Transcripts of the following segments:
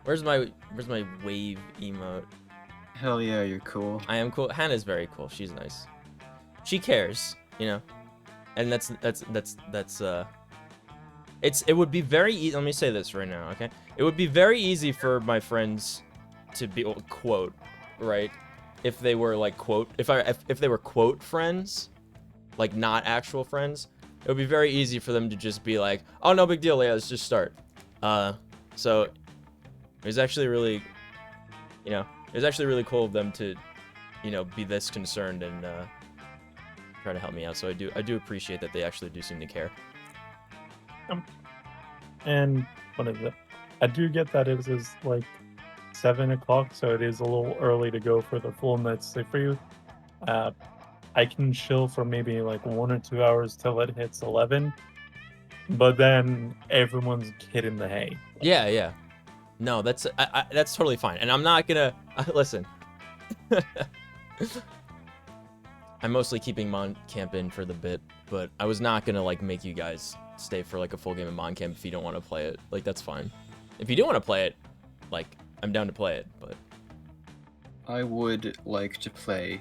Where's my wave emote? Hell yeah, you're cool. I am cool. Hannah's very cool. She's nice. She cares, you know. And it would be very easy. Let me say this right now, okay? It would be very easy for my friends to be quote, right? If they were like quote, if they were quote friends, like not actual friends, it would be very easy for them to just be like, oh, no big deal, yeah, let's just start. So it was actually really, you know, it was actually really cool of them to, you know, be this concerned and try to help me out. So I do appreciate that they actually do seem to care. And what is it? I do get that it is like 7 o'clock, so it is a little early to go for the full night sleep for you. I can chill for maybe like 1 or 2 hours till it hits 11, but then everyone's hitting the hay. Yeah, yeah. No, that's totally fine. And I'm not gonna listen. I'm mostly keeping Mon Camp in for the bit, but I was not gonna like make you guys stay for like a full game of Mon Camp if you don't want to play it. Like that's fine. If you do want to play it, like I'm down to play it, but I would like to play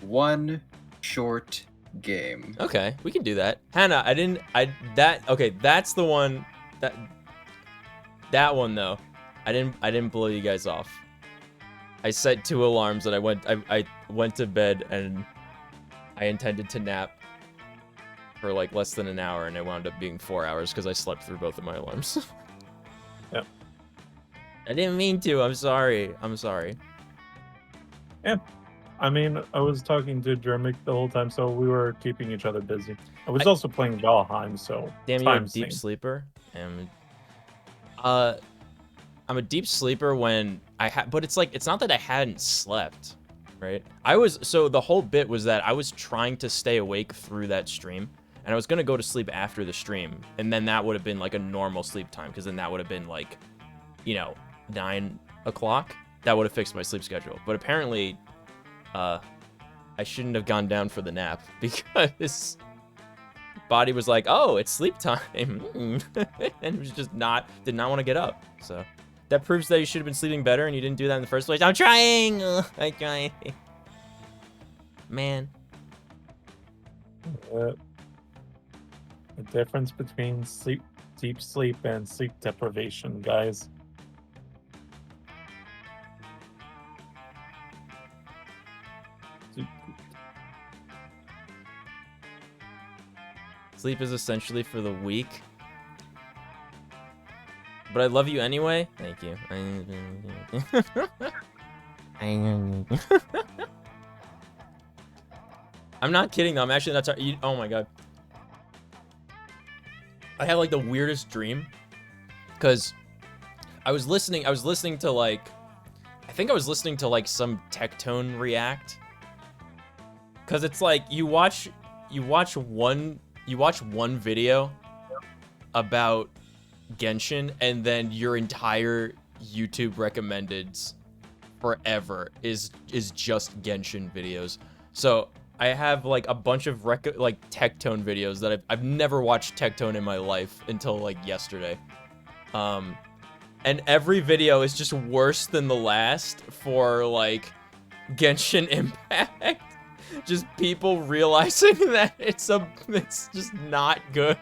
one short game. okay, we can do that. Hannah, okay, that's the one that one though. I didn't blow you guys off. I set 2 alarms and I went to bed and I intended to nap for like less than an hour and it wound up being 4 hours because I slept through both of my alarms. Yep. I didn't mean to. I'm sorry. I'm sorry. Yeah. I mean, I was talking to Jermic the whole time, so we were keeping each other busy. I was also playing Valheim, so damn, you're a time deep sync. sleeper. I'm a deep sleeper when but it's like it's not that I hadn't slept, right? So the whole bit was that I was trying to stay awake through that stream, and I was gonna go to sleep after the stream, and then that would have been like a normal sleep time, because then that would have been like, you know, 9 o'clock. That would have fixed my sleep schedule. But apparently, I shouldn't have gone down for the nap because body was like, oh, it's sleep time. And it was just did not want to get up. So that proves that you should have been sleeping better and you didn't do that in the first place. I'm trying. I'm trying. Man. The difference between deep sleep and sleep deprivation, guys. Sleep is essentially for the weak. But I love you anyway. Thank you. I'm not kidding though. I'm actually not sorry. Oh my god. I had like the weirdest dream. Because I was listening to like, I think I was listening to like some Tectone react. Because it's like you watch one video about Genshin and then your entire YouTube recommendeds forever is just Genshin videos. So I have like a bunch of like Tectone videos that I've never watched Tectone in my life until like yesterday. And every video is just worse than the last for like Genshin Impact. Just people realizing that it's just not good.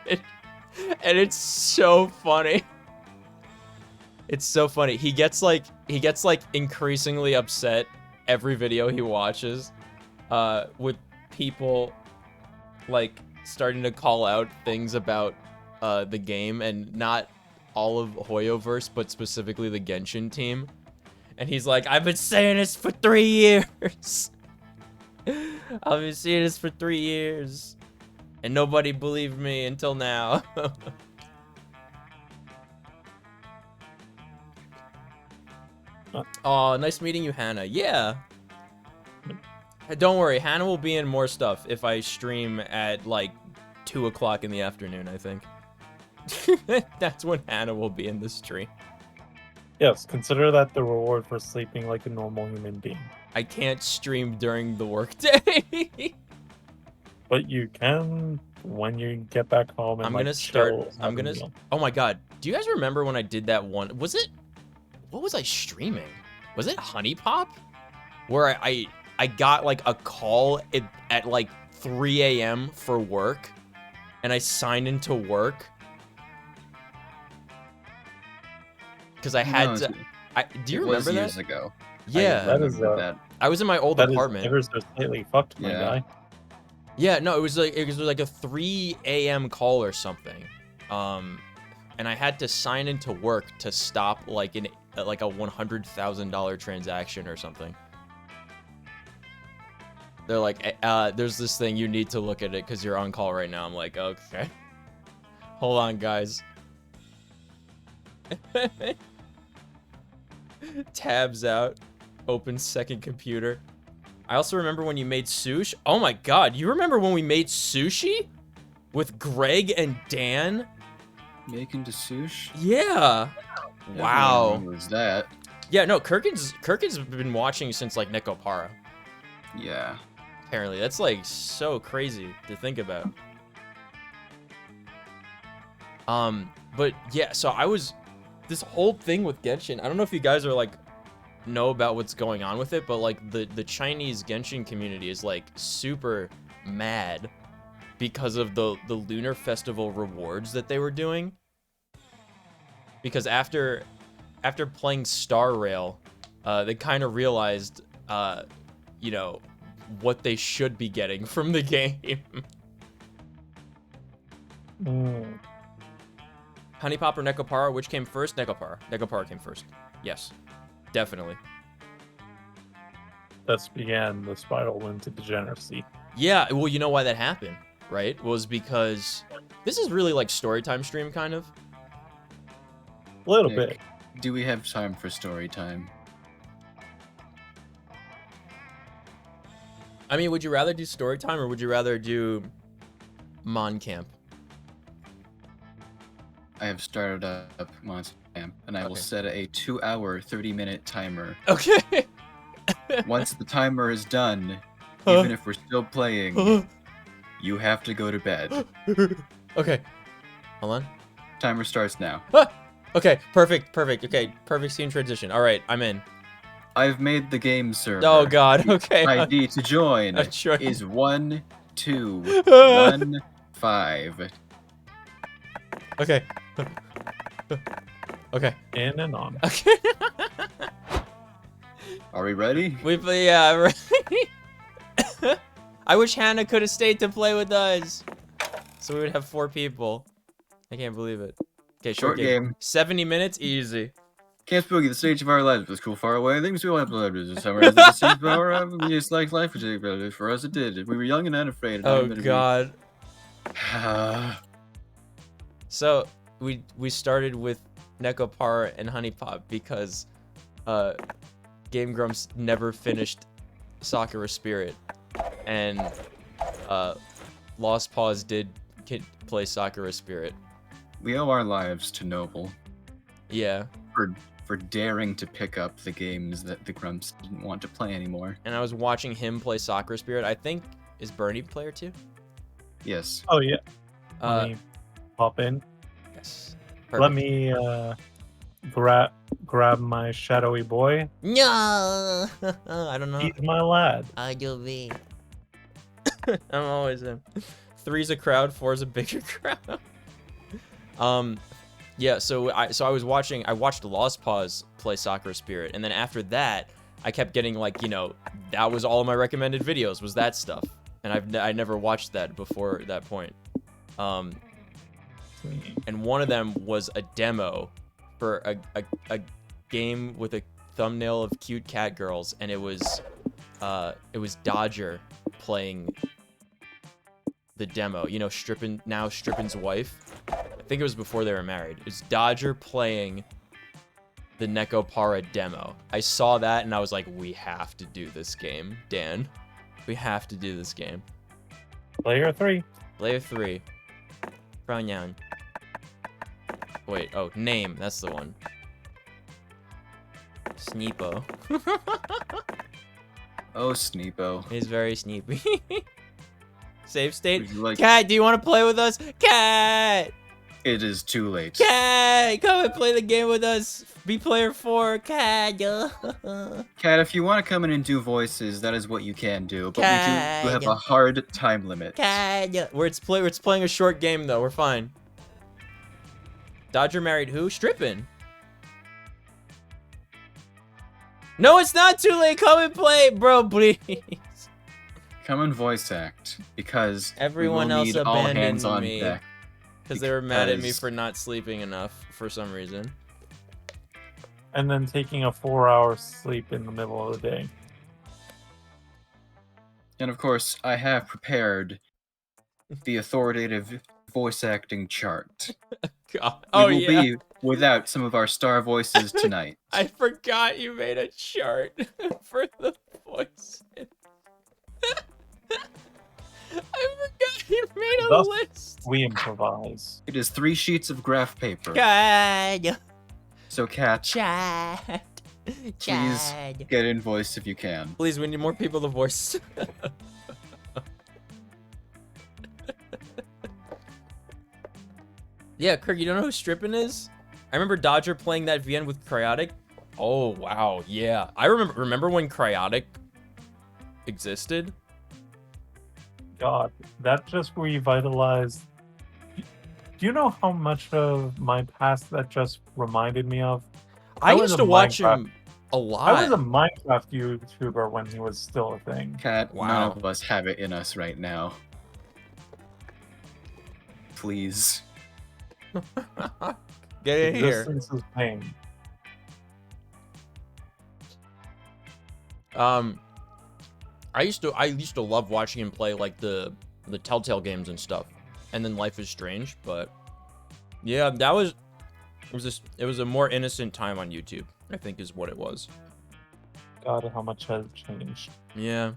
And it's so funny. It's so funny. He gets like increasingly upset every video he watches with people like starting to call out things about the game, and not all of Hoyoverse, but specifically the Genshin team. And he's like, I've been saying this for 3 years. I've been saying this for 3 years. And nobody believed me until now. Oh, nice meeting you, Hannah. Yeah. Don't worry, Hannah will be in more stuff if I stream at like 2 o'clock in the afternoon, I think. That's when Hannah will be in the stream. Yes, consider that the reward for sleeping like a normal human being. I can't stream during the workday. But you can when you get back home and I'm like, gonna start. chill, have a meal. Oh my god. Do you guys remember when I did that one? Was it what was I streaming? Was it Honey Pop? Where I got like a call at like 3 a.m. for work, and I signed into work because I had to. Do you remember that? Years ago. Yeah, That is that. I was in my old that is apartment. ever so slightly fucked, my Yeah. guy. Yeah, no, it was like a 3 a.m. call or something, and I had to sign into work to stop like a $100,000 transaction or something. They're like, there's this thing, you need to look at it because you're on call right now. I'm like, okay, hold on, guys. Tabs out, open second computer. I also remember when you made sushi. Oh my god, you remember when we made sushi? With Greg and Dan? Making the sushi? Yeah. Wow. What was that? Yeah, no, Kirkin's been watching since like Nekopara. Yeah. Apparently. That's like so crazy to think about. But yeah, so this whole thing with Genshin, I don't know if you guys are like know about what's going on with it, but like the Chinese Genshin community is like super mad because of the Lunar Festival rewards that they were doing. Because after playing Star Rail, they kind of realized you know, what they should be getting from the game. Honey Pop or Nekopara, which came first? Nekopara. Nekopara came first. Yes. Definitely. Thus began the spiral into degeneracy. Yeah, well, you know why that happened, right? Was because this is really like storytime stream, kind of. A little Nick, bit. Do we have time for story time? I mean, would you rather do story time or would you rather do Mon Camp? I have started up Monster Camp, and I will Okay. set a 2-hour, 30-minute timer. Okay. Once the timer is done, Huh? even if we're still playing, you have to go to bed. Okay. Hold on. Timer starts now. Okay, perfect. Okay, perfect scene transition. All right, I'm in. I've made the game server. Oh god, okay. ID to join I'm sure. is 1215. Okay. Okay. In and on. Okay. Are we ready? Yeah, right. I wish Hannah could have stayed to play with us. So we would have 4 people. I can't believe it. Okay, short game. 70 minutes, easy. Camp Spooky, the stage of our lives was cool far away. Things we all have to live in summer. As the stage of our just like life would take, but for us it did. We were young and unafraid. And Oh god. So we started with Nekopara and Honey Pop because Game Grumps never finished Sakura Spirit, and Lost Paws did play Sakura Spirit. We owe our lives to Noble Yeah, for daring to pick up the games that the Grumps didn't want to play anymore. and I was watching him play Sakura Spirit. I think is Bernie player too. Yes. Oh yeah. Let me pop in. Yes. Let me grab my shadowy boy. No, I don't know. He's my lad. I do be. I'm always him. 3's a crowd, 4's a bigger crowd. Yeah. So I watched Lost Paws play Sakura Spirit, and then after that, I kept getting like, you know, that was all of my recommended videos was that stuff, and I never watched that before that point. And one of them was a demo for a game with a thumbnail of cute cat girls, and it was Dodger playing the demo. You know, Strippin's wife. I think it was before they were married. It was Dodger playing the Nekopara demo. I saw that and I was like, we have to do this game, Dan. We have to do this game. Player 3. Player 3. Pronoun. Wait, oh, name. That's the one. Sneepo. Oh, Sneepo. He's very sneepy. Save state. Would you like- Cat, do you want to play with us? Cat! It is too late. Cat, come and play the game with us. Be player 4, Cat. Cat, if you want to come in and do voices, that is what you can do. But we do have Cat. a hard time limit. Cat. It's playing a short game though. We're fine. Dodger married who? Strippin'. No, it's not too late. Come and play, bro, please. Come and voice act, because Everyone we will else need all abandoned hands on me. deck. Because they were mad at me Because- for not sleeping enough for some reason. And then taking a 4-hour sleep in the middle of the day. And of course, I have prepared the authoritative voice acting chart. God. We Oh, will yeah. be without some of our star voices tonight. I forgot you made a chart for the voices. I forgot you made a Thus- list. We improvise. It is 3 sheets of graph paper. God. So, Cat, Chat. please Chat. get in voice if you can. Please, we need more people to voice. Yeah, Kirk, you don't know who Strippin' is? I remember Dodger playing that VN with Cryotic. Oh, wow, yeah. I remember when Cryotic existed? God, that just revitalized. Do you know how much of my past that just reminded me of? I was used a to watch Minecraft- him a lot. I was a Minecraft YouTuber when he was still a thing. Cat, Wow. none of us have it in us right now. Please. Get in here. Existence is pain. I used to love watching him play like the Telltale games and stuff, and then Life is Strange. But yeah, it was a more innocent time on YouTube, I think, is what it was. God, how much has changed. Yeah.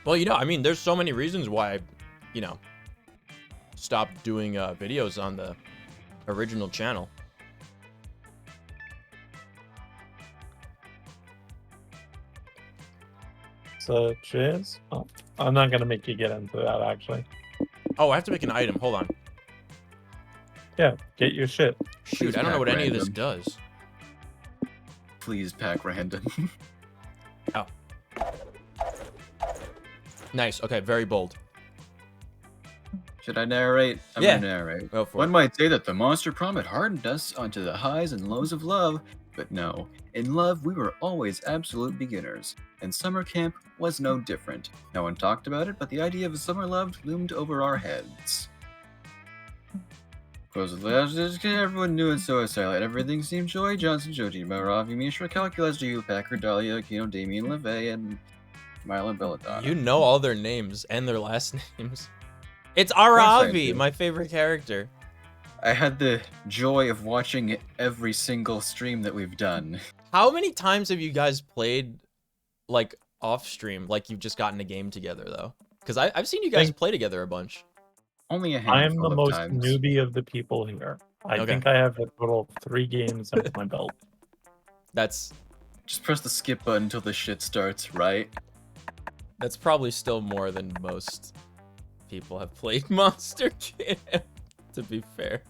Well, I mean, there's so many reasons why I, stopped doing videos on the original channel. Such as? Oh, I'm not gonna make you get into that. Actually, Oh, I have to make an item. Hold on. yeah, get your shit. Shoot, Please I don't know pack what any of this random. does. Please pack random. Nice. Okay, very bold. Should I narrate? I'm Yeah. gonna narrate. Go for One it. might say that the monster prom had hardened us onto the highs and lows of love, but no. In love, we were always absolute beginners, and summer camp was no different. No one talked about it, but the idea of a summer love loomed over our heads. Everyone knew it, so I silent. Everything seemed Joy Johnson, Joji, Ravi, Mishra, Calculus, Hugh Packer, Dahlia, Aquino, Damien, LeVay, and Milo Belladonna. You know all their names and their last names. It's course I Aravi, do. my favorite character. I had the joy of watching every single stream that we've done. How many times have you guys played, like, off stream? Like, you've just gotten a game together, though? Because I've seen you guys Think- play together a bunch. Only a I am handful the of most times. newbie of the people here. I Okay. think I have a total of 3 games under my belt. That's Just press the skip button until the shit starts, right? probably still more than most people have played Monster Camp, to be fair.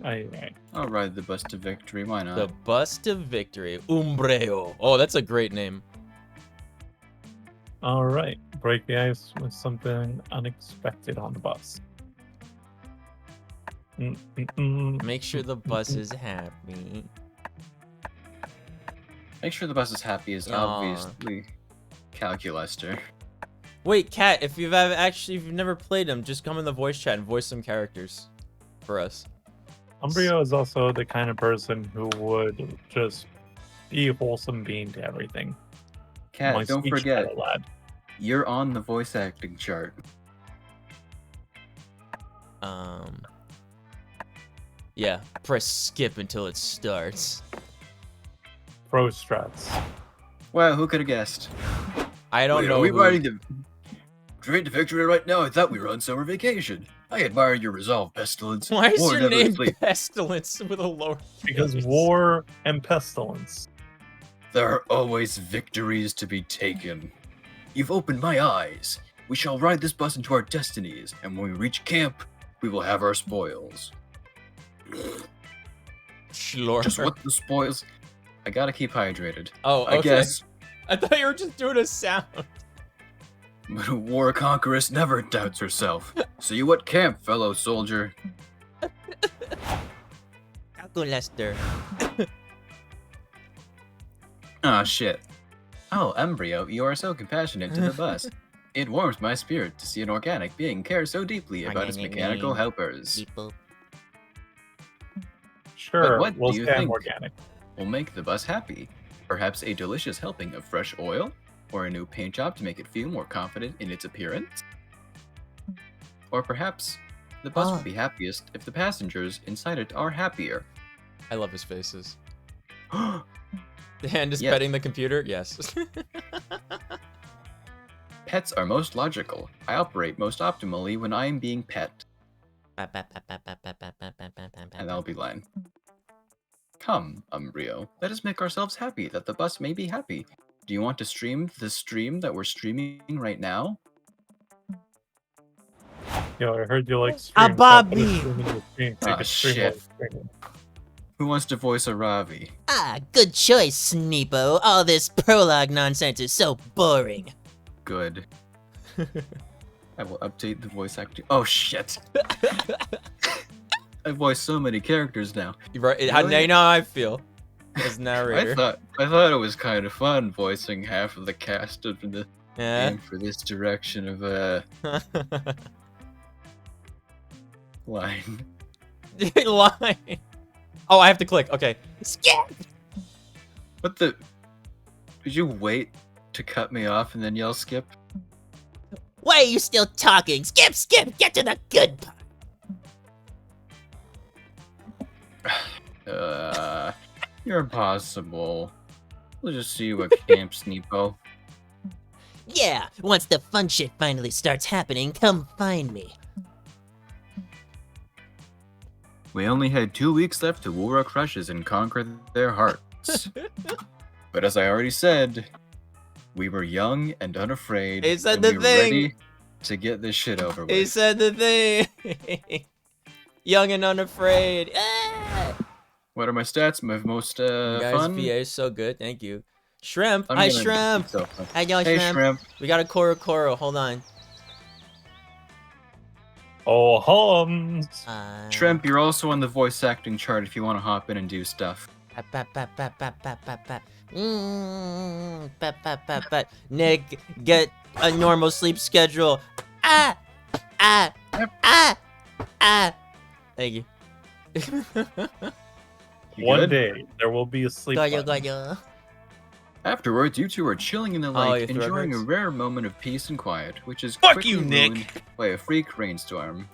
I I'll ride the bus to victory, why not? The Bus to Victory. Umbreo. Oh, that's a great name. All right, break the ice with something unexpected on the bus. Make sure the bus is happy. Make sure the bus is happy is Aw. obviously Calculuster. Wait, Kat, if you've never played them, just come in the voice chat and voice some characters for us. Umbrio is also the kind of person who would just be a wholesome being to everything. Cat, My don't speech forget, paddle lad. you're on the voice acting chart. Yeah, press skip until it starts. Pro strats. Wow, who could have guessed? I don't know. Are we who- riding the straight to victory right now? I thought we were on summer vacation. I admire your resolve, Pestilence. Why is War your never name sleep. Pestilence with a lower? Because case? war and pestilence. There are always victories to be taken. You've opened my eyes. We shall ride this bus into our destinies, and when we reach camp, we will have our spoils. Schlor. Just what the spoils? I gotta keep hydrated. Oh, okay. I guess. I thought you were just doing a sound. But a war conqueress never doubts herself. See you at camp, fellow soldier. Uncle Lester. Ah, shit. Oh, Embryo, you are so compassionate to the bus. It warms my spirit to see an organic being care so deeply about its mechanical helpers. Sure, what we'll do you say I'm think? organic. Will make the bus happy. Perhaps a delicious helping of fresh oil? Or a new paint job to make it feel more confident in its appearance? Or perhaps the bus will be happiest if the passengers inside it are happier. I love his faces. The hand is Yes. petting the computer? Yes. Pets are most logical. I operate most optimally when I am being pet. And that'll be line. Come, Umbrio, let us make ourselves happy that the bus may be happy. Do you want to stream the stream that we're streaming right now? Yo, I heard you like Ah, stream. Bobby! Ah, shit. Who wants to voice a Ravi? Ah, good choice, Sneepo. All this prologue nonsense is so boring. Good. I will update the voice acting. Oh shit! I voiced so many characters now. Right, now Really? you know how I feel as I narrator. thought it was kind of fun voicing half of the cast of the Yeah. game for this direction of line. Line. Oh, I have to click. Okay. Skip! What the? Did you wait to cut me off and then yell skip? Why are you still talking? Skip, skip, get to the good part. You're impossible. We'll just see you at Camp Sneepo. Yeah, once the fun shit finally starts happening, come find me. We only had 2 weeks left to woo our crushes and conquer their hearts. But as I already said, we were young and unafraid. He said and the we were thing. ready to get this shit over with. He said the thing. Young and unafraid. Ah! What are my stats? My most You guys, fun? VA is so good. Thank you. Shrimp. I'm Hi, gonna- Shrimp. so- I know, Hey, Shrimp. Shrimp. We got a Koro. Hold on. Oh, hums. Shrimp, you're also on the voice acting chart if you want to hop in and do stuff. Nick, get a normal sleep schedule. Thank you. You One good? day there will be a sleep. Goyo, button. goyo. Afterwards, you two are chilling in the Oh, lake, your throat enjoying a hurts? rare moment of peace and quiet, which is Fuck quickly you, Nick. ruined by a freak rainstorm.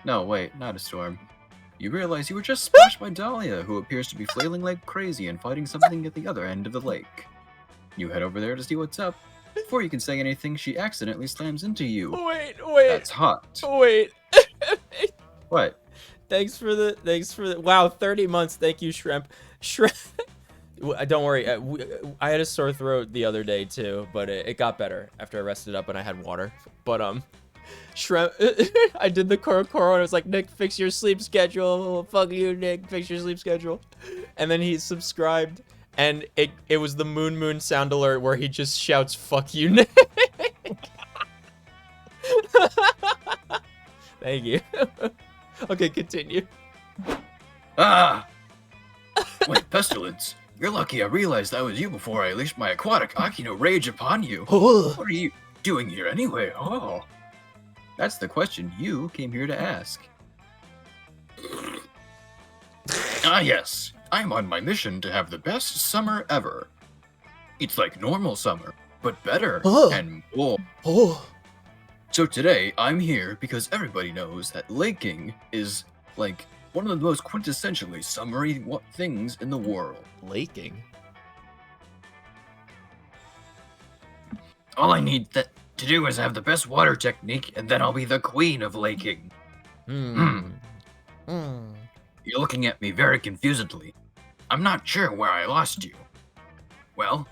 No, wait, not a storm. You realize you were just splashed by Dahlia, who appears to be flailing like crazy and fighting something at the other end of the lake. You head over there to see what's up. Before you can say anything, she accidentally slams into you. Wait. That's hot. Wait. What? Thanks for the wow, 30 months. Thank you, Shrimp. Don't worry. I had a sore throat the other day too, but it got better after I rested up and I had water. But Shrimp, I did the Koro and I was like, Nick, fix your sleep schedule. Fuck you, Nick, fix your sleep schedule. And then he subscribed, and it was the Moon sound alert where he just shouts, "Fuck you, Nick." Thank you. Okay, continue. Ah! Wait, Pestilence. You're lucky I realized that was you before I unleashed my aquatic Akino rage upon you. What are you doing here anyway? Oh. That's the question you came here to ask. Ah, yes. I'm on my mission to have the best summer ever. It's like normal summer, but better Oh. and more. Oh, So today, I'm here because everybody knows that laking is, like, one of the most quintessentially summery things in the world. Laking. All I need to do is have the best water technique, and then I'll be the queen of laking. hmm. You're looking at me very confusedly. I'm not sure where I lost you. Well,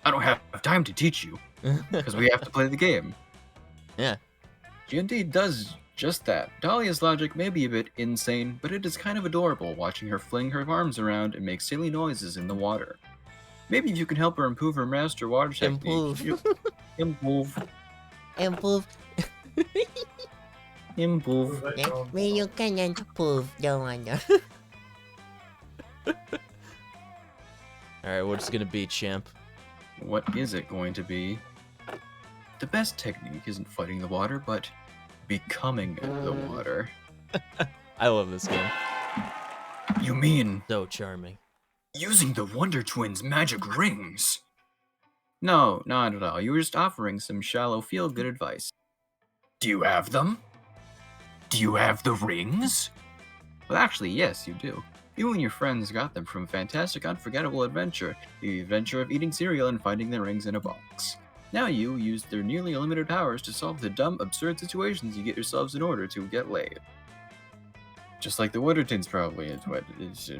I don't have time to teach you, because we have to play the game. Yeah. She indeed does just that. Dahlia's logic may be a bit insane, but it is kind of adorable watching her fling her arms around and make silly noises in the water. Maybe if you can help her improve her master water technique. Improve. Improve. Improve. Improve. Where you can improve, Joanna. Alright, what's it gonna be, champ? What is it going to be? The best technique isn't fighting the water, but becoming the water. I love this game. You mean So charming. using the Wonder Twins' magic rings? No, not at all. You were just offering some shallow feel-good advice. Do you have them? Do you have the rings? Well, actually, yes, you do. You and your friends got them from Fantastic Unforgettable Adventure, the adventure of eating cereal and finding the rings in a box. Now you use their nearly unlimited powers to solve the dumb, absurd situations you get yourselves in order to get laid. Just like the Wonder Twins, probably. It's what it is.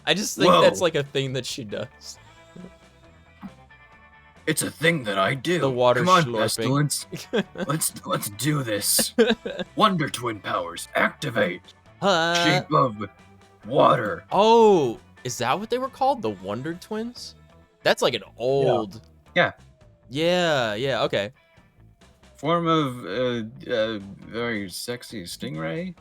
I just think that's Whoa. like a thing that she does. It's a thing that I do. The water Come on, slurping. Pestilence. Let's do this. Wonder Twin powers activate. Shape of water. Oh, is that what they were called? The Wonder Twins? That's like an old. Yeah. Yeah, okay. Form of very sexy stingray.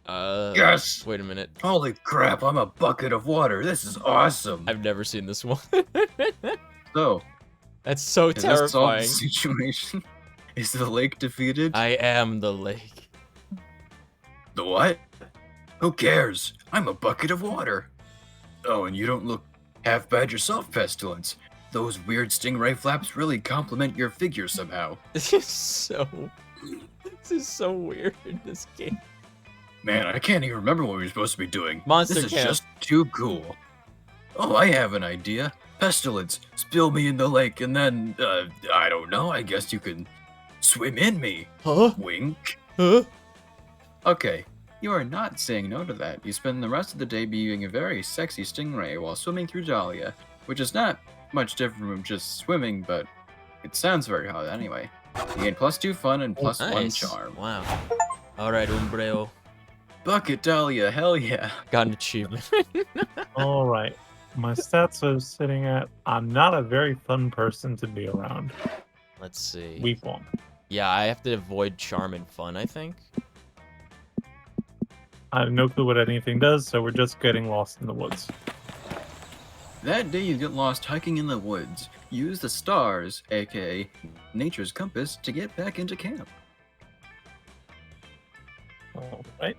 Yes! Wait a minute. Holy crap! I'm a bucket of water. This is awesome. I've never seen this one. So, That's so does that solve the terrifying. situation? Is the lake defeated? I am the lake. The what? Who cares? I'm a bucket of water. Oh, and you don't look half bad yourself, Pestilence. Those weird stingray flaps really complement your figure somehow. This is so weird in this game. Man, I can't even remember what we were supposed to be doing. Monster This is Camp. just too cool. Oh, I have an idea. Pestilence, spill me in the lake and then, I don't know, I guess you can swim in me. Huh? Wink. Huh? Okay, you are not saying no to that. You spend the rest of the day being a very sexy stingray while swimming through Dahlia, which is not much different from just swimming, but it sounds very hot anyway. You gain +2 fun and +1 Nice. charm. Wow. Alright, Umbreo. Bucket Dahlia, hell yeah. Got an achievement. All right. My stats are sitting at I'm not a very fun person to be around. Let's see. Week 1. Yeah, I have to avoid charm and fun, I think. I have no clue what anything does, so we're just getting lost in the woods. That day you get lost hiking in the woods. Use the stars, aka nature's compass, to get back into camp. All right.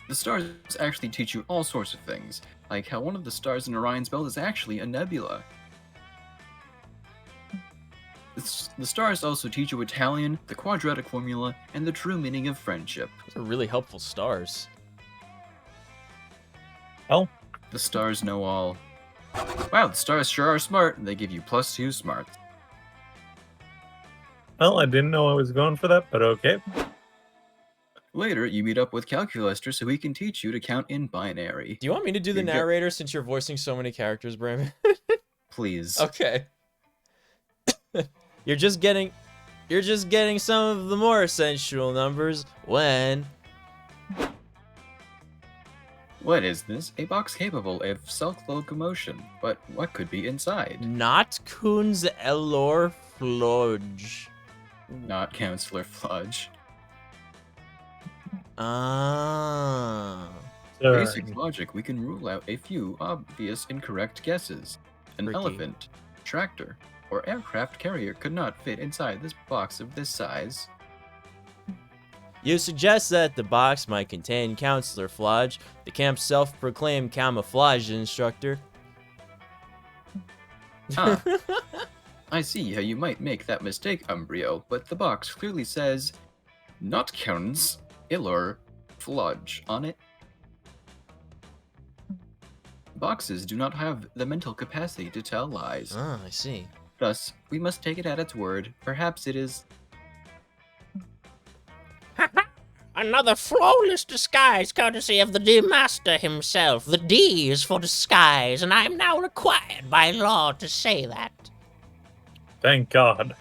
The stars actually teach you all sorts of things, like how one of the stars in Orion's belt is actually a nebula. The stars also teach you Italian, the quadratic formula, and the true meaning of friendship. Those are really helpful stars. Well, The stars know all. Wow, the stars sure are smart, and they give you +2 smarts. well, I didn't know I was going for that, but okay. Later, you meet up with Calculaster so he can teach you to count in binary. Do you want me to do the You get- narrator since you're voicing so many characters, Brandon? Please. Okay. You're just getting some of the more essential numbers when What is this? A box capable of self-locomotion. But what could be inside? not Kunz Elor Flodge. Not Counselor Fludge. Ah. Basic Turn. logic, we can rule out a few obvious incorrect guesses. An Tricky. elephant, tractor, or aircraft carrier could not fit inside this box of this size. You suggest that the box might contain Counselor Flodge, the camp's self-proclaimed camouflage instructor. Ah, I see how you might make that mistake, Umbrio, but the box clearly says Notkerns Illor Fludge on it. Boxes do not have the mental capacity to tell lies. Ah, I see. Thus, we must take it at its word. Perhaps it is. Another flawless disguise courtesy of the D Master himself. The D is for disguise, and I am now required by law to say that. Thank God.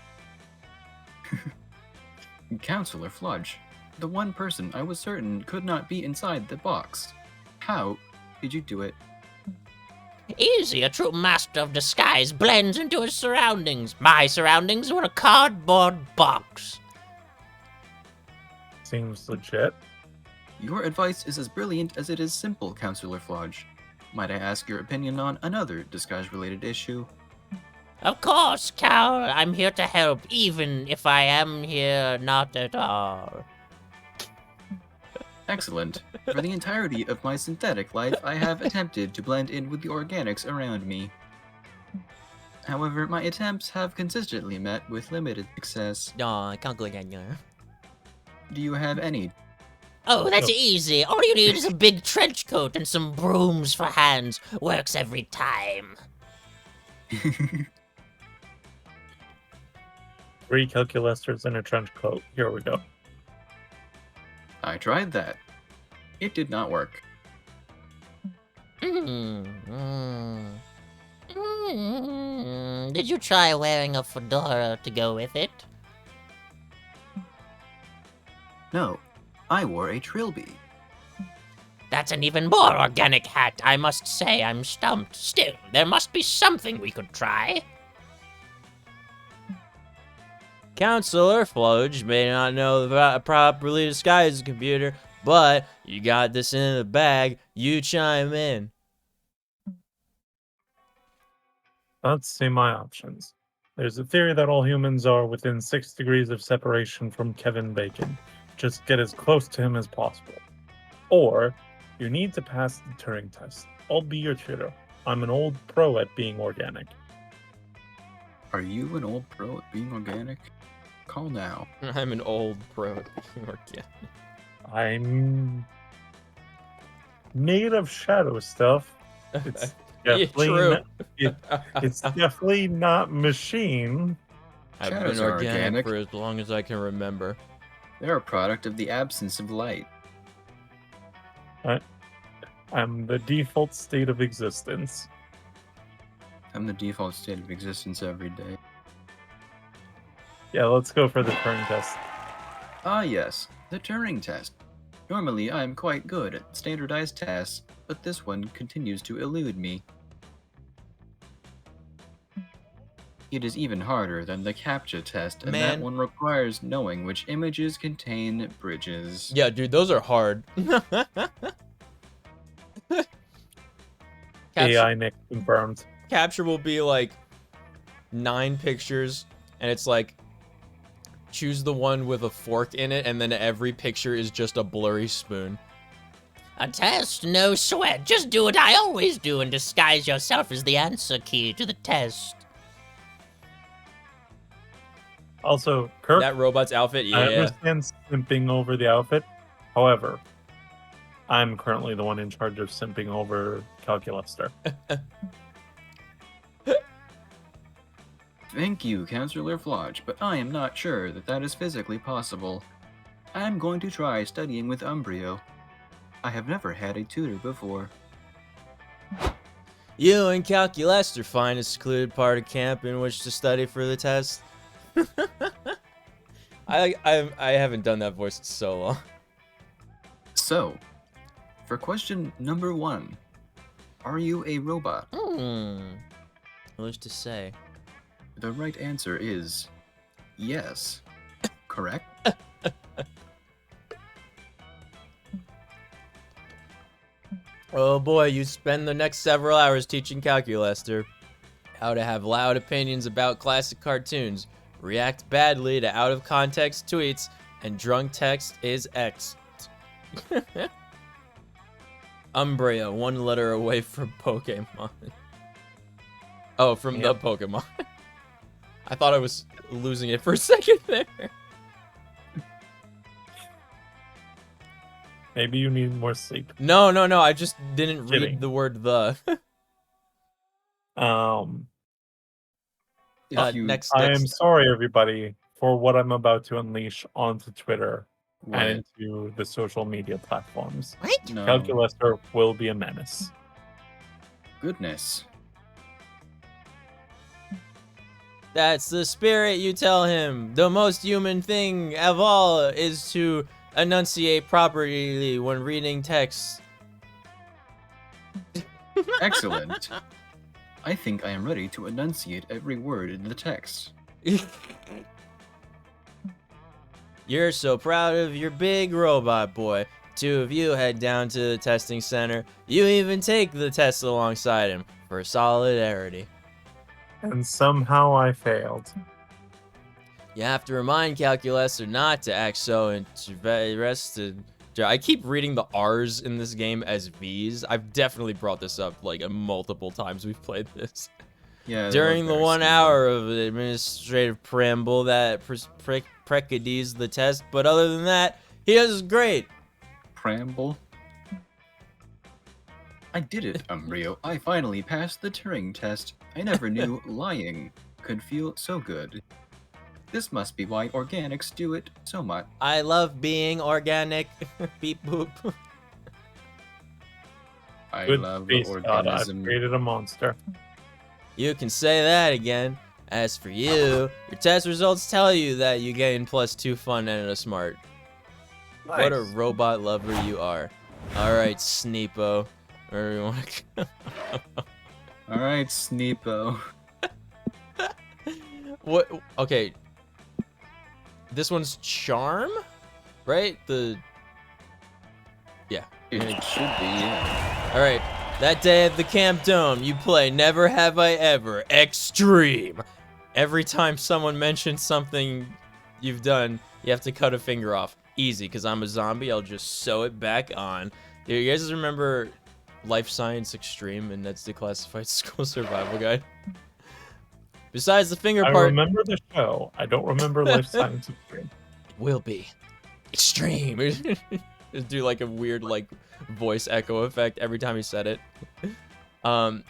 Counselor Fludge, the one person I was certain could not be inside the box. How did you do it? Easy, a true master of disguise blends into his surroundings. My surroundings were a cardboard box. Seems legit. Your advice is as brilliant as it is simple, Counselor Fludge. Might I ask your opinion on another disguise-related issue? Of course, Cal, I'm here to help, even if I am here not at all. Excellent. For the entirety of my synthetic life, I have attempted to blend in with the organics around me. However, my attempts have consistently met with limited success. Aw, can't go again. Do you have any? Oh, that's No. easy. All you need is a big trench coat and some brooms for hands. Works every time. 3 calculusters and a trench coat. Here we go. I tried that. It did not work. Did you try wearing a fedora to go with it? No, I wore a trilby. That's an even more organic hat. I must say I'm stumped. Still, there must be something we could try. Counselor Fludge may not know the properly disguised computer, but you got this in the bag. You chime in. Let's see my options. There's a theory that all humans are within 6 degrees of separation from Kevin Bacon. Just get as close to him as possible. Or, you need to pass the Turing test. I'll be your tutor. I'm an old pro at being organic. Are you an old pro at being organic? Call now. I'm an old pro. I'm made of shadow stuff. It's Yeah, definitely true. it's definitely not machine. I've Shadows been are organic organic. for as long as I can remember. They're a product of the absence of light. I'm the default state of existence. I'm the default state of existence every day. Yeah, let's go for the Turing test. Ah yes, the Turing test. Normally I'm quite good at standardized tests, but this one continues to elude me. It is even harder than the CAPTCHA test, and that Man. one requires knowing which images contain bridges. Yeah, dude, those are hard. AI Nick confirmed. Capture will be like 9 pictures, and it's like choose the one with a fork in it, and then every picture is just a blurry spoon. A test? No sweat. Just do what I always do and disguise yourself as the answer key to the test. Also, Kirk, That robot's outfit, I yeah. understand simping over the outfit. However, I'm currently the one in charge of simping over Calculuster. Thank you, Counselor Flodge, but I am not sure that that is physically possible. I am going to try studying with Umbrio. I have never had a tutor before. You and Calculester find a secluded part of camp in which to study for the test. I haven't done that voice in so long. So, for question number 1, are you a robot? What's to say? The right answer is yes. Correct? Oh boy, you spend the next several hours teaching Calculester how to have loud opinions about classic cartoons, react badly to out-of-context tweets, and drunk text is X. Umbrea, 1 letter away from Pokemon. Oh, from the Yep. Pokemon. I thought I was losing it for a second there. Maybe you need more sleep. No, I just didn't read Kidding. the word the. If you Next. I am sorry, everybody, for what I'm about to unleash onto Twitter What? and into the social media platforms. What? No. Calculester will be a menace. Goodness. That's the spirit, you tell him. The most human thing of all is to enunciate properly when reading text. Excellent. I think I am ready to enunciate every word in the text. You're so proud of your big robot boy. Two of you head down to the testing center. You even take the test alongside him for solidarity. And somehow I failed. You have to remind Calculester not to act so interested. I keep reading the R's in this game as V's. I've definitely brought this up like multiple times we've played this. Yeah. During the 1 hour of the administrative preamble that precedies the test, but other than that, he does great. Preamble. I did it, Umbrio. I finally passed the Turing test. I never knew lying could feel so good. This must be why organics do it so much. I love being organic. Beep boop. I Good love space god, I've organism. created a monster. You can say that again. As for you, your test results tell you that you gain +2 fun and a smart. What a Nice. robot lover you are. Alright, Sneepo. Wherever you want to Alright, Sneepo. What? Okay. This one's Charm? Right? It should be, yeah. Alright. That day at the Camp Dome, you play Never Have I Ever Extreme. Every time someone mentions something you've done, you have to cut a finger off. Easy, because I'm a zombie, I'll just sew it back on. Do you guys remember Life Science Extreme and Ned's Declassified School Survival Guide? Besides the finger I part, remember the show. I don't remember Life Science Extreme. will be extreme. Just do like a weird like voice echo effect every time he said it. But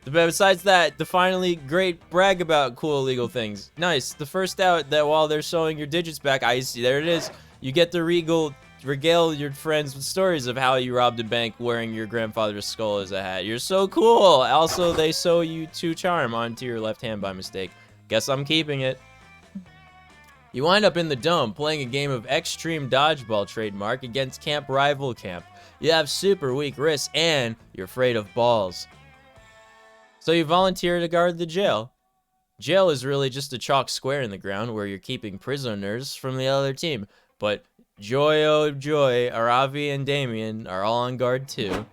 besides that, the finally great brag about cool illegal things. Nice. The first out that while they're sewing your digits back, I see there it is. You get to regale your friends with stories of how you robbed a bank wearing your grandfather's skull as a hat. You're so cool. Also, they sew you 2 charm onto your left hand by mistake. Guess I'm keeping it. You wind up in the dome playing a game of extreme dodgeball trademark against Camp Rival Camp. You have super weak wrists and you're afraid of balls. So you volunteer to guard the jail. Jail is really just a chalk square in the ground where you're keeping prisoners from the other team. But joy oh joy, Aravi and Damien are all on guard too.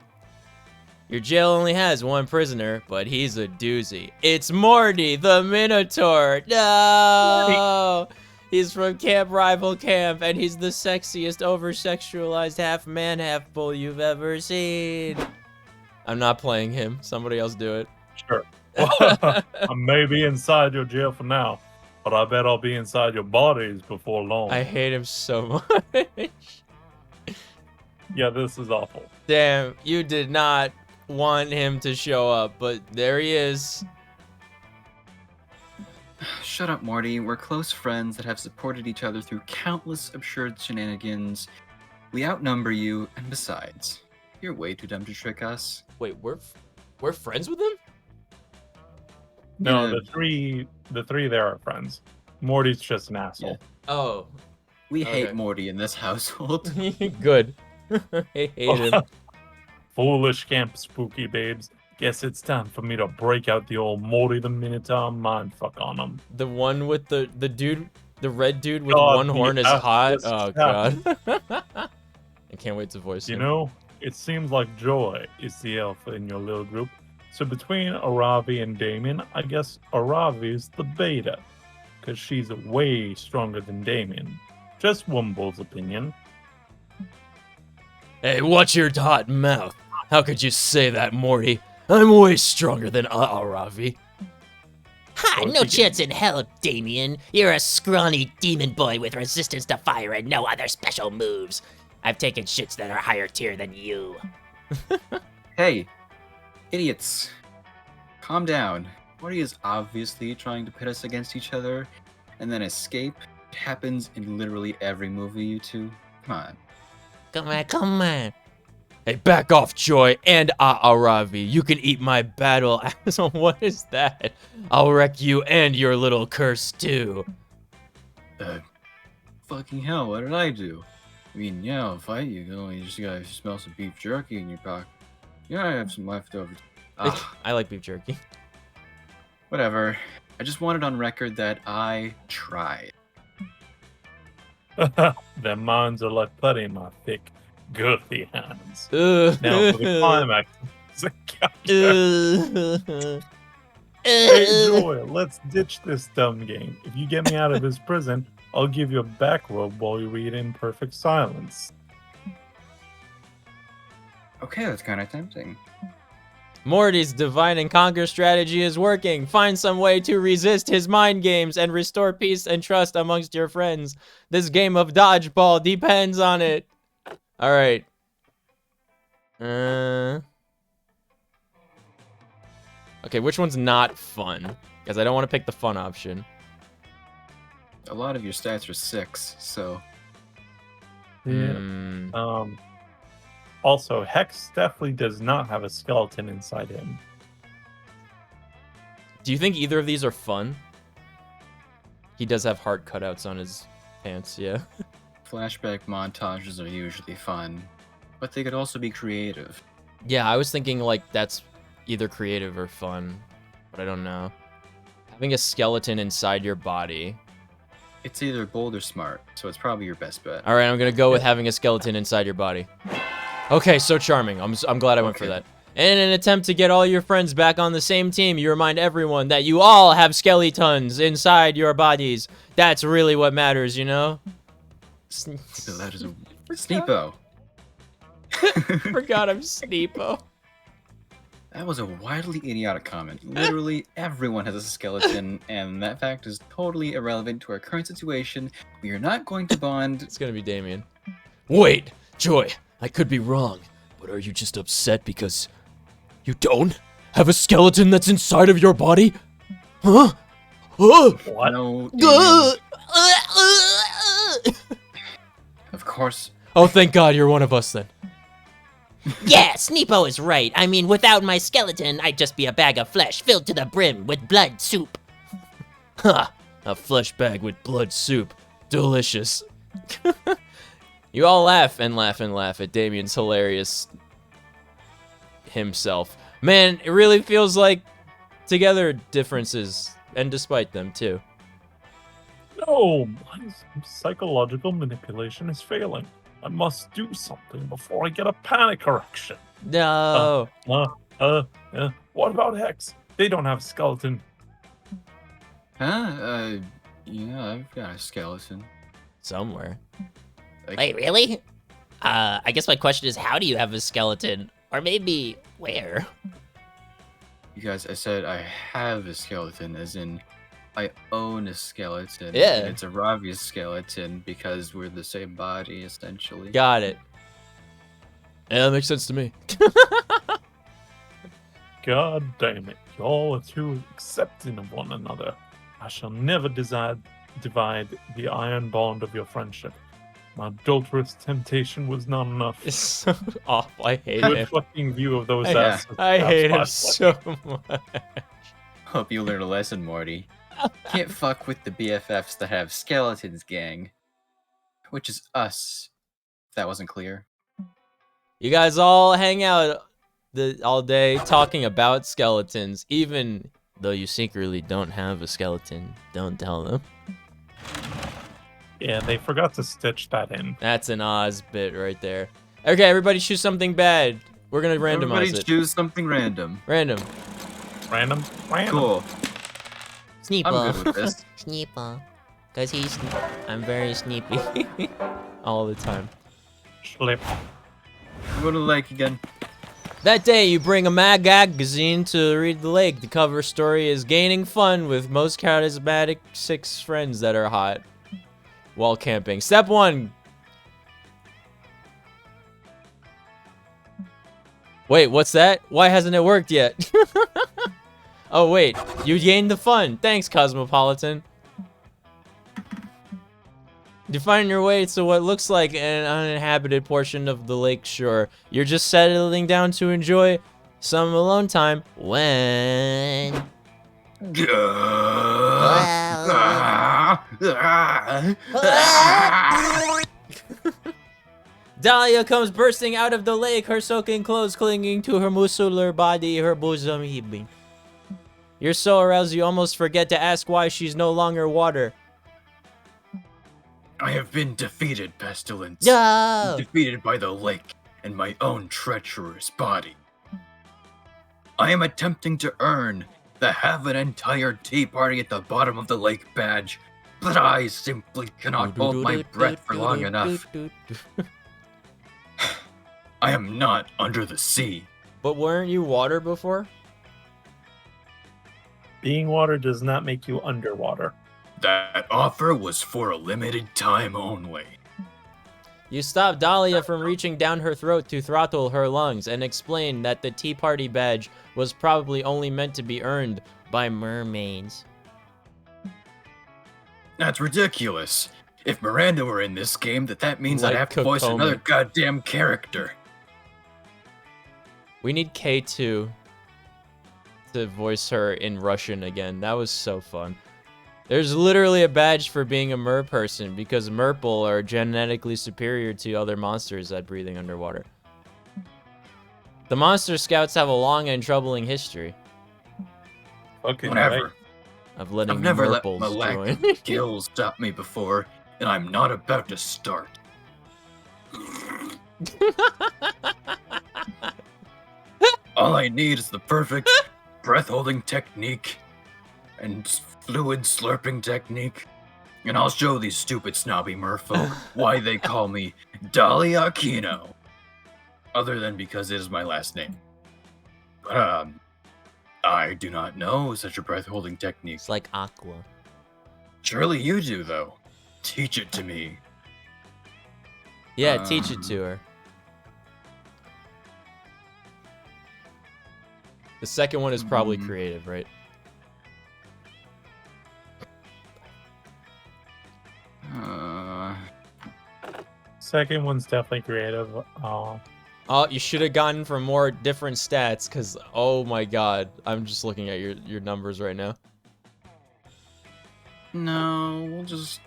Your jail only has 1 prisoner, but he's a doozy. It's Morty the Minotaur. No! He's from Camp Rival Camp, and he's the sexiest over-sexualized half-man, half-bull you've ever seen. I'm not playing him. Somebody else do it. Sure. I may be inside your jail for now, but I bet I'll be inside your bodies before long. I hate him so much. Yeah, this is awful. Damn, you did not want him to show up, but there he is. Shut up, Morty. We're close friends that have supported each other through countless absurd shenanigans. We outnumber you, and besides, you're way too dumb to trick us. Wait, we're friends with him? No, Yeah. the three there are friends. Morty's just an asshole. Oh, We Okay. hate Morty in this household. good. I hate him. Foolish camp spooky babes. Guess it's time for me to break out the old Morty the Minotaur mindfuck on them. The one with the dude, the red dude with God, one horn is the hot. ass Oh was god. I can't wait to voice You him. know, it seems like Joy is the alpha in your little group. So between Aravi and Damien, I guess Aravi's the beta. Because she's way stronger than Damien. Just Wumble's opinion. Hey, watch your hot mouth. How could you say that, Morty? I'm way stronger than Aravi. Ha! Or No if you chance in hell, Damien. You're a scrawny demon boy with resistance to fire and no other special moves. I've taken shits that are higher tier than you. Hey, idiots. Calm down. Morty is obviously trying to pit us against each other and then escape. It happens in literally every movie, you two. Come on. Come on, come on. Hey, back off, Joy and Aravi. You can eat my battle axe. What is that? I'll wreck you and your little curse too. Fucking hell, what did I do? I mean, yeah, I'll fight you. You just gotta smell some beef jerky in your pocket. Yeah, I have some leftovers. I like beef jerky. Whatever. I just wanted on record that I tried. Them minds are like putty in my thick, girthy hands. Ugh. Now for the climax. Ugh. Hey, Joy, let's ditch this dumb game. If you get me out of this prison, I'll give you a back rub while you read in perfect silence. Okay, that's kind of tempting. Morty's divine and conquer strategy is working. Find some way to resist his mind games and restore peace and trust amongst your friends. This game of dodgeball depends on it. All right. Okay, which one's not fun? Because I don't want to pick the fun option. A lot of your stats are 6, so Yeah. Hmm. Also, Hex definitely does not have a skeleton inside him. Do you think either of these are fun? He does have heart cutouts on his pants, yeah. flashback montages are usually fun, but they could also be creative. Yeah, I was thinking like that's either creative or fun, but I don't know. Having a skeleton inside your body. It's either bold or smart, so it's probably your best bet. All right, I'm gonna go with having a skeleton inside your body. Okay, so charming. I'm glad I went for Okay. that. In an attempt to get all your friends back on the same team, you remind everyone that you all have skeletons inside your bodies. That's really what matters, you know? So that is a Sneepo. Forgot I'm Sneepo. That was a wildly idiotic comment. Literally everyone has a skeleton, and that fact is totally irrelevant to our current situation. We are not going to bond. It's gonna be Damien. Wait, Joy, I could be wrong, but are you just upset because you don't have a skeleton that's inside of your body? Huh? What? No, Gah! Damien. Of course. Oh, thank God you're one of us then. Yeah, Sneepo is right. I mean, without my skeleton, I'd just be a bag of flesh filled to the brim with blood soup. Ha! A flesh bag with blood soup. Delicious. You all laugh and laugh and laugh at Damien's hilarious himself. Man, it really feels like together differences, and despite them too. No, my psychological manipulation is failing. I must do something before I get a panic erection. No. What about Hex? They don't have a skeleton. Huh? Yeah, I've got a skeleton. Somewhere. Like, Wait, really? I guess my question is, how do you have a skeleton? Or maybe, where? you guys, I said I have a skeleton, as in I own a skeleton. Yeah. And it's a Ravi's skeleton because we're the same body, essentially. Got it. Yeah, that makes sense to me. God damn it. Y'all are too accepting of one another. I shall never divide the iron bond of your friendship. My adulterous temptation was not enough. It's so awful. I hate Good him. fucking view of those I- asses. I hate him That's so much. Hope you learned a lesson, Morty. Can't fuck with the BFFs that have skeletons, gang. Which is us. If that wasn't clear. You guys all hang out all day talking about skeletons, even though you secretly don't have a skeleton. Don't tell them. Yeah, they forgot to stitch that in. That's an Oz bit right there. Okay, everybody choose something bad. We're gonna randomize Everybody it. choose something random. Random. Random? Cool. Sneepo. I'm good with this. Sneepo. Cause I'm very sneepy. All the time. Schlip. Go to the lake again. That day, you bring a magazine to read the lake. The cover story is gaining fun with most charismatic 6 friends that are hot while camping. Step 1. Wait, what's that? Why hasn't it worked yet? Oh, wait. You gained the fun. Thanks, Cosmopolitan. You find your way to what looks like an uninhabited portion of the lake shore. You're just settling down to enjoy some alone time when... Dahlia comes bursting out of the lake, her soaking clothes clinging to her muscular body, her bosom heaving. You're so aroused you almost forget to ask why she's no longer water. I have been defeated, Pestilence. Yeah. Defeated by the lake and my own treacherous body. I am attempting to earn the have an entire tea party at the bottom of the lake badge, but I simply cannot hold my breath for long enough. I am not under the sea. But weren't you water before? Being water does not make you underwater. That offer was for a limited time only. You stopped Dahlia from reaching down her throat to throttle her lungs and explained that the Tea Party badge was probably only meant to be earned by mermaids. That's ridiculous. If Miranda were in this game, that means Like I'd have to voice Kokomi. another goddamn character. We need K2 to voice her in Russian again. That was so fun. There's literally a badge for being a mer person because merple are genetically superior to other monsters at breathing underwater. The Monster Scouts have a long and troubling history Fucking Whatever. right. of letting I've never let merples my lack join. of skills stop me before, and I'm not about to start. All I need is the perfect breath-holding technique and fluid slurping technique, and I'll show these stupid snobby merfolk why they call me Dolly Aquino. Other than because it is my last name. But, I do not know such a breath-holding technique. It's like Aqua. Surely you do, though. Teach it to me. Yeah, teach it to her. The second one is probably creative, right? Second one's definitely creative. Oh, you should have gotten for more different stats, because, oh my god. I'm just looking at your numbers right now. No, we'll just...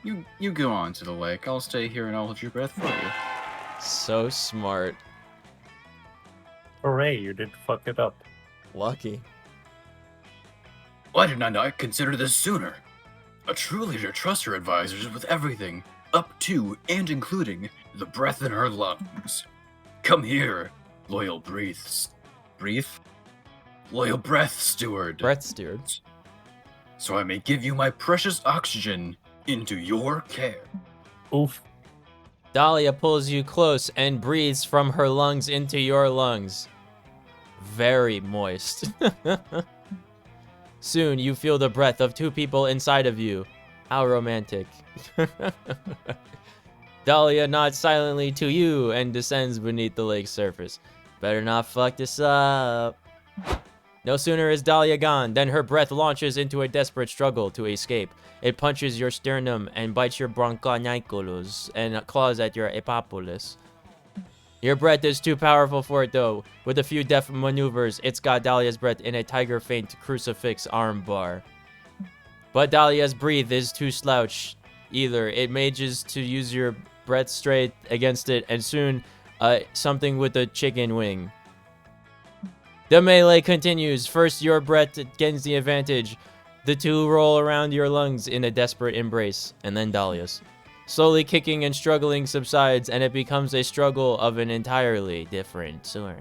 You go on to the lake. I'll stay here and I'll hold your breath for you. So smart. Hooray, you didn't fuck it up. Lucky. Why did I not consider this sooner? A true leader trusts her advisors with everything, up to and including the breath in her lungs. Come here, loyal breaths. Breathe? Loyal breath steward. Breath steward. So I may give you my precious oxygen into your care. Oof. Dahlia pulls you close and breathes from her lungs into your lungs. Very moist. Soon you feel the breath of two people inside of you. How romantic. Dahlia nods silently to you and descends beneath the lake's surface. Better not fuck this up. No sooner is Dahlia gone than her breath launches into a desperate struggle to escape. It punches your sternum and bites your bronchodiculus and claws at your epapolis. Your breath is too powerful for it though. With a few deft maneuvers, it's got Dahlia's breath in a tiger feint crucifix arm bar. But Dahlia's breath is too slouch either. It manages to use your breath straight against it and soon something with a chicken wing. The melee continues. First your breath gains the advantage. The two roll around your lungs in a desperate embrace, and then Dahlia's. Slowly kicking and struggling subsides, and it becomes a struggle of an entirely different sort.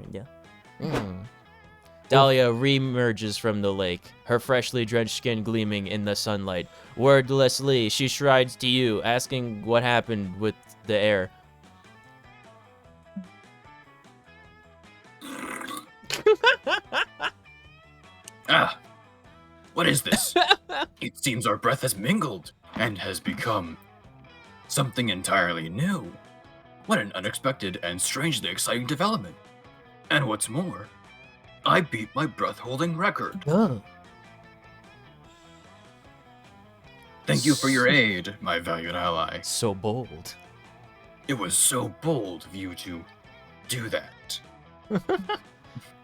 Dahlia re-emerges from the lake, her freshly drenched skin gleaming in the sunlight. Wordlessly, she strides to you, asking what happened with the air. Ah! What is this? It seems our breath has mingled and has become something entirely new. What an unexpected and strangely exciting development. And what's more, I beat my breath-holding record. Thank you for your aid, my valued ally. So bold. It was so bold of you to do that.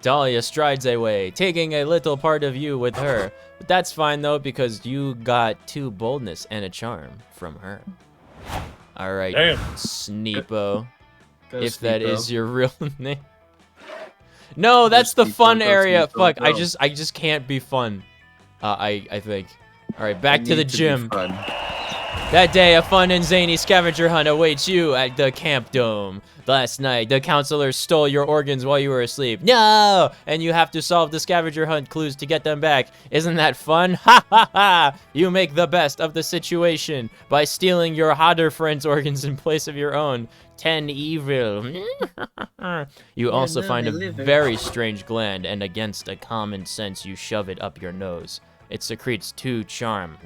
Dahlia strides away, taking a little part of you with her. But that's fine though, because you got 2 boldness and a charm from her. Alright, Damn. Sneepo. Go, If that Sneepo. is your real name. No, that's the Sneepo, fun go, area. Sneepo, Fuck, go. I just can't be fun. I think. Alright, back to the Need be gym. fun. That day, a fun and zany scavenger hunt awaits you at the Camp Dome. Last night, the counselors stole your organs while you were asleep. No! And you have to solve the scavenger hunt clues to get them back. Isn't that fun? Ha ha ha! You make the best of the situation by stealing your hotter friend's organs in place of your own. 10 evil. You also no, find my a liver. very strange gland, and against a common sense, you shove it up your nose. It secretes 2 charm.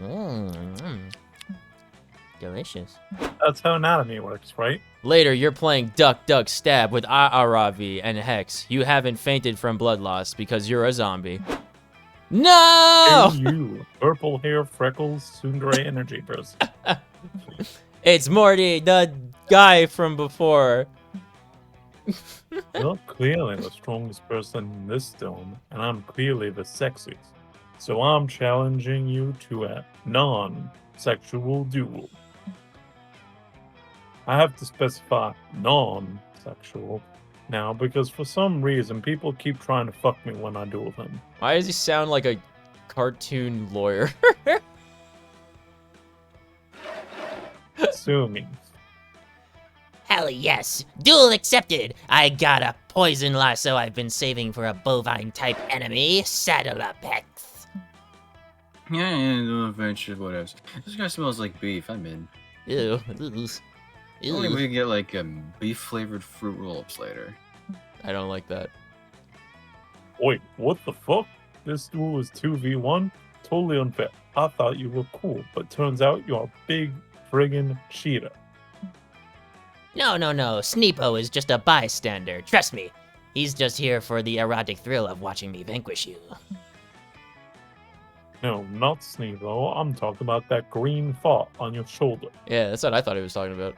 Delicious. That's how anatomy works, right? Later, you're playing Duck Duck Stab with Aravi and Hex. You haven't fainted from blood loss because you're a zombie. No! Hey, you, purple hair, freckles, tsundere energy person. It's Morty, the guy from before. You're clearly the strongest person in this dome, and I'm clearly the sexiest. So I'm challenging you to a non-sexual duel. I have to specify non-sexual now because for some reason people keep trying to fuck me when I duel them. Why does he sound like a cartoon lawyer? Sue me. Hell yes. Duel accepted. I got a poison lasso I've been saving for a bovine-type enemy. Saddle up, Hex. Yeah, no adventure, whatever. This guy smells like beef. I'm in. Ew. Only we can get like beef-flavored fruit roll-ups later. I don't like that. Wait, what the fuck? This duel is 2v1? Totally unfair. I thought you were cool, but turns out you're a big friggin' cheater. No. Sneepo is just a bystander. Trust me. He's just here for the erotic thrill of watching me vanquish you. No, not Sneevo. I'm talking about that green thought on your shoulder. Yeah, that's what I thought he was talking about.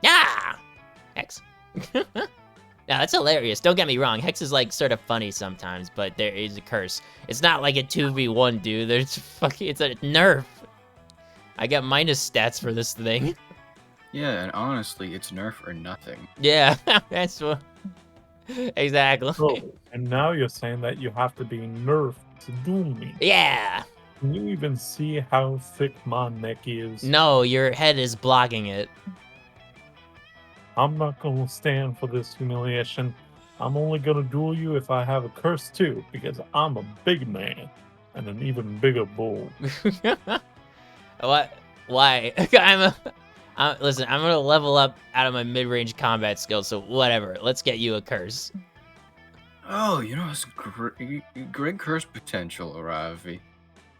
Ah! Hex. No, that's hilarious. Don't get me wrong. Hex is like sort of funny sometimes, but there is a curse. It's not like a 2v1, dude. It's a nerf. I got minus stats for this thing. Yeah, and honestly, it's nerf or nothing. Yeah, that's what. Exactly. Oh, and now you're saying that you have to be nerfed to duel me. Yeah. Can you even see how thick my neck is? No, your head is blocking it. I'm not gonna stand for this humiliation. I'm only gonna duel you if I have a curse too, because I'm a big man and an even bigger bull. What? Why? Listen, I'm gonna level up out of my mid-range combat skills, so whatever. Let's get you a curse. Oh, you know, it's great curse potential, Aravi.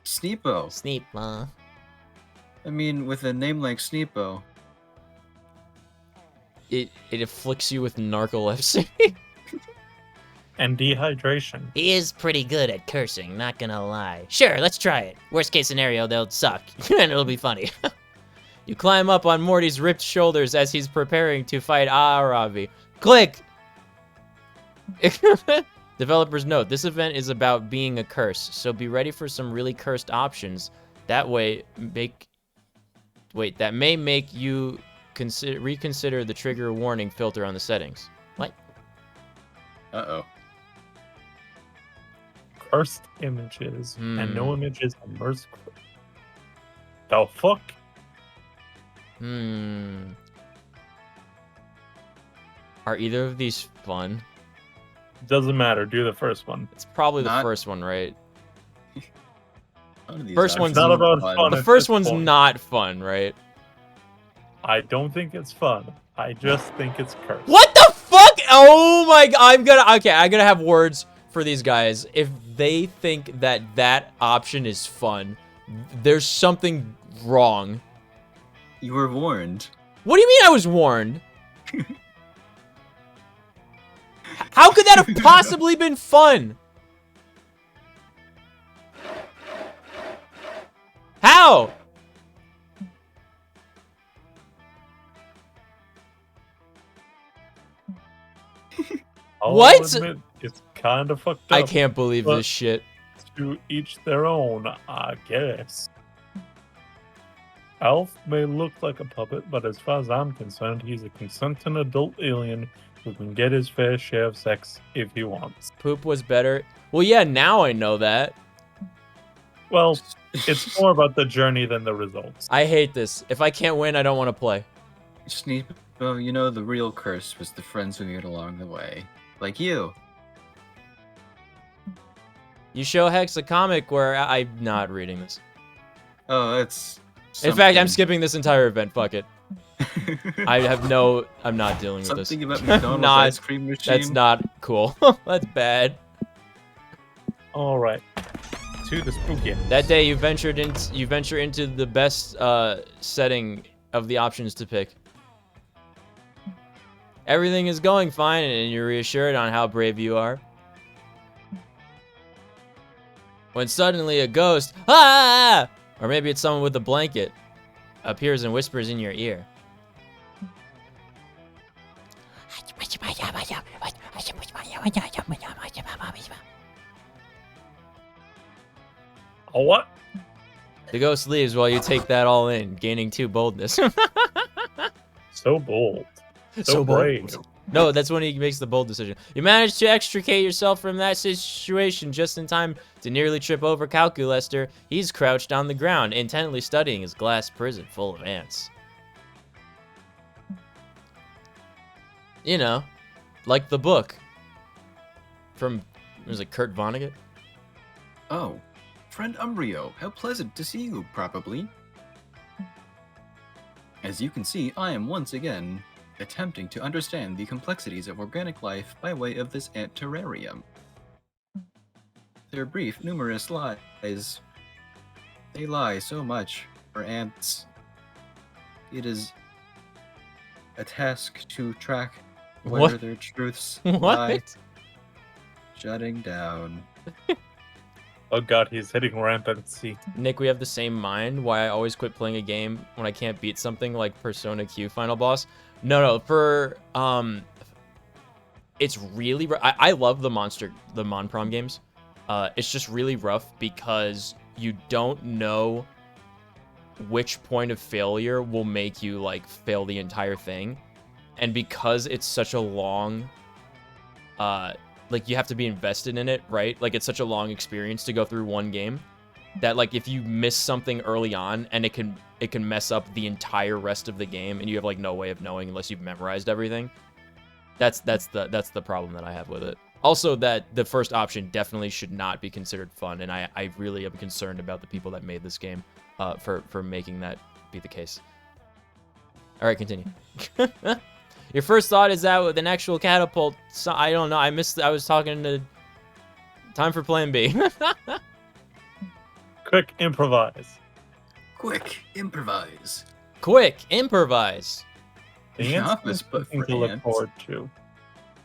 Sneepo. Sneep, I mean, with a name like Sneepo. It afflicts you with narcolepsy. And dehydration. He is pretty good at cursing, not gonna lie. Sure, let's try it. Worst case scenario, they'll suck, and it'll be funny. You climb up on Morty's ripped shoulders as he's preparing to fight Aravi. Click! Developers note, this event is about being a curse, so be ready for some really cursed options. That may make you reconsider the trigger warning filter on the settings. What? Uh-oh. Cursed images, and no Hmm. images are merciful. The fuck? Are either of these fun? Doesn't matter, do the first one. It's probably the Not- first one, right? None of these First are one's not about fun. fun. The at first this one's point. not fun, right? I don't think it's fun. I just think it's cursed. What the fuck? Oh my god, I'm gonna have words for these guys. If they think that that option is fun, there's something wrong. You were warned. What do you mean I was warned? How could that have possibly been fun? How? I'll What? admit, it's kind of fucked I up. can't believe But this shit. to each their own, I guess. Alf may look like a puppet, but as far as I'm concerned, he's a consenting adult alien who can get his fair share of sex if he wants. Poop was better. Well, yeah, now I know that. Well, it's more about the journey than the results. I hate this. If I can't win, I don't want to play. Sneepo, you know the real curse was the friends we made along the way. Like you. You show Hex a comic where I'm not reading this. Oh, that's. In fact, I'm something. skipping this entire event. Fuck it. I have no. I'm not dealing with this. Something about McDonald's Not- ice cream machine. That's not cool. That's bad. All right, to the spooky. That day, you venture into the best setting of the options to pick. Everything is going fine, and you're reassured on how brave you are. When suddenly a ghost, ah, or maybe it's someone with a blanket, appears and whispers in your ear. Oh, what? The ghost leaves while you take that all in, gaining 2 boldness. So bold. So brave. No, that's when he makes the bold decision. You manage to extricate yourself from that situation just in time to nearly trip over Calculester. He's crouched on the ground, intently studying his glass prison full of ants. You know, like the book from, was it Kurt Vonnegut? Oh, friend Umbrio, how pleasant to see you, probably. As you can see, I am once again attempting to understand the complexities of organic life by way of this ant terrarium. Their brief, numerous lies. They lie so much for ants. It is a task to track where What? their truths lie. What? Shutting down. Oh god, he's hitting rampancy. Nick, we have the same mind. Why I always quit playing a game when I can't beat something like Persona Q Final Boss. No, for it's really I love the Monprom games. It's just really rough because you don't know which point of failure will make you like fail the entire thing, and because it's such a long like you have to be invested in it, right? Like it's such a long experience to go through one game that like if you miss something early on and it can mess up the entire rest of the game and you have like no way of knowing unless you've memorized everything. That's the problem that I have with it. Also, that the first option definitely should not be considered fun, and I really am concerned about the people that made this game for making that be the case. All right, continue. Your first thought is that with an actual catapult, so I don't know. I was talking to Time for Plan B. Quick, improvise. Quick, improvise. Quick, improvise. The The ants office, have but something for to look ants. forward to,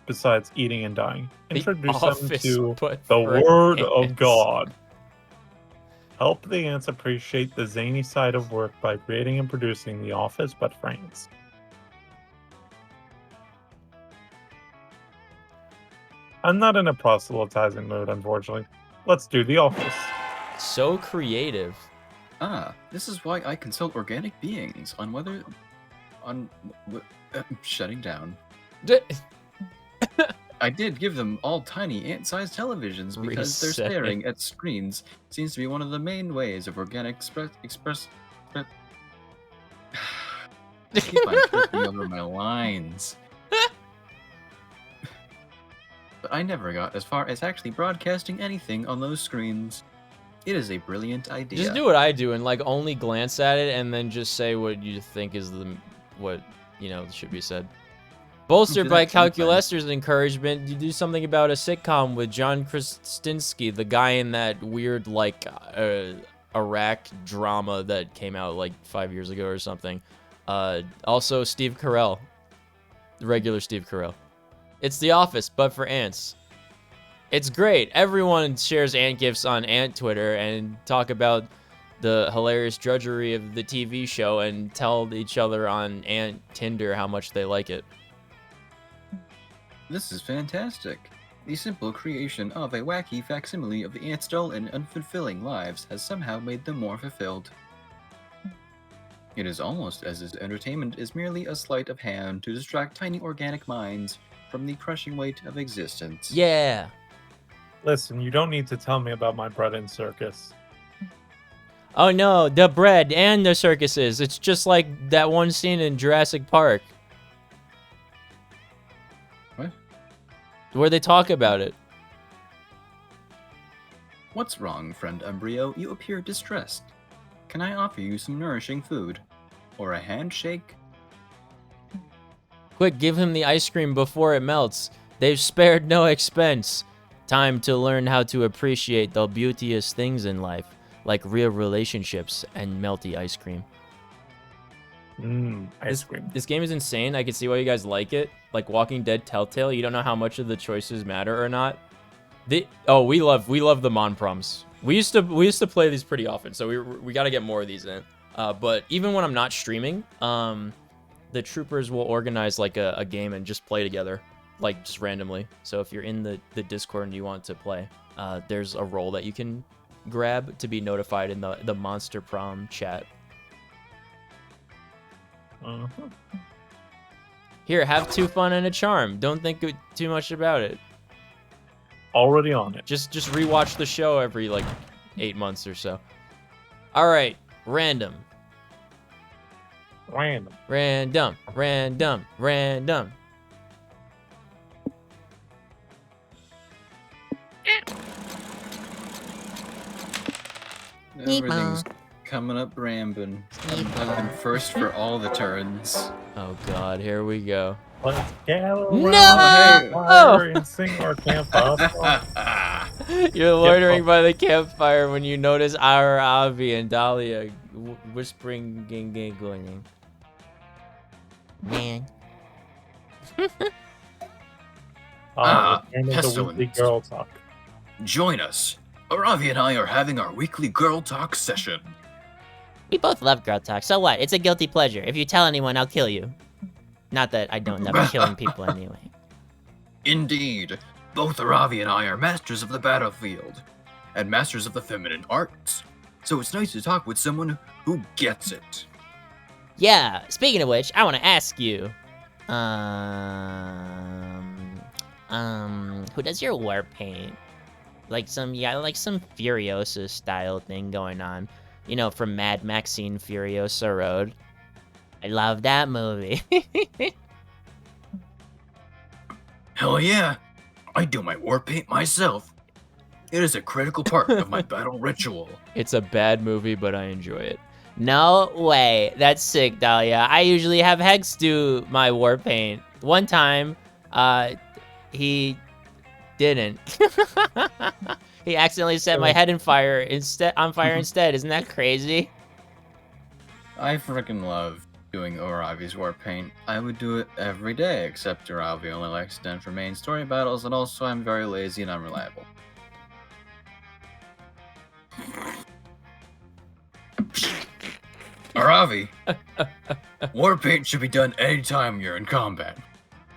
besides eating and dying. The Introduce them office, to but the for Word of ants. God. Help the ants appreciate the zany side of work by creating and producing The Office, but for ants. I'm not in a proselytizing mood, unfortunately. Let's do The Office. So creative. Ah, this is why I consult organic beings on whether... shutting down. D- I did give them all tiny ant-sized televisions because they're Resetting. staring at screens. Seems to be one of the main ways of organic express... I keep on tripping over my lines. But I never got as far as actually broadcasting anything on those screens. It is a brilliant idea. Just do what I do and like only glance at it and then just say what you think is what should be said. Bolstered Do by that sometimes. Calculester's encouragement, you do something about a sitcom with John Krasinski, the guy in that weird like Iraq drama that came out like 5 years ago or something. Also Steve Carell, the regular Steve Carell. It's The Office, but for ants. It's great. Everyone shares ant gifs on ant Twitter and talk about the hilarious drudgery of the TV show and tell each other on ant Tinder how much they like it. This is fantastic. The simple creation of a wacky facsimile of the ants' dull and unfulfilling lives has somehow made them more fulfilled. It is almost as if entertainment is merely a sleight of hand to distract tiny organic minds from the crushing weight of existence. Yeah. Listen, you don't need to tell me about my bread and circus. Oh no, the bread and the circuses. It's just like that one scene in Jurassic Park. What? Where they talk about it. What's wrong, friend Umbrio? You appear distressed. Can I offer you some nourishing food? Or a handshake? Quick, give him the ice cream before it melts. They've spared no expense. Time to learn how to appreciate the beauteous things in life, like real relationships and melty ice cream. Ice cream. This game is insane. I can see why you guys like it. Like Walking Dead Telltale, you don't know how much of the choices matter or not. We love the Mon Proms. We used to play these pretty often, so we got to get more of these in. But even when I'm not streaming, the troopers will organize like a game and just play together, like just randomly. So if you're in the Discord and you want to play, there's a role that you can grab to be notified in the Monster Prom chat. Here, have 2 fun and a charm. Don't think too much about it. Already on it. Just rewatch the show every like 8 months or so. All right, random. Random. Everything's coming up rambin'. I'm first for all the turns. Oh God, here we go. Let's gather around No! the campfire and sing our campfire song. You're loitering by the campfire when you notice our Avi and Dahlia whispering, giggling. Man. Return of the pestilence. weekly girl talk. Join us. Aravi and I are having our weekly girl talk session. We both love girl talk, so what? It's a guilty pleasure. If you tell anyone, I'll kill you. Not that I don't love killing people anyway. Indeed, both Aravi and I are masters of the battlefield, and masters of the feminine arts. So it's nice to talk with someone who gets it. Yeah, speaking of which, I want to ask you. Who does your war paint? Like some Furiosa style thing going on. You know, from Mad Maxine Furiosa Road. I love that movie. Hell yeah, I do my war paint myself. It is a critical part of my battle ritual. It's a bad movie, but I enjoy it. No way. That's sick, Dahlia. I usually have Hex do my war paint. One time, he didn't. He accidentally set my head on fire instead. Isn't that crazy? I freaking love doing Aravi's war paint. I would do it every day, except Aravi only likes it done for main story battles, and also I'm very lazy and unreliable. Aravi, war paint should be done anytime you're in combat.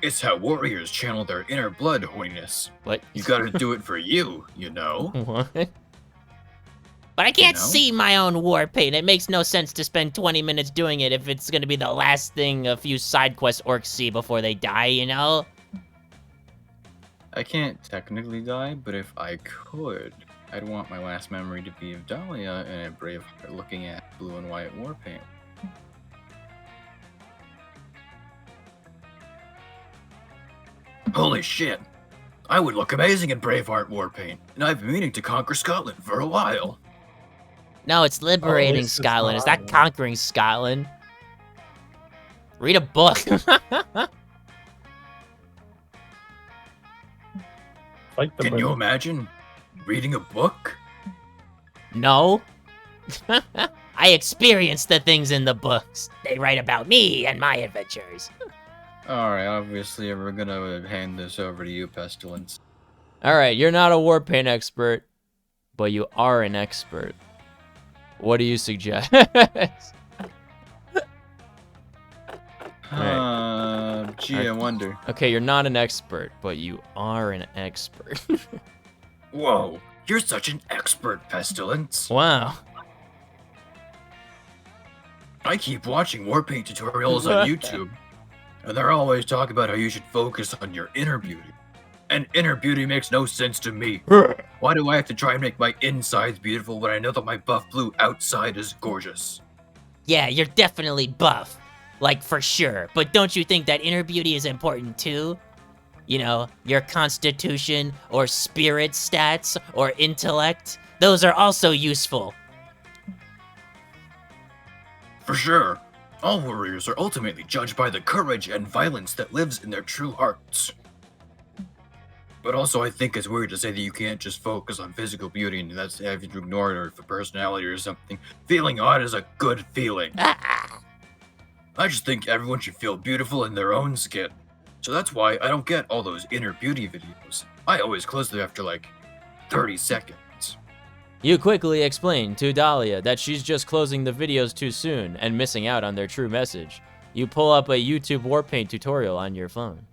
It's how warriors channel their inner blood, holiness. What? You gotta do it for you, you know? What? But I can't know? see my own war paint. It makes no sense to spend 20 minutes doing it if it's gonna be the last thing a few side quest orcs see before they die, you know? I can't technically die, but if I could, I'd want my last memory to be of Dahlia and a brave heart looking at blue and white war paint. Holy shit! I would look amazing in Braveheart war paint, and I've been meaning to conquer Scotland for a while. No, it's liberating this is Scotland. It's not fine. conquering Scotland. Read a book. Fight the Can you British. imagine reading a book? No. I experienced the things in the books. They write about me and my adventures. Alright, obviously we're gonna hand this over to you, Pestilence. All right, you're not a war paint expert, but you are an expert. What do you suggest? Gee, I wonder. Okay, you're not an expert, but you are an expert. Whoa, you're such an expert, Pestilence. Wow. I keep watching Warpaint tutorials on YouTube, and they're always talking about how you should focus on your inner beauty. And inner beauty makes no sense to me. Why do I have to try and make my insides beautiful when I know that my buff blue outside is gorgeous? Yeah, you're definitely buff. Like, for sure. But don't you think that inner beauty is important too? You know, your constitution, or spirit stats, or intellect. Those are also useful. For sure. All warriors are ultimately judged by the courage and violence that lives in their true hearts. But also, I think it's weird to say that you can't just focus on physical beauty and that's having to ignore it or for personality or something. Feeling odd is a good feeling. I just think everyone should feel beautiful in their own skin. So that's why I don't get all those inner beauty videos. I always close them after like 30 seconds. You quickly explain to Dahlia that she's just closing the videos too soon and missing out on their true message. You pull up a YouTube Warpaint tutorial on your phone.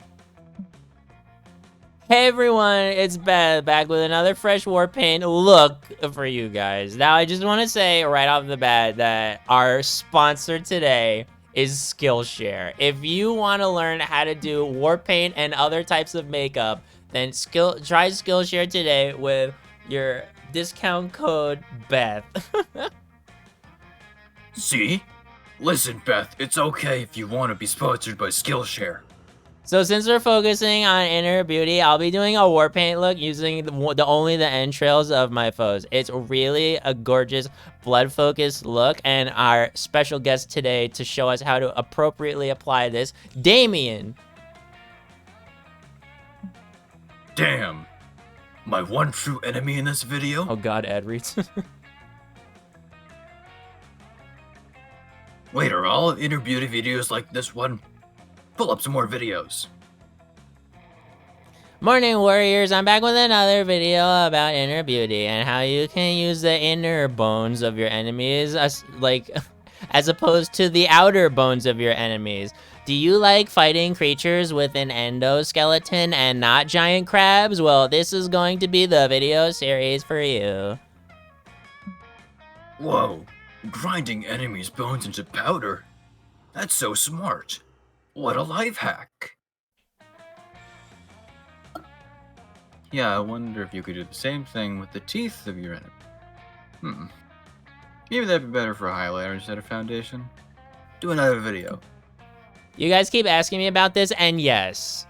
Hey everyone, it's Beth back with another fresh Warpaint look for you guys. Now I just want to say right off the bat that our sponsor today is Skillshare. If you want to learn how to do Warpaint and other types of makeup, then try Skillshare today with your discount code Beth. See? Listen, Beth, it's okay if you want to be sponsored by Skillshare. So since we're focusing on inner beauty, I'll be doing a Warpaint look using only the entrails of my foes. It's really a gorgeous blood-focused look, and our special guest today to show us how to appropriately apply this, Damien. Damn. My one true enemy in this video? Oh god, ad reads. Wait, are all inner beauty videos like this one? Pull up some more videos. Morning warriors, I'm back with another video about inner beauty and how you can use the inner bones of your enemies as opposed to the outer bones of your enemies. Do you like fighting creatures with an endoskeleton and not giant crabs? Well, this is going to be the video series for you. Whoa, grinding enemies' bones into powder? That's so smart. What a life hack. Yeah, I wonder if you could do the same thing with the teeth of your enemy. Maybe that'd be better for a highlighter instead of foundation. Do another video. You guys keep asking me about this, and yes.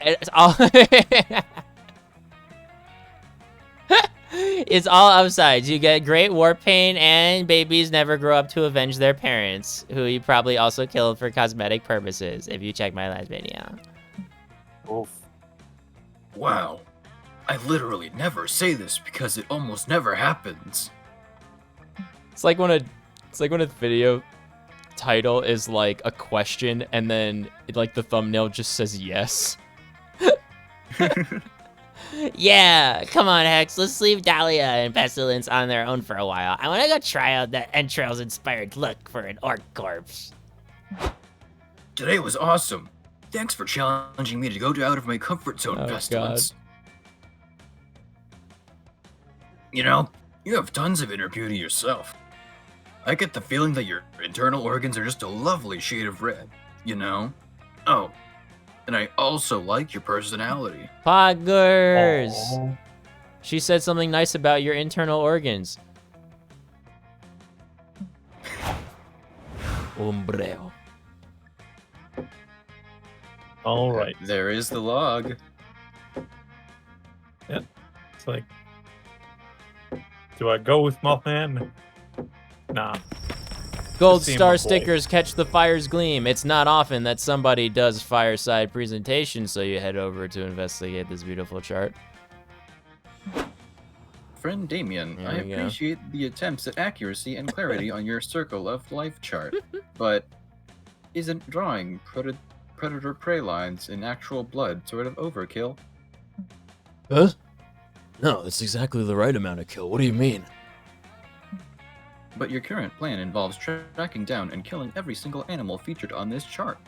It's all... It's all upsides. You get great Warpaint, and babies never grow up to avenge their parents, who you probably also killed for cosmetic purposes, if you check my last video. Oof. Wow. I literally never say this because it almost never happens. It's like when a video title is like a question and then like the thumbnail just says yes. Yeah, come on, Hex. Let's leave Dahlia and Pestilence on their own for a while. I want to go try out that entrails-inspired look for an orc corpse. Today was awesome. Thanks for challenging me to go out of my comfort zone, Oh, Pestilence. You know, you have tons of inner beauty yourself. I get the feeling that your internal organs are just a lovely shade of red, you know? Oh, and I also like your personality. Poggers! Aw. She said something nice about your internal organs. Umbreo. All right. There is the log. It's like, do I go with Mothman? Nah. Gold Seem star bold. stickers catch the fire's gleam. It's not often that somebody does fireside presentation, so you head over to investigate this beautiful chart. Friend Damien, There I we go. appreciate the attempts at accuracy and clarity on your circle of life chart, but isn't drawing predator-prey lines in actual blood sort of overkill? Huh? No, that's exactly the right amount of kill. What do you mean? But your current plan involves tracking down and killing every single animal featured on this chart.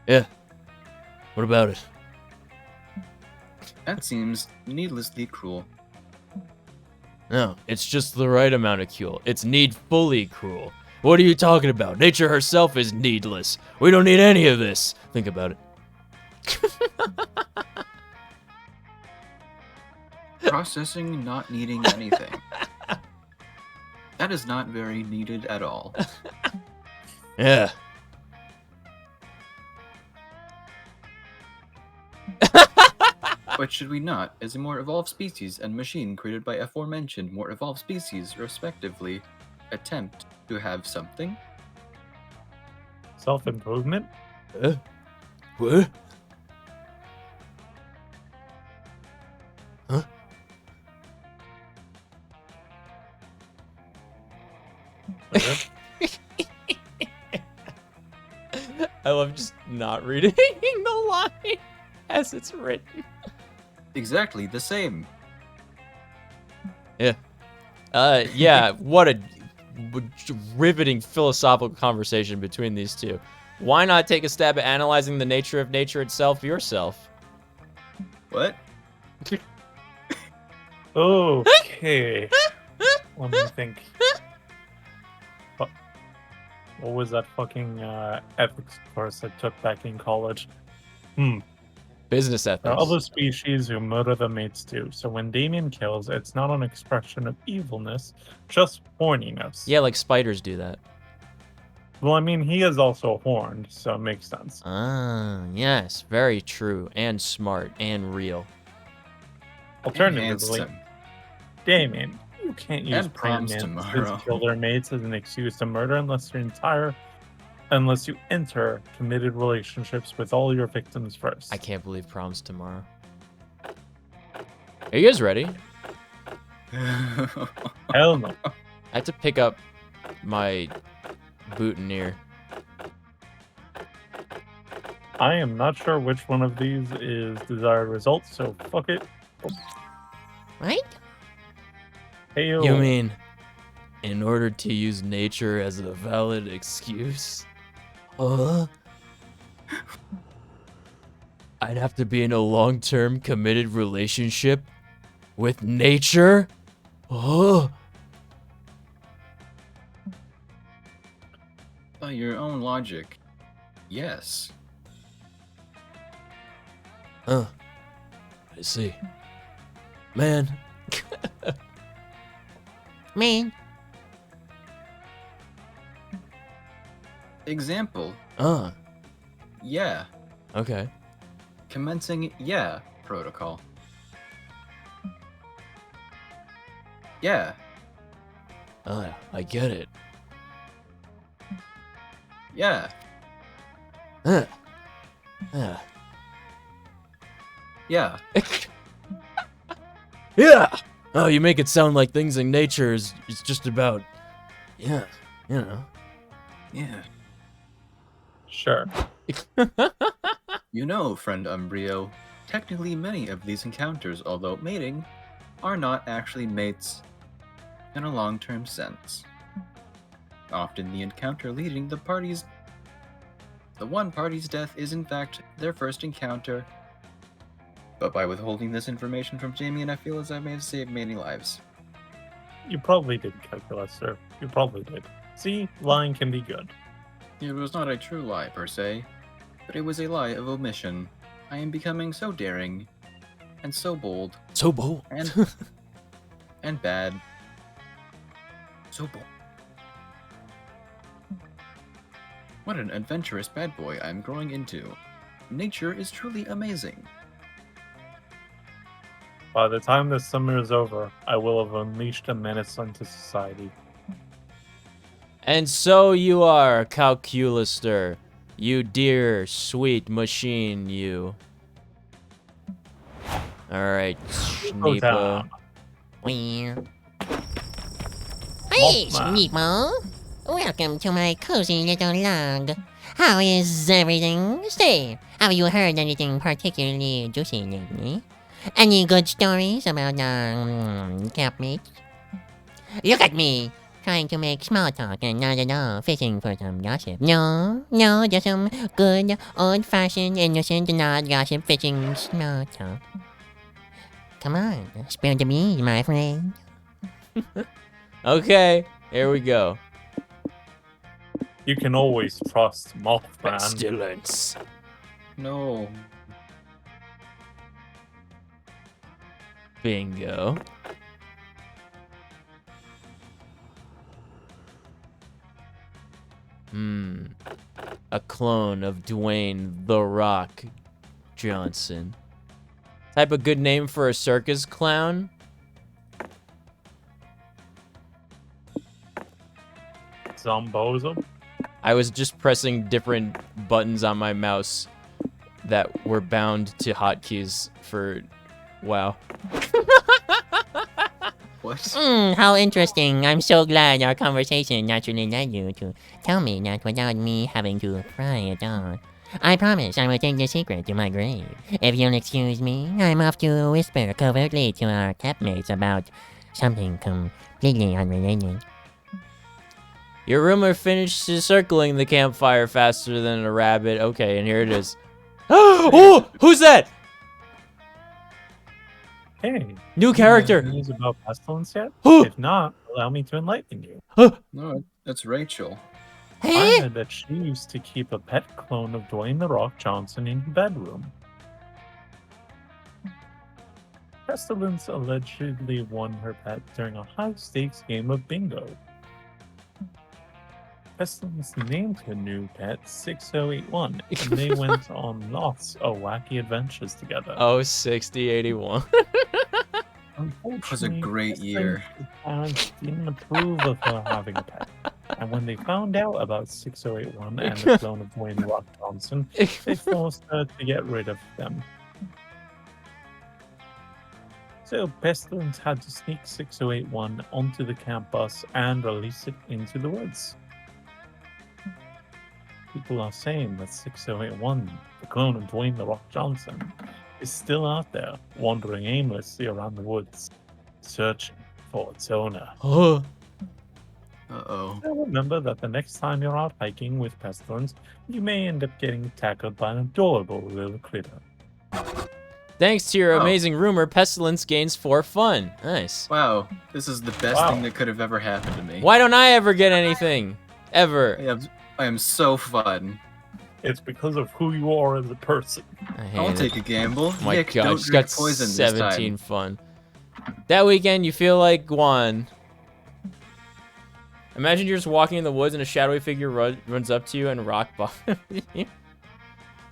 Yeah. What about it? That seems needlessly cruel. No, it's just the right amount of cruel. It's needfully cruel. What are you talking about? Nature herself is needless. We don't need any of this. Think about it. Processing not needing anything. That is not very needed at all. Yeah. But should we not, as a more evolved species and machine created by aforementioned more evolved species, respectively, attempt to have something? Self-improvement? What? Huh? Okay. I love just not reading the line as it's written. Exactly the same. Yeah, what a riveting philosophical conversation between these two. Why not take a stab at analyzing the nature of nature itself yourself? What? Okay. Let me think. What was that fucking ethics course I took back in college? Business ethics. There are other species who murder their mates too, so when Damien kills, it's not an expression of evilness, just horniness. Yeah, like spiders do that. Well, I mean, he is also horned, so it makes sense. Ah, yes, very true, and smart, and real. Alternatively, Handsome. Damien, you can't use And proms praying mantises tomorrow. to kill their mates as an excuse to murder unless you enter committed relationships with all your victims first. I can't believe prom's tomorrow. Are you guys ready? Hell no. I have to pick up my boutonniere. I am not sure which one of these is desired results, so fuck it. Right? Hey, You mean, in order to use nature as a valid excuse? I'd have to be in a long-term committed relationship with nature? By your own logic, yes. I see. Man. Man. Example, yeah. Okay. Commencing yeah protocol. Yeah, I get it. yeah, Uh. yeah. Yeah. Oh, you make it sound like things in nature is just about, yeah, you know. Yeah. Sure. You know, friend Umbrio, technically many of these encounters, although mating, are not actually mates in a long-term sense. Often the encounter leading the one party's death is in fact their first encounter. But by withholding this information from Damien, I feel as I may have saved many lives. You probably did, Calculus, sir. You probably did. See, lying can be good. It was not a true lie per se, but it was a lie of omission. I am becoming so daring, and so bold, So bold. and bad. So bold. What an adventurous bad boy I'm growing into. Nature is truly amazing. By the time this summer is over, I will have unleashed a menace onto society. And so you are, Calculister. You dear, sweet machine, you. Alright, Schneepo. down. Well. Hey, Mothman. Schneepo. Welcome to my cozy little log. How is everything? Say, have you heard anything particularly juicy lately? Any good stories about campmates? Look at me. trying to make small talk and not at all fishing for some gossip. No, no, just some good old-fashioned innocent not gossip fishing small talk. Come on, spill the beans, my friend. Okay, here we go. You can always trust Mothman. Pestilence. No. Bingo. A clone of Dwayne The Rock Johnson. Type of good name for a circus clown? Zombozo. I was just pressing different buttons on my mouse that were bound to hotkeys for WoW. What? How interesting. I'm so glad our conversation naturally led you to tell me that without me having to pry it on. I promise I will take the secret to my grave. If you'll excuse me, I'm off to whisper covertly to our campmates about something completely unrelated. Your rumor finishes circling the campfire faster than a rabbit. Okay, and here it is. Oh, who's that? Hey. New character. News about Pestilence yet? Who? If not, allow me to enlighten you. No, that's Rachel. I Hey? heard that she used to keep a pet clone of Dwayne The Rock Johnson in her bedroom. Pestilence allegedly won her pet during a high-stakes game of bingo. Pestilence named her new pet 6081, and they went on lots of wacky adventures together. Oh, 6081. It was a great year. Pestilence parents didn't approve of her having a pet. And when they found out about 6081 and the clone of Dwayne The Rock Johnson, they forced her to get rid of them. So Pestilence had to sneak 6081 onto the camp bus and release it into the woods. People are saying that 6081, the clone of Dwayne The Rock Johnson, is still out there, wandering aimlessly around the woods, searching for its owner. Oh, Uh-oh. So remember that the next time you're out hiking with Pestilence, you may end up getting tackled by an adorable little critter. thanks to your Oh. amazing rumor, Pestilence gains 4 fun. Nice. Wow, this is the best Wow. thing that could have ever happened to me. Why don't I ever get anything? Ever. I am so fun. It's because of who you are as a person. I hate I'll it. take a gamble. Oh my Nick, god, I don't just drink got poison 17 this fun. That weekend, you feel like Guan. Imagine you're just walking in the woods and a shadowy figure runs up to you and rock bottom.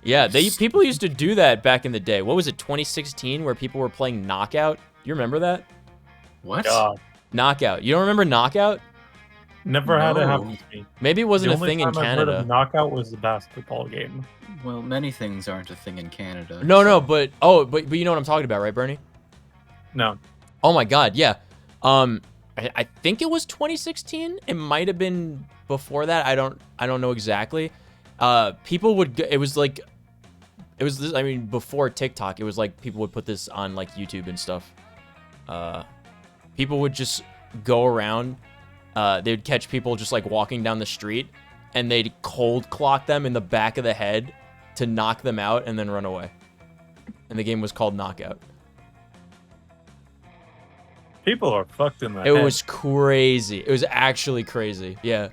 Yeah, people used to do that back in the day. What was it, 2016, where people were playing Knockout? You remember that? time. What? God, Knockout. You don't remember Knockout? never had it No. happen to me. Maybe it wasn't The a only thing in time I've heard of Canada. Knockout was the basketball game. Well, many things aren't a thing in Canada. No, but you know what I'm talking about, right, Bernie? No, Oh my god, yeah. I think it was 2016. It might have been before that. I don't know exactly. People would I mean, before TikTok, it was like people would put this on like YouTube and stuff. People would just go around. They'd catch people just like walking down the street, and they'd cold clock them in the back of the head to knock them out and then run away. And the game was called Knockout. people are fucked in the It head. was crazy. It was actually crazy. Yeah.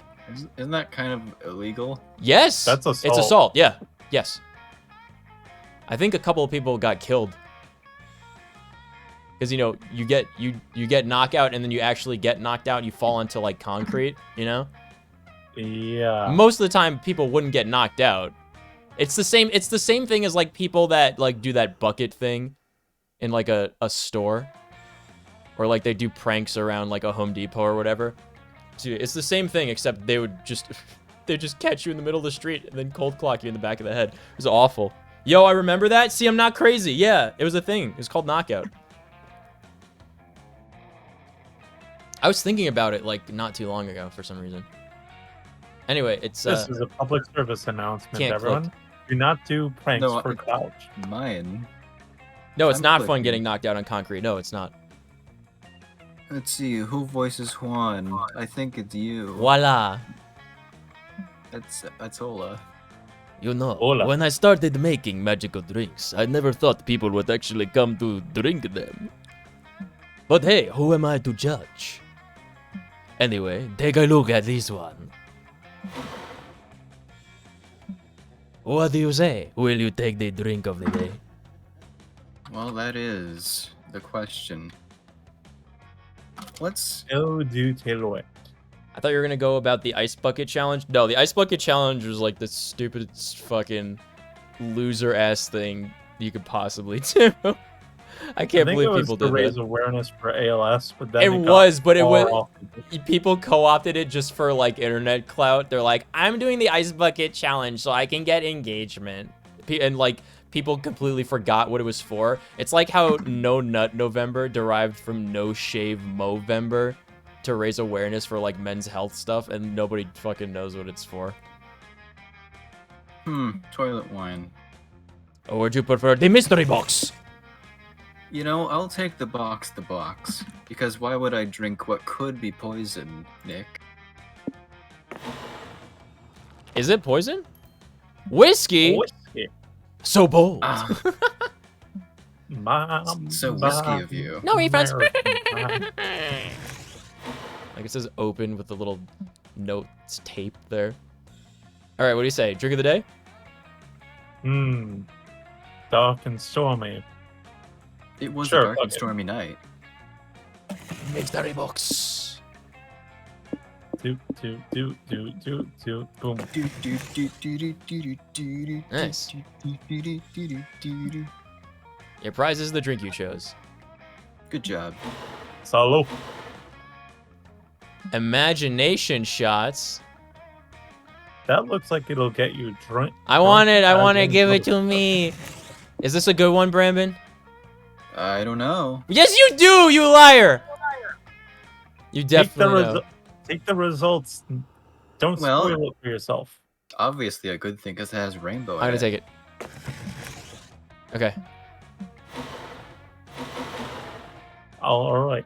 Isn't that kind of illegal? Yes. That's It's assault. assault. Yeah. Yes. I think a couple of people got killed. Because, you know, you get knockout and then you actually get knocked out. You fall onto like concrete, you know? Yeah. Most of the time people wouldn't get knocked out. It's the same thing as like people that like do that bucket thing in like a store. Or like they do pranks around like a Home Depot or whatever. So it's the same thing, except they would just catch you in the middle of the street and then cold clock you in the back of the head. It was awful. Yo, I remember that. See, I'm not crazy. Yeah, it was a thing. It was called Knockout. I was thinking about it like not too long ago for some reason. Anyway, it's This is a public service announcement, can't everyone. click. Do not do pranks No, for clout. Mine. no, it's I'm not fun clicking. getting knocked out on concrete. No, it's not. Let's see, who voices Juan? I think it's you. Voila. That's Ola. You know, Hola. when I started making magical drinks, I never thought people would actually come to drink them. But hey, who am I to judge? Anyway, take a look at this one. What do you say? Will you take the drink of the day? Well, that is the question. Let's. No do Taylor. I thought you were gonna go about the ice bucket challenge. No, the ice bucket challenge was like the stupidest fucking loser ass thing you could possibly do. I can't I think believe it was people to did raise that. awareness for ALS, but then It got was, but it far was off. people co-opted it just for like internet clout. They're like, I'm doing the ice bucket challenge so I can get engagement, and like people completely forgot what it was for. It's like how No Nut November derived from No Shave Movember to raise awareness for like men's health stuff, and nobody fucking knows what it's for. Toilet wine. Or would you prefer the mystery box? You know, I'll take the box, because why would I drink what could be poison, Nick? Is it poison? Whiskey? Whiskey. So bold. Ah, Mom, so whiskey of you. No refunds. American. Like it says open with the little notes tape there. All right, what do you say? Drink of the day? Dark and stormy. It was Sure, a dark and okay. stormy night. Mystery box. Do, boom. Nice. Your prize is the drink you chose. Good job. Salo. Imagination shots. That looks like it'll get you drunk. I want it. I as want it. in Give it drunk. to me. Is this a good one, Brandon? I don't know. Yes, you do, you liar. You Take the, definitely know. take the results. Don't Well- spoil it for yourself. Obviously a good thing because it has rainbow. I'm gonna take it. Okay. All right.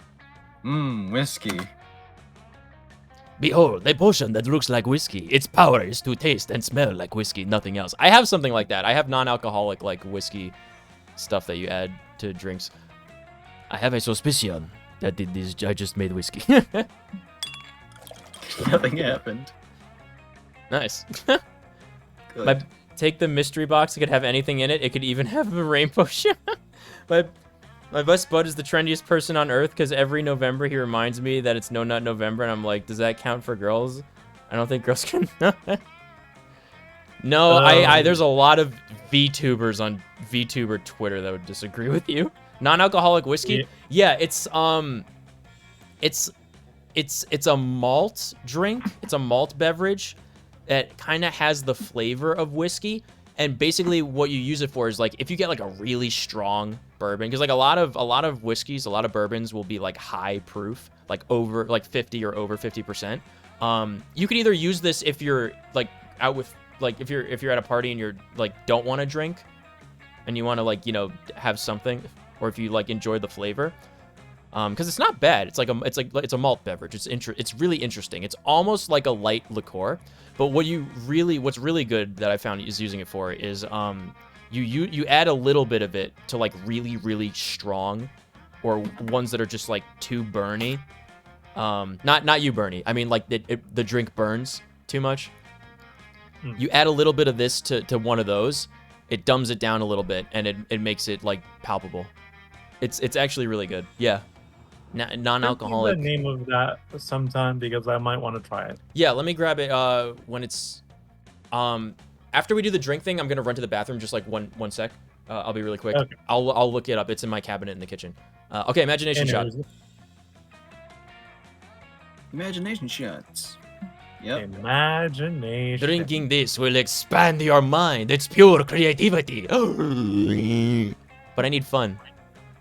Whiskey. Behold, a potion that looks like whiskey. Its power is to taste and smell like whiskey, nothing else. I have something like that. I have non-alcoholic like whiskey stuff that you add to drinks. I have a suspicion that it is I just made whiskey. Nothing happened. Nice. Good. Take the mystery box. It could have anything in it. It could even have a rainbow ship. My best bud is the trendiest person on earth because every November he reminds me that it's No Nut November, and I'm like, does that count for girls? I don't think girls can. No, there's a lot of VTubers on VTuber Twitter that would disagree with you. Non-alcoholic whiskey? Yeah, it's a malt drink. It's a malt beverage that kind of has the flavor of whiskey. And basically what you use it for is like if you get like a really strong bourbon, because like a lot of whiskeys, a lot of bourbons will be like high proof, like over like 50 or over 50%. You could either use this if you're like out with like if you're at a party and you're like don't want to drink and you want to like, you know, have something, or if you like enjoy the flavor. Because it's not bad. It's a malt beverage. It's really interesting. It's almost like a light liqueur. But what's really good that I found is using it for is you add a little bit of it to like really, really strong, or ones that are just like too burny. Not you Bernie. I mean like the drink burns too much. You add a little bit of this to one of those, it dumbs it down a little bit, and it makes it like palpable. It's actually really good. Yeah. Non-alcoholic. The name of that sometime because I might want to try it. Yeah, let me grab it when it's after we do the drink thing. I'm gonna run to the bathroom just like one sec. I'll be really quick. Okay. I'll look it up. It's in my cabinet in the kitchen. Okay, imagination shot. Imagination shots. Yep. Imagination. Drinking this will expand your mind. It's pure creativity. But I need fun.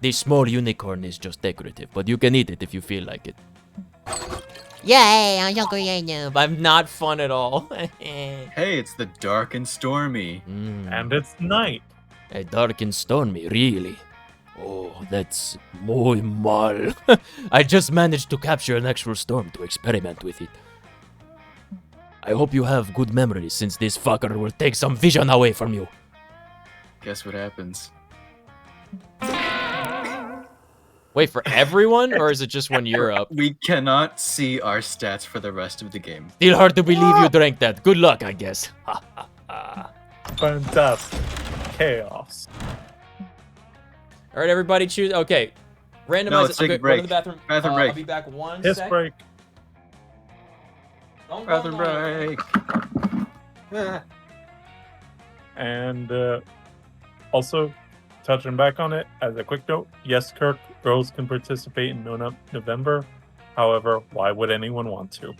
This small unicorn is just decorative, but you can eat it if you feel like it. Yay, I'm so creative. I'm not fun at all. Hey, it's the dark and stormy. And it's night. A dark and stormy, really. Oh, that's muy mal. I just managed to capture an actual storm to experiment with it. I hope you have good memories since this fucker will take some vision away from you. Guess what happens? Wait, for everyone, or is it just when you're up? We cannot see our stats for the rest of the game. Still hard to believe you drank that. Good luck, I guess. Fantastic. Chaos. All right, everybody, choose. Okay, randomize. No, let's take a Go to the break. bathroom. Bathroom I'll break. be back one Piss sec. break. Don't go Bathroom nowhere. break. And also, touching back on it, as a quick note, yes, Kirk, girls can participate in November. However, why would anyone want to?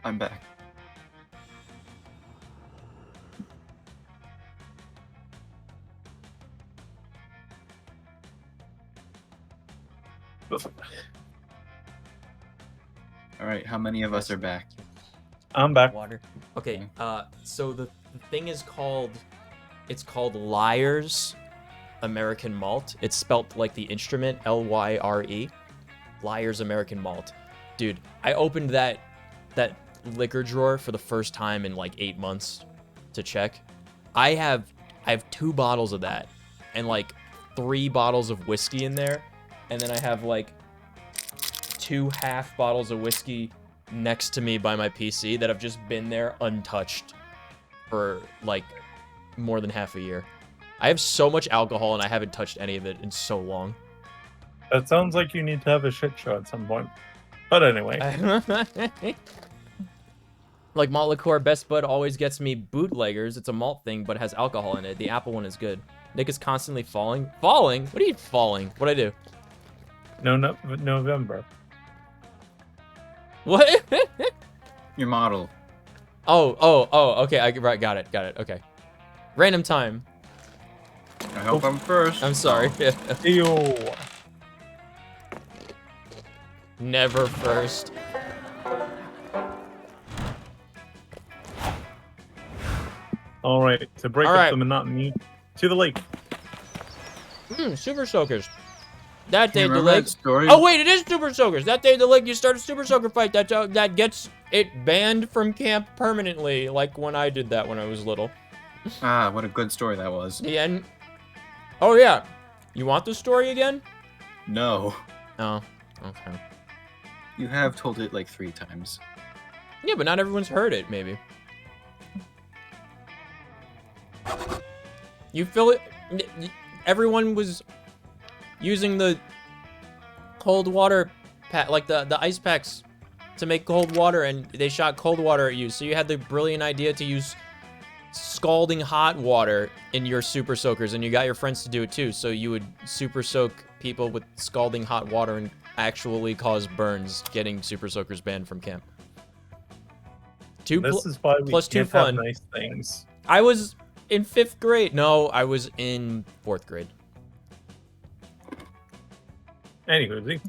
I'm back. All right, how many of us are back? I'm back. Water. Okay. So the thing is called. It's called Lyre's American Malt. It's spelt like the instrument, Lyre. Lyre's American Malt. Dude, I opened that liquor drawer for the first time in like 8 months to check. I have 2 bottles of that and like 3 bottles of whiskey in there, and then I have like 2 half bottles of whiskey next to me by my PC that have just been there untouched for like more than half a year. I have so much alcohol and I haven't touched any of it in so long. That sounds like you need to have a shit show at some point. But anyway, Like malt liqueur, Best Bud always gets me bootleggers. It's a malt thing, but it has alcohol in it. The apple one is good. Nick is constantly falling. Falling? What are you falling? What'd I do? no, November. What? Your model. Oh, okay. Right, got it. Okay. Random time. I hope I'm first. I'm sorry. Ew. Never first. All right, to break All up right. the monotony, to the lake. Super Soakers. That day You the remember lake. that story? Oh wait, it is Super Soakers. That day the lake, you start a Super Soaker fight that gets it banned from camp permanently, like when I did that when I was little. Ah, what a good story that was. The end. Oh yeah. You want the story again? No. Oh, okay. You have told it like 3 times. Yeah, but not everyone's heard it, maybe. You feel it? Everyone was using the cold water like the ice packs to make cold water, and they shot cold water at you. So you had the brilliant idea to use scalding hot water in your super soakers, and you got your friends to do it too. So you would super soak people with scalding hot water and actually cause burns, getting super soakers banned from camp. This is why we plus 2 can't fun. have nice things. I was in 5th grade. No, I was in 4th grade. Anywho,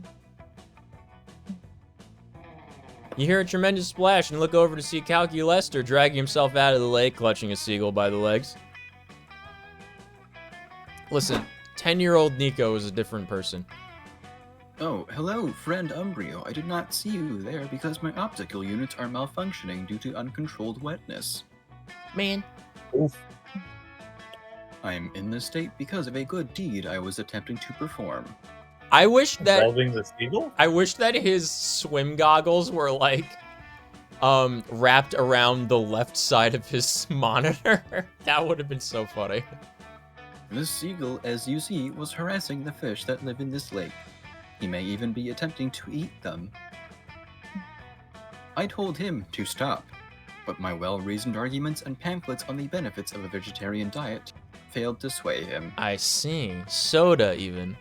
You hear a tremendous splash and look over to see Calculester dragging himself out of the lake, clutching a seagull by the legs. Listen, 10-year-old Nico is a different person. Oh, hello, friend Umbrio. I did not see you there because my optical units are malfunctioning due to uncontrolled wetness. Man, Oof. I am in this state because of a good deed I was attempting to perform. I wish that Involving the seagull? his swim goggles were like wrapped around the left side of his monitor. That would have been so funny. This seagull, as you see, was harassing the fish that live in this lake. He may even be attempting to eat them. I told him to stop, but my well-reasoned arguments and pamphlets on the benefits of a vegetarian diet failed to sway him. I see. Soda even.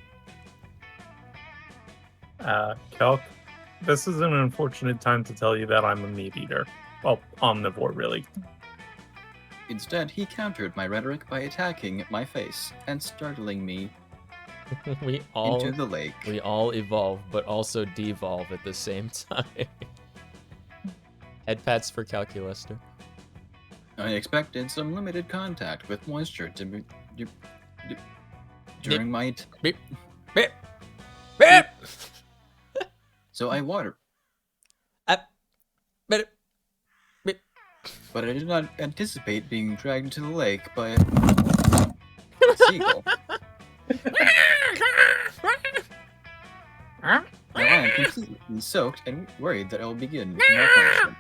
Calc, this is an unfortunate time to tell you that I'm a meat eater. Well, omnivore, really. Instead, he countered my rhetoric by attacking my face and startling me we all into the lake. evolve, but also devolve at the same time. Head pats for Calculester. I expected some limited contact with moisture to be during my Beep. Beep. Beep. so I water, But but I did not anticipate being dragged into the lake by a seagull. Now I am completely soaked and worried that I will begin malfunction.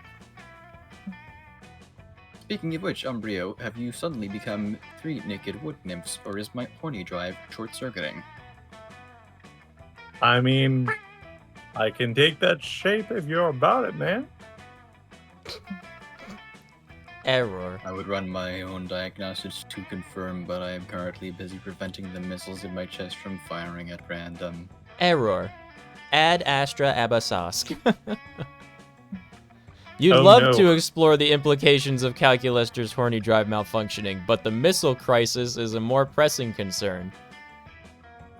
Speaking of which, Umbrio, have you suddenly become 3 naked wood nymphs, or is my horny drive short-circuiting? I mean, I can take that shape if you're about it, man. error. I would run my own diagnostics to confirm, but I am currently busy preventing the missiles in my chest from firing at random. Error. Ad Astra Abasask. You'd Oh, love no. to explore the implications of Calculester's horny drive malfunctioning, but the missile crisis is a more pressing concern.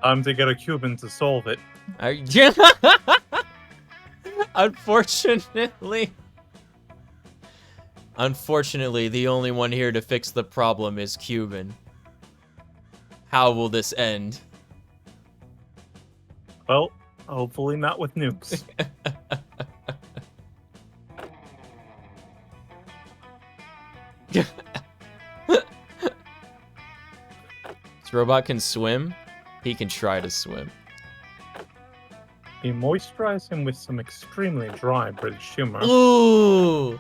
Time to get a Cuban to solve it. Unfortunately, the only one here to fix the problem is Cuban. How will this end? Well, hopefully not with nukes. This robot can swim. He can try to swim. You moisturize him with some extremely dry British humor. Ooh!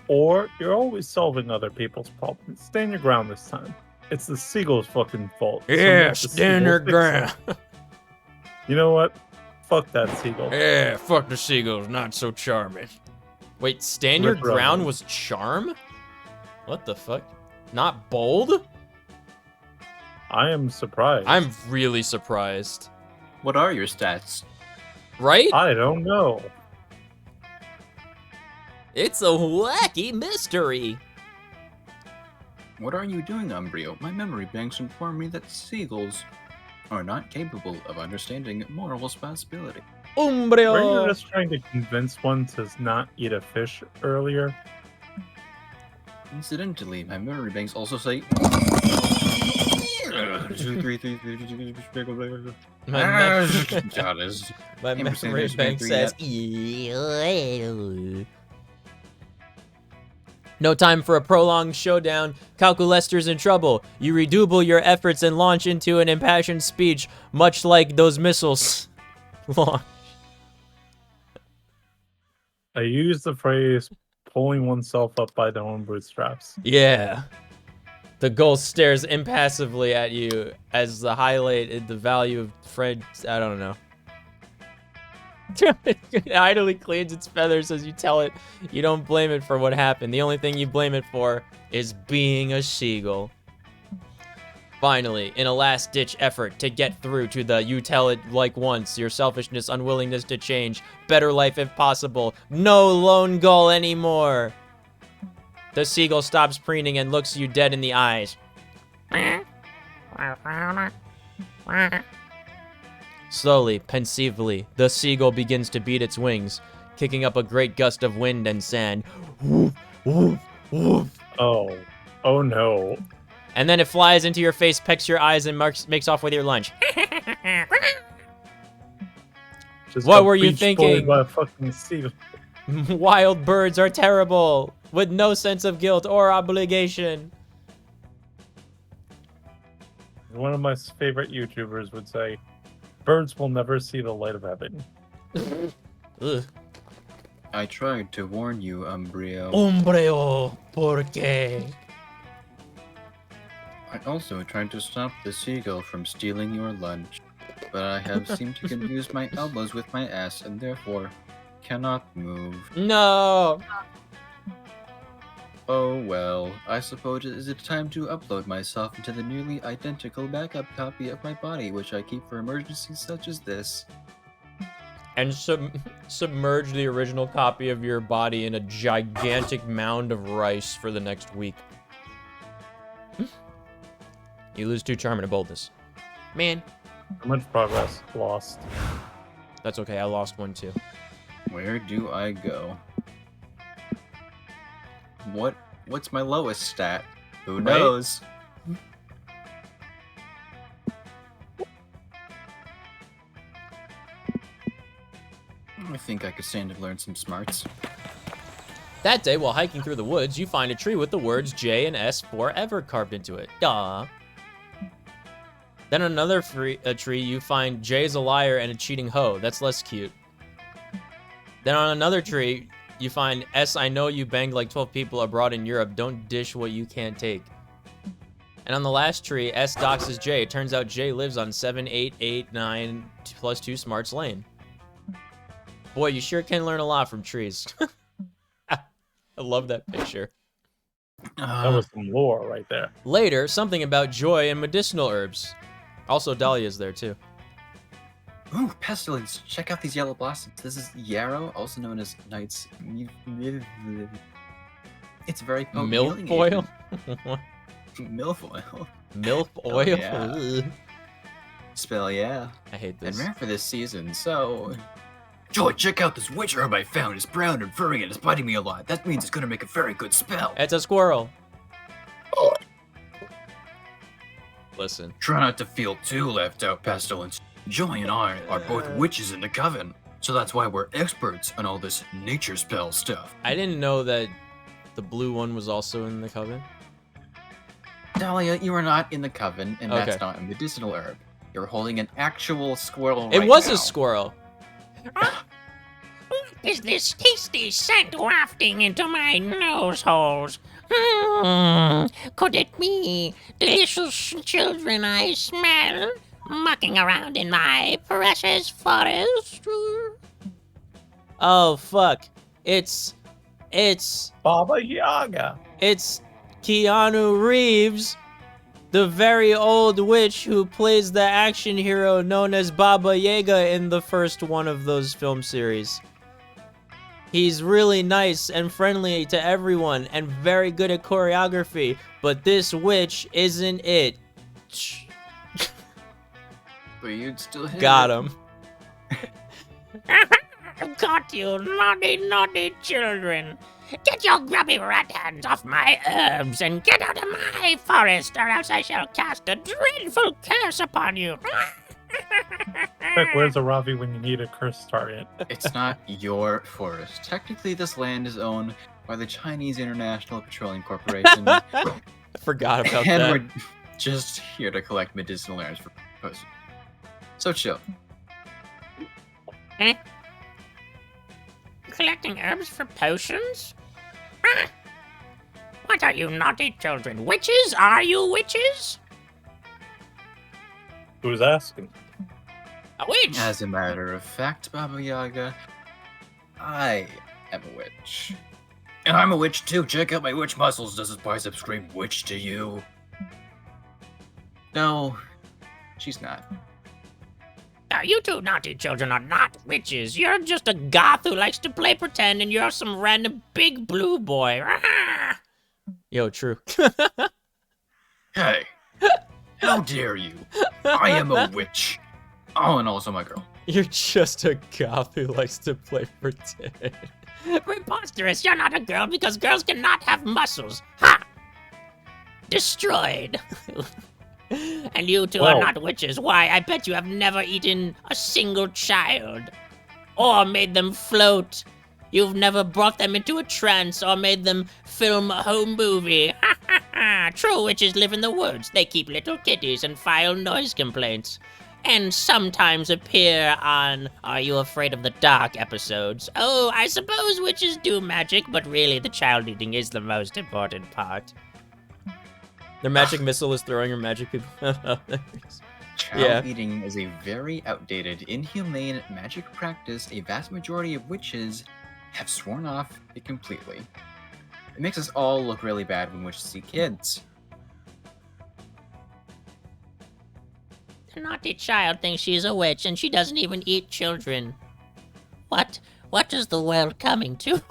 Or you're always solving other people's problems. Stand your ground this time. It's the seagull's fucking fault. So Yeah, let the stand seagull your fix it. ground. You know what? Fuck that seagull. Yeah, fuck the seagulls, not so charming. Wait, stand your Rip Runner. ground was charm? What the fuck? Not bold? I am surprised. I'm really surprised. What are your stats? Right? I don't know. it's a wacky mystery. What are you doing, Umbrio? My memory banks inform me that seagulls are not capable of understanding moral responsibility. Were you Umbrio! just trying to convince one to not eat a fish earlier? Incidentally, my memory banks also say. 2, 3, 3, 3, My, God, is my Ampersand memory is bank three says, Ew. no time for a prolonged showdown. Calculester's in trouble. You redouble your efforts and launch into an impassioned speech, much like those missiles. Launch. I use the phrase pulling oneself up by their own bootstraps. Yeah. The ghost stares impassively at you as the highlight the value of Fred. I don't know. It idly cleans its feathers as you tell it you don't blame it for what happened. The only thing you blame it for is being a seagull. Finally, in a last-ditch effort to get through to the you tell it like once, your selfishness, unwillingness to change, better life if possible, no lone gull anymore. The seagull stops preening and looks you dead in the eyes. Slowly, pensively, the seagull begins to beat its wings, kicking up a great gust of wind and sand. Woof, woof, woof. Oh. Oh no. And then it flies into your face, pecks your eyes, and makes off with your lunch. Just What got were you beach thinking? bowled by a fucking seal. Wild birds are terrible, with no sense of guilt or obligation. One of my favorite YouTubers would say, birds will never see the light of heaven. Ugh. I tried to warn you, Umbrio. Umbreo, ¿por qué? I also tried to stop the seagull from stealing your lunch, but I have seemed to confuse my elbows with my ass and therefore cannot move. No. Oh well, I suppose it is time to upload myself into the nearly identical backup copy of my body, which I keep for emergencies such as this. And submerge the original copy of your body in a gigantic mound of rice for the next week. You lose 2 charm and a boldness. Man, How much progress lost? that's okay. I lost 1 too. Where do I go? What's my lowest stat? Who Right? knows? I think I could stand to learn some smarts. That day, while hiking through the woods, you find a tree with the words J and S forever carved into it. Duh. Then on another tree, you find J's a liar and a cheating hoe. That's less cute. Then on another tree, you find S, I know you banged like 12 people abroad in Europe. Don't dish what you can't take. And on the last tree, S doxes J. It turns out J lives on 7889 plus 2 Smarts Lane. Boy, you sure can learn a lot from trees. I love that picture. That was some lore right there. Later, something about joy and medicinal herbs. Also, Dahlia's there too. Ooh, pestilence! Check out these yellow blossoms. This is yarrow, also known as knight's. It's very potent Milk healing oil? agent. Milk oil. Milk Oh, oil? yeah. Ugh. Spell yeah. I hate And this. rare for this season, so. Joy, check out this witch herb I found. It's brown and furry and it's biting me a lot. That means it's gonna make a very good spell. It's a squirrel. Listen. Try not to feel too left out, Pestilence. Joy and I are both witches in the coven, so that's why we're experts on all this nature spell stuff. I didn't know that the blue one was also in the coven. Dahlia, you are not in the coven, and Okay. that's not a medicinal herb. You're holding an actual squirrel It right was now. a squirrel. Is this tasty scent wafting into my nose holes? Could it be delicious children I smell mucking around in my precious forest? Oh, fuck. It's Baba Yaga. Keanu Reeves, the very old witch who plays the action hero known as Baba Yaga in the first one of those film series. He's really nice and friendly to everyone and very good at choreography, but this witch isn't it. But you'd still hit Got it. him. Got you, naughty, naughty children. Get your grubby rat hands off my herbs and get out of my forest, or else I shall cast a dreadful curse upon you. Quick, where's a Ravi when you need a curse target? It's not your forest. Technically, this land is owned by the Chinese International Petroleum Corporation, I forgot about and that. we're just here to collect medicinal herbs for potions. So chill. Collecting herbs for potions? Ah! What are you naughty children? Witches? Are you witches? Who's asking? A witch? As a matter of fact, Baba Yaga, I am a witch. And I'm a witch too. Check out my witch muscles. Does his bicep scream witch to you? No, she's not. Now, you two naughty children are not witches. You're just a goth who likes to play pretend, and you're some random big blue boy. Ah! Yo, true. Hey, how dare you? I am a witch. Oh, and also my girl. You're just a goth who likes to play pretend. Preposterous. You're not a girl because girls cannot have muscles. Ha! destroyed. And you two Well- are not witches. Why, I bet you have never eaten a single child. Or made them float. You've never brought them into a trance or made them film a home movie. Ha ha ha! True witches live in the woods. They keep little kitties and file noise complaints. And sometimes appear on Are You Afraid of the Dark episodes. Oh, I suppose witches do magic, but really the child eating is the most important part. Their magic missile is throwing her magic people. Child Yeah. eating is a very outdated, inhumane magic practice a vast majority of witches have sworn off it completely. It makes us all look really bad when witches see kids. The naughty child thinks she's a witch and she doesn't even eat children. What is the world coming to?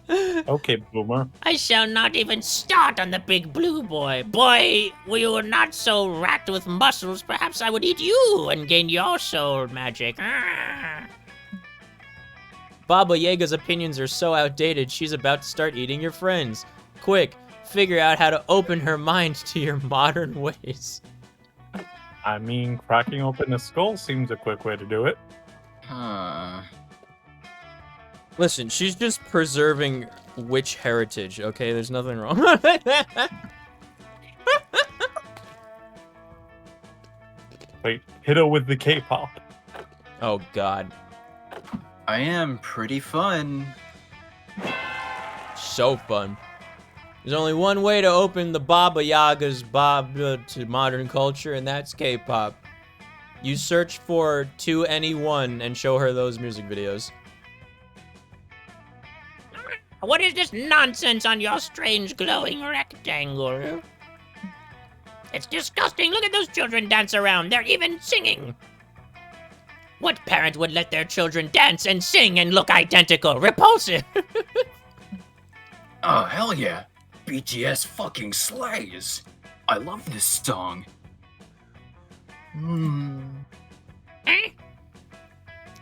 Okay, Boomer. I shall not even start on the big blue boy. Boy, we were not so racked with muscles, perhaps I would eat you and gain your soul magic. Ah. Baba Yaga's opinions are so outdated, she's about to start eating your friends. Quick, figure out how to open her mind to your modern ways. I mean, cracking open a skull seems a quick way to do it. Huh. Listen, she's just preserving witch heritage, okay? There's nothing wrong. Wait, hit her with the K-pop. Oh, God. I am pretty fun. So fun. There's only one way to open the Baba Yaga's Baba to modern culture, and that's K-pop. You search for 2NE1 and show her those music videos. What is this nonsense on your strange glowing rectangle? It's disgusting. Look at those children dance around. They're even singing. What parent would let their children dance and sing and look identical? Repulsive. Oh, hell yeah. BTS fucking slays. I love this song. Eh?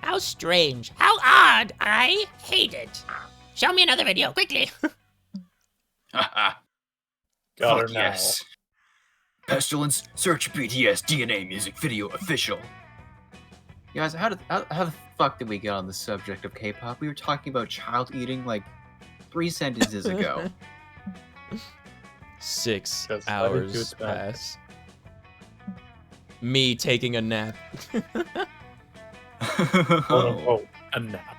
How strange. How odd. I hate it. Show me another video, quickly. Haha. Got her Fuck now. yes. Pestilence, search BTS DNA music video official. Guys, how the fuck did we get on the subject of K-pop? We were talking about child eating like 3 sentences ago. 6 That's hours attitude's bad. pass. Me taking a nap. Quote unquote, a nap.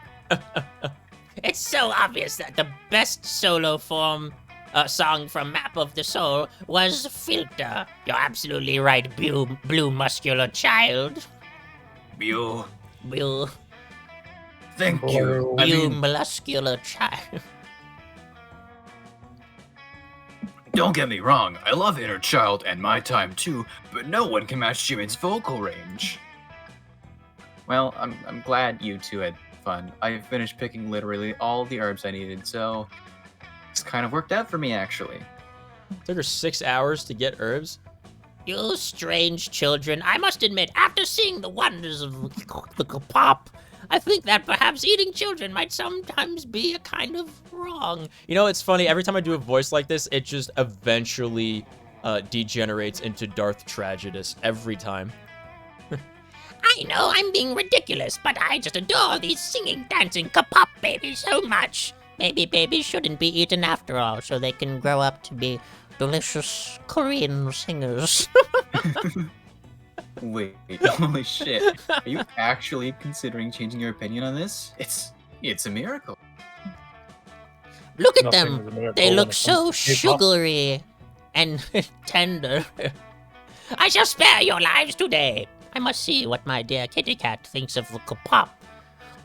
It's so obvious that the best solo song from Map of the Soul was Filter. You're absolutely right, blue muscular child. Mew. Blue Thank you. I mean, muscular child. don't get me wrong, I love Inner Child and My Time too, but no one can match Jimin's vocal range. Well, I'm glad you two had fun. I finished picking literally all the herbs I needed, so it's kind of worked out for me actually. Took her 6 hours to get herbs. You strange children. I must admit, after seeing the wonders of the pop, I think that perhaps eating children might sometimes be a kind of wrong. You know, it's funny. Every time I do a voice like this, it just eventually degenerates into Darth Tragedus every time. I know I'm being ridiculous, but I just adore these singing, dancing K-pop babies so much. Maybe babies shouldn't be eaten after all, so they can grow up to be delicious Korean singers. Wait, holy shit. Are you actually considering changing your opinion on this? It's a miracle. Look at Nothing them. is a miracle They when look it so comes to K-pop. sugary and tender. I shall spare your lives today. I must see what my dear kitty cat thinks of the K-pop.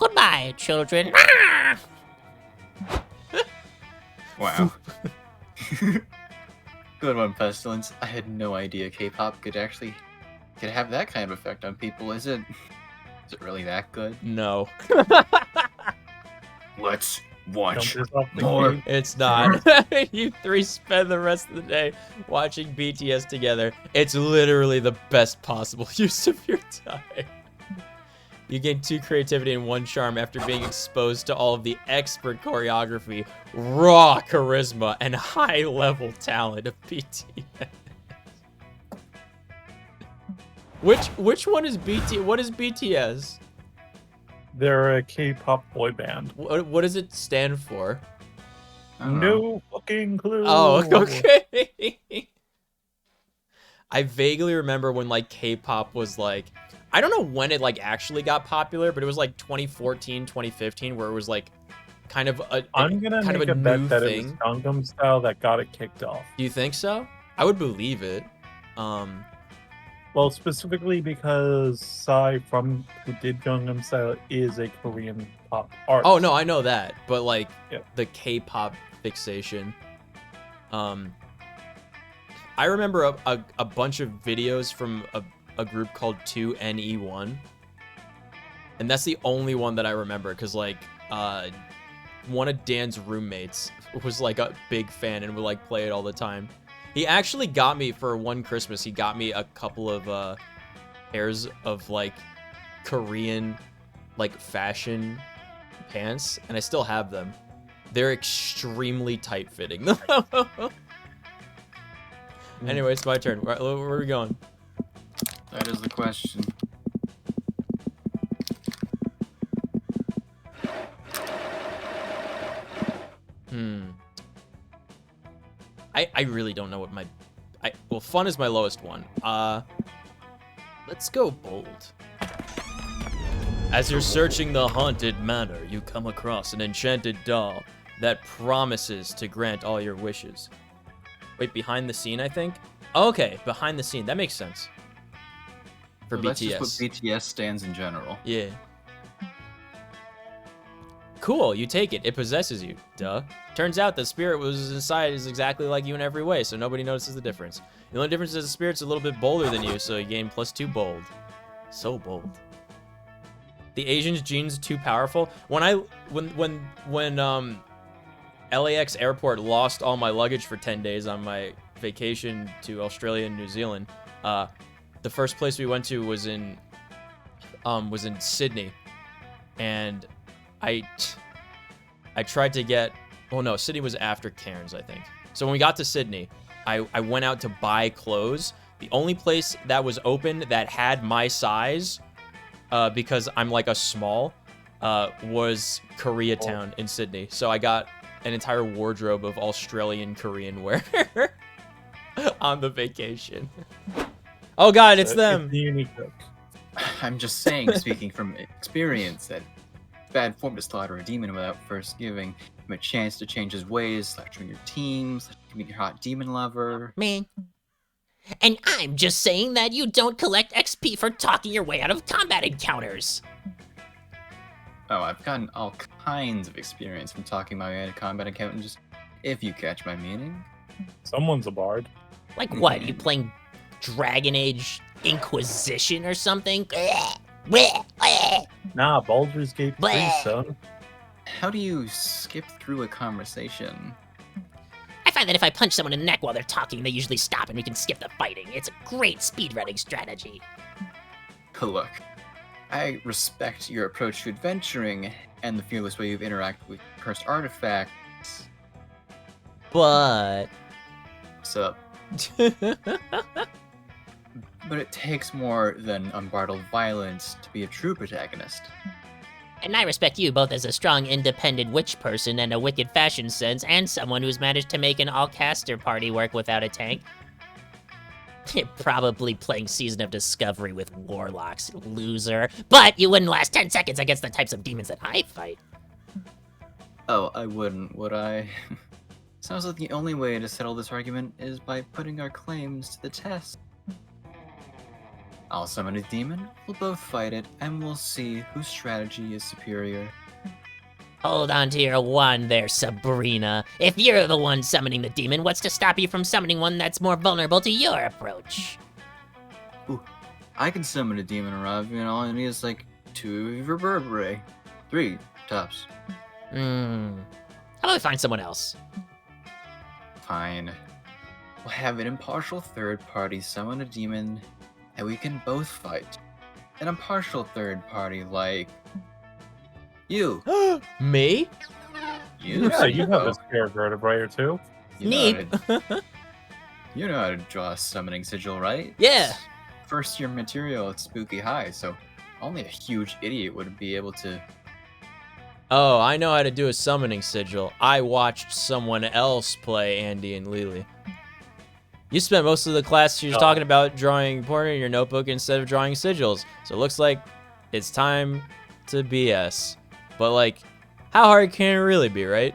Goodbye, children. Ah! Wow. Good one, Pestilence. I had no idea K-pop could have that kind of effect on people. Is it really that good? No, Let's Jump watch yourself in the more. cave. it's not. You three spend the rest of the day watching BTS together. It's literally the best possible use of your time. You gain 2 creativity and 1 charm after being exposed to all of the expert choreography, raw charisma, and high-level talent of BTS. Which one is BT? What is BTS? They're a K-pop boy band. What does it stand for? I don't know. No fucking clue. Oh, okay. I vaguely remember when like K-pop was like, I don't know when it like actually got popular, but it was like 2014, 2015, where it was like kind of a I'm gonna kind make of a a bet new that thing. it was Gangnam Style that got it kicked off. Do you think so? I would believe it. Well, specifically because Psy from who did Gangnam Style is a Korean pop artist. Oh no, I know that, but like Yeah. the K-pop fixation. I remember a bunch of videos from a group called 2NE1, and that's the only one that I remember because like one of Dan's roommates was like a big fan and would like play it all the time. He actually got me for one Christmas. He got me a couple of pairs of like Korean like fashion pants, and I still have them. They're extremely tight fitting. Anyway, it's my turn. Where are we going? That is the question. I really don't know what my... well, fun is my lowest one. Let's go bold. As you're searching the haunted manor, you come across an enchanted doll that promises to grant all your wishes. Wait, behind the scene, I think? Okay, behind the scene. That makes sense. For So BTS. that's just what BTS stands in general. Yeah. Cool, you take it. It possesses you. Duh. Turns out the spirit was inside is exactly like you in every way, so nobody notices the difference. The only difference is the spirit's a little bit bolder than you, so you gain +2 bold. So bold. The Asian's genes too powerful. When LAX airport lost all my luggage for 10 days on my vacation to Australia and New Zealand, the first place we went to was in Sydney, and I tried to get... Oh no, Sydney was after Cairns, I think. So when we got to Sydney, I went out to buy clothes. The only place that was open that had my size, because I'm like a small, was Koreatown in Sydney. So I got an entire wardrobe of Australian Korean wear on the vacation. Oh god, it's them! It's the unique look. I'm just saying, speaking from experience, that it's bad form to slaughter a demon without first giving him a chance to change his ways, lecturing your teams, meet your hot demon lover. Me. And I'm just saying that you don't collect XP for talking your way out of combat encounters. Oh, I've gotten all kinds of experience from talking my way out of combat encounters, if you catch my meaning. Someone's a bard. Like what? You playing Dragon Age Inquisition or something? Nah, Baldur's Gate 3, Bleh. son. How do you skip through a conversation? I find that if I punch someone in the neck while they're talking, they usually stop and we can skip the fighting. It's a great speedrunning strategy. Look, I respect your approach to adventuring and the fearless way you've interacted with cursed artifacts. But So, but it takes more than unbridled violence to be a true protagonist. and I respect you both as a strong, independent witch person and a wicked fashion sense, and someone who's managed to make an all-caster party work without a tank. You're probably playing Season of Discovery with warlocks, loser. But you wouldn't last 10 seconds against the types of demons that I fight. Oh, I wouldn't, would I? Sounds like the only way to settle this argument is by putting our claims to the test. I'll summon a demon, we'll both fight it, and we'll see whose strategy is superior. Hold on to your wand there, Sabrina. If you're the one summoning the demon, what's to stop you from summoning one that's more vulnerable to your approach? I can summon a demon, Ravi, and all I need is like 2 reverberate. 3, tops. How about we find someone else? Fine. We'll have an impartial third party summon a demon that we can both fight. an impartial third party like you. Me? You, Yeah, you have a Sneeko. spare vertebrae or two. You Neat. You know how to draw a summoning sigil, right? Yeah. First year material at Spooky High, so only a huge idiot would be able to. Oh, I know how to do a summoning sigil. I watched someone else play Andy and Lily. You spent most of the class just talking about drawing porn in your notebook instead of drawing sigils. So it looks like it's time to BS. But like, how hard can it really be, right?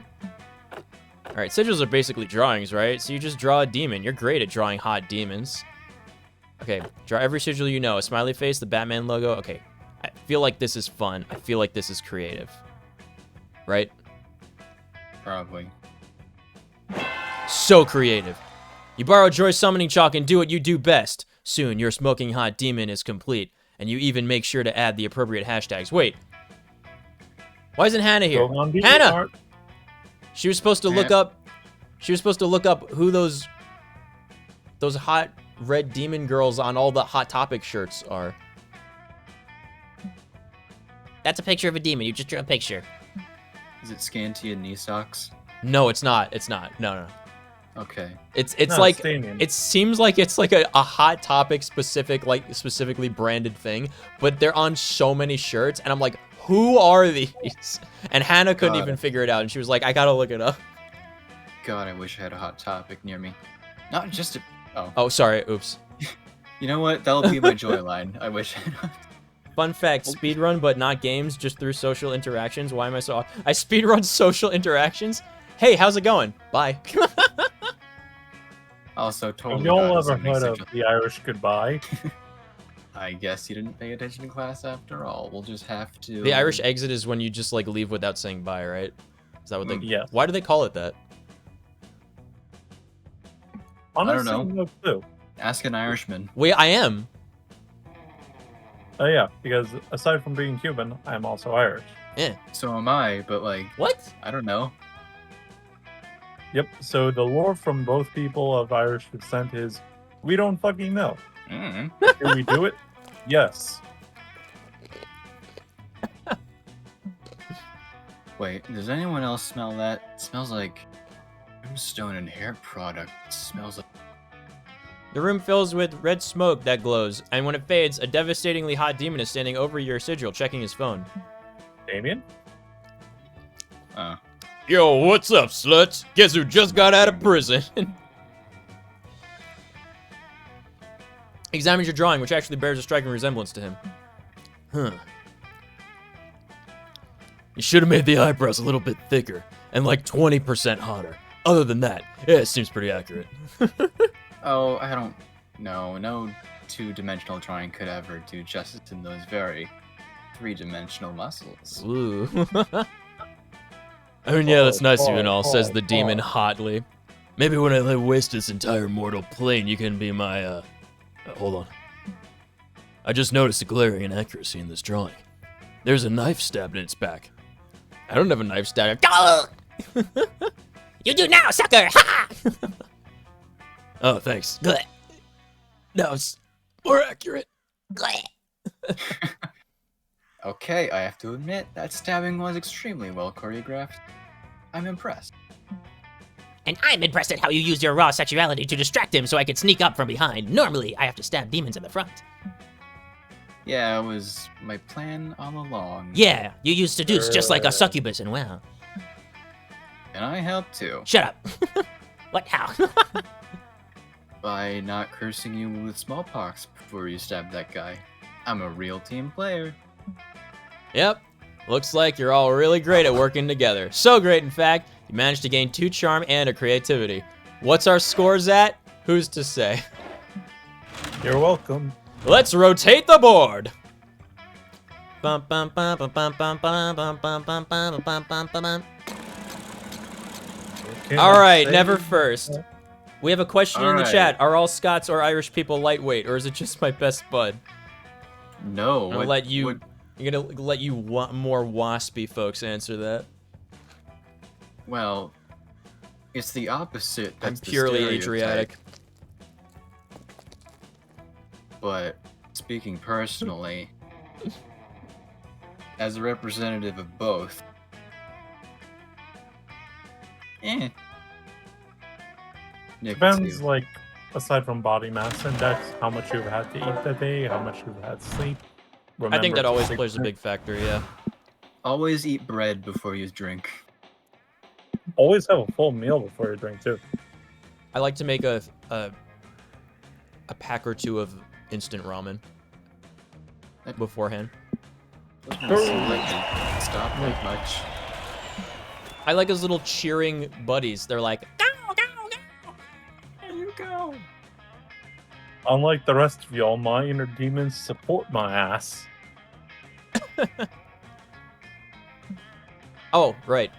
Alright, sigils are basically drawings, right? So you just draw a demon. You're great at drawing hot demons. Okay, draw every sigil you know. A smiley face, the Batman logo. Okay, I feel like this is fun. I feel like this is creative. Right? Probably. So creative. You borrow Joy's summoning chalk and do what you do best. Soon, your smoking hot demon is complete, and you even make sure to add the appropriate hashtags. Wait. Why isn't Hannah here? Go on, be Hannah! smart. She was supposed to look up. She was supposed to look up who those hot red demon girls on all the Hot Topic shirts are. That's a picture of a demon. You just drew a picture. Is it Scanty and knee socks? No, it's not. It's not. No. Okay. It's No, like it's Damien. it seems like it's like a Hot Topic specific, like specifically branded thing, but they're on so many shirts, and I'm like, who are these? And Hannah couldn't God. even figure it out, and she was like, I gotta look it up. God, I wish I had a Hot Topic near me. Not just a. Oh. Oh, sorry. Oops. You know what? That'll be my joy line. I wish. Fun fact, speedrun, but not games, just through social interactions. Why am I so... I speedrun social interactions? Hey, how's it going? Bye. Also, Have totally. y'all not a ever summoning heard of sigil. the Irish goodbye? I guess you didn't pay attention in class after all. We'll just have to. The Irish exit is when you just, like, leave without saying bye, right? Is that what they... Yes. Why do they call it that? Honestly, know. no clue. Ask an Irishman. Wait, I am. Oh yeah, because aside from being Cuban, I'm also Irish. So am I, but like, What? I don't know. Yep. So the lore from both people of Irish descent is, we don't fucking know. Mm. Can we do it? Yes. Wait, does anyone else smell that? It smells like brimstone and hair product. It smells like. The room fills with red smoke that glows, and when it fades, a devastatingly hot demon is standing over your sigil, checking his phone. Damien? Yo, what's up, sluts? Guess who just got out of prison? Examines your drawing, which actually bears a striking resemblance to him. Huh. You should have made the eyebrows a little bit thicker and like 20% hotter. Other than that, yeah, it seems pretty accurate. Oh, I don't know. No two-dimensional drawing could ever do justice in those very three-dimensional muscles. Ooh. I mean, yeah, that's nice of you and all, Oh, says the oh, demon oh. hotly. Maybe when I lay waste this entire mortal plane, you can be my, hold on. I just noticed a glaring inaccuracy in this drawing. There's a knife stabbed in its back. I don't have a knife stab. You do now, sucker! Ha! Oh, thanks. Good. Now it's more accurate. Good. Okay, I have to admit, that stabbing was extremely well choreographed. I'm impressed. And I'm impressed at how you used your raw sexuality to distract him so I could sneak up from behind. Normally, I have to stab demons in the front. Yeah, it was my plan all along. Yeah, you used seduce just like a succubus, and wow. And I helped too. Shut up. What? How? By not cursing you with smallpox before you stabbed that guy. I'm a real team player. Yep. Looks like you're all really great at working together. So great, in fact, you managed to gain 2 charm and a creativity. What's our scores at? Who's to say? You're welcome. Let's rotate the board. All right, never first. We have a question in the All right. chat. Are all Scots or Irish people lightweight, or is it just my best bud? No. I'm gonna let you. I'm gonna let you more waspy folks answer that. Well, it's the opposite. I'm That's the purely stereotype. Adriatic. But speaking personally, As a representative of both. Eh. Nick, it's Depends, you. like, aside from body mass index, how much you've had to eat that day, how much you've had sleep. I think that Remember always to plays a take- big factor, yeah. Always eat bread before you drink. Always have a full meal before you drink, too. I like to make a pack or two of instant ramen beforehand. Doesn't seem like they stop that much. I like his little cheering buddies. They're like, Unlike the rest of y'all, my inner demons support my ass. oh, right.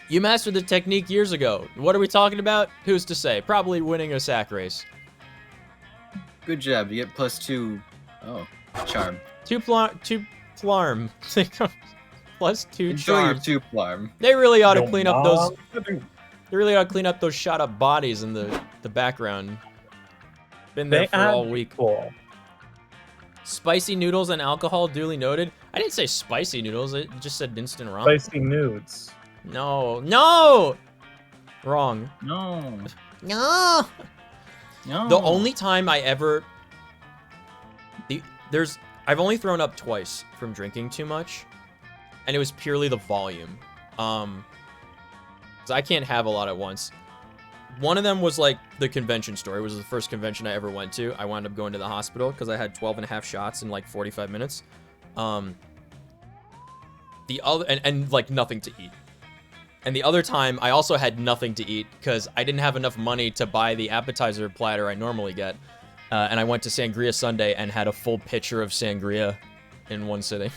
You mastered the technique years ago. What are we talking about? Who's to say? Probably winning a sack race. Good job. You get +2. Oh, charm. Two plarm. Plus 2 Enjoy your charms. 2 plarm. They really ought to Yo, clean up those. Mom, They really ought to clean up those shot up bodies in the background. Been there They for all add week. people. Spicy noodles and alcohol duly noted. I didn't say spicy noodles. It just said instant ramen. Spicy nudes. No, no. Wrong. No. No. No. The only time I ever I've only thrown up twice from drinking too much, and it was purely the volume. 'Cause I can't have a lot at once. One of them was like the convention story. It was the first convention I ever went to. I wound up going to the hospital because I had 12 and a half shots in like 45 minutes. The other and like nothing to eat. And the other time, I also had nothing to eat because I didn't have enough money to buy the appetizer platter I normally get. And I went to Sangria Sunday and had a full pitcher of sangria in one sitting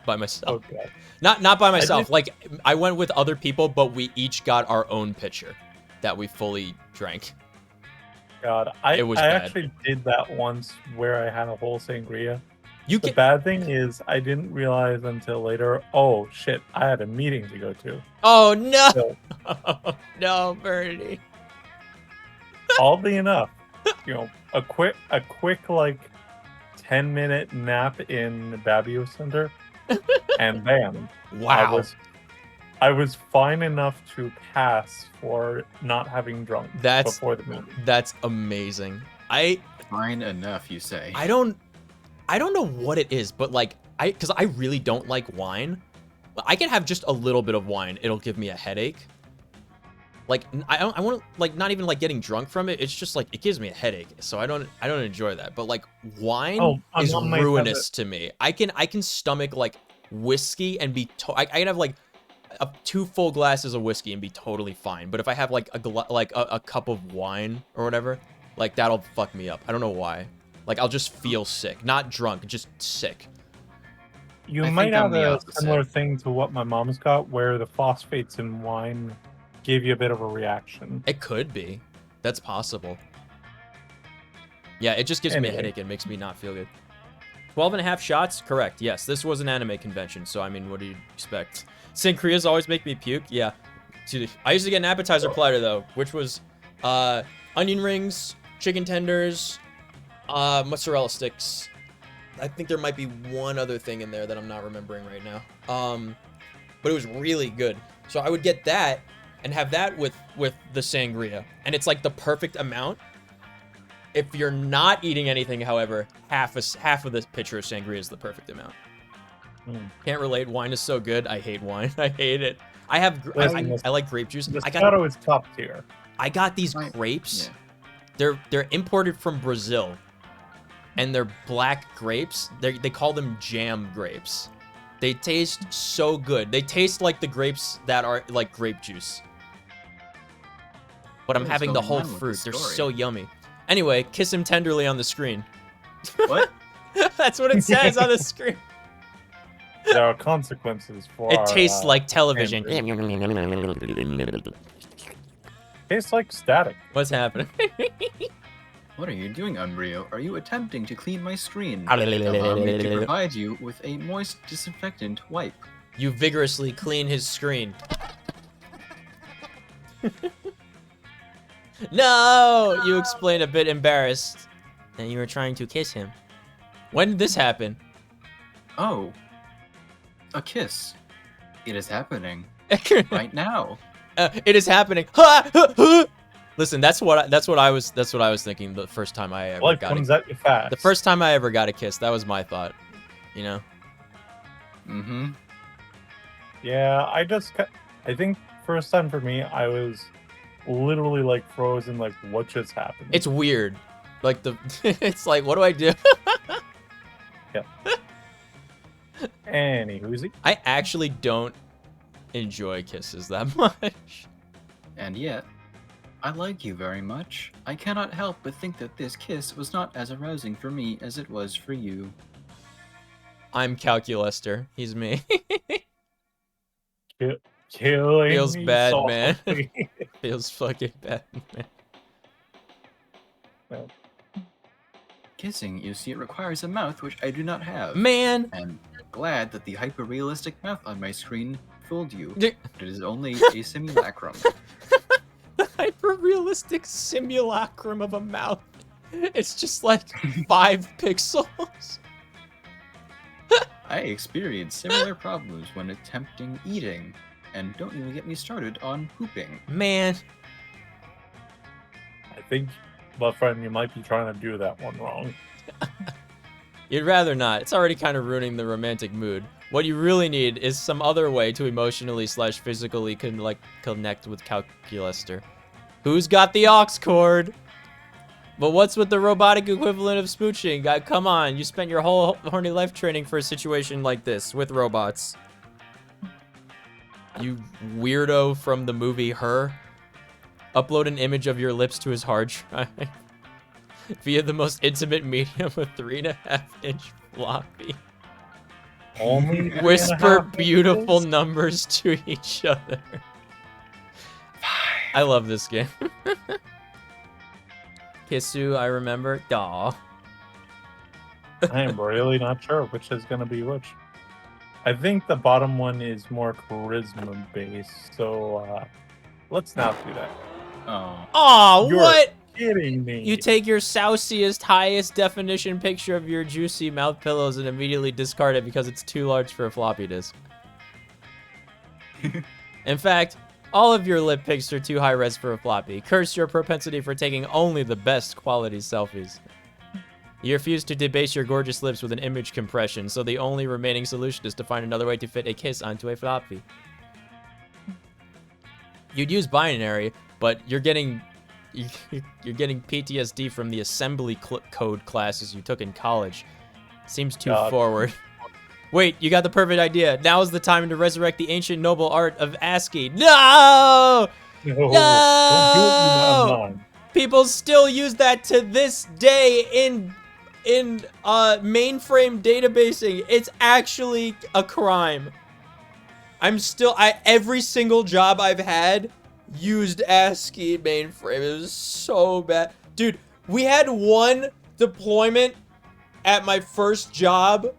by myself. Okay. Not by myself. did- Like, I went with other people, but we each got our own pitcher that we fully drank. God, I It was I bad. actually did that once where I had a whole sangria. You The can. bad thing is I didn't realize until later, oh shit, I had a meeting to go to. Oh, no. So No, Bernie. oddly enough, you know, a quick like 10-minute nap in Babio Center, and bam, Wow. I was fine enough to pass for not having drunk That's- before the meeting. That's amazing. Fine enough, you say. I don't know what it is, but like because I really don't like wine. I can have just a little bit of wine. It'll give me a headache. Like I want to like not even like getting drunk from it. It's just like it gives me a headache. So I don't enjoy that. But like wine Oh, my is mom might have ruinous to me. I can stomach like whiskey and be I can have like 2 full glasses of whiskey and be totally fine. But if I have like a cup of wine or whatever, like that'll fuck me up. I don't know why. Like I'll just feel sick, not drunk, just sick. You I might think I'm have the a opposite. similar thing to what my mom's got, where the phosphates in wine gave you a bit of a reaction. It could be. That's possible. Yeah, it just gives me a Anyway. headache and makes me not feel good. 12 and a half shots? Correct. Yes, this was an anime convention, so I mean, what do you expect? Sangrias always make me puke? Yeah. Dude, I used to get an appetizer platter, though, which was onion rings, chicken tenders, mozzarella sticks. I think there might be one other thing in there that I'm not remembering right now. But it was really good. So I would get that and have that with the sangria, and it's like the perfect amount. If you're not eating anything, however, half of this pitcher of sangria is the perfect amount. Mm. Can't relate. Wine is so good. I hate wine. I hate it. I like grape juice. I Moscato is top tier. got these Right. grapes. Yeah. They're imported from Brazil, and they're black grapes. They call them jam grapes. They taste so good. They taste like the grapes that are like grape juice. But I'm What is having the going whole on with fruit. this They're story? so yummy. Anyway, kiss him tenderly on the screen. What? That's what it says on the screen. There are consequences for It our, tastes like television. tastes like static. What's happening? What are you doing, Umbrio? Are you attempting to clean my screen? Allow me to provide you with a moist disinfectant wipe. You vigorously clean his screen. No! You explain a bit embarrassed. And you were trying to kiss him. When did this happen? Oh, a kiss. It is happening right now. It is happening. Listen, that's what I was thinking the first time I ever Life got comes a, at you fast. the first time I ever got a kiss. That was my thought. You know. Mm-hmm. Yeah, I think first time for me, I was literally like frozen, like what just happened? It's weird. Like it's like, what do I do? Anywho, I actually don't enjoy kisses that much. And yet, I like you very much. I cannot help but think that this kiss was not as arousing for me as it was for you. I'm Calculester. He's me. killing Feels me bad, man. softly. Feels fucking bad, man. Kissing, you see, it requires a mouth which I do not have. Man. And glad that the hyper-realistic mouth on my screen fooled you. D- But it is only a simulacrum. The hyper-realistic simulacrum of a mouth. It's just like 5 pixels. I experienced similar problems when attempting eating. And don't even get me started on pooping. Man. I think, my friend, you might be trying to do that one wrong. You'd rather not. It's already kind of ruining the romantic mood. What you really need is some other way to emotionally/physically connect with Calculester. Who's got the aux cord? But what's with the robotic equivalent of smooching? Come on, you spent your whole horny life training for a situation like this with robots. You weirdo from the movie Her. Upload an image of your lips to his hard drive via the most intimate medium, a 3.5-inch floppy. Only Whisper 3.5 beautiful inches? numbers to each other. I love this game. Kissu, I remember. Daw. I am really not sure which is going to be which. I think the bottom one is more charisma based, so let's not do that. Oh. Aw, You're what? Kidding me? You take your sauciest, highest definition picture of your juicy mouth pillows and immediately discard it because it's too large for a floppy disk. In fact, all of your lip pics are too high res for a floppy. Curse your propensity for taking only the best quality selfies. You refuse to debase your gorgeous lips with an image compression, so the only remaining solution is to find another way to fit a kiss onto a floppy. You'd use binary, but you're getting PTSD from the assembly code classes you took in college. Seems too God. forward. Wait, you got the perfect idea. Now is the time to resurrect the ancient noble art of ASCII. No! No! Don't do it, you No! non-non. People still use that to this day in mainframe databasing. It's actually a crime. Every single job I've had used ASCII mainframe. It was so bad. Dude, we had one deployment at my first job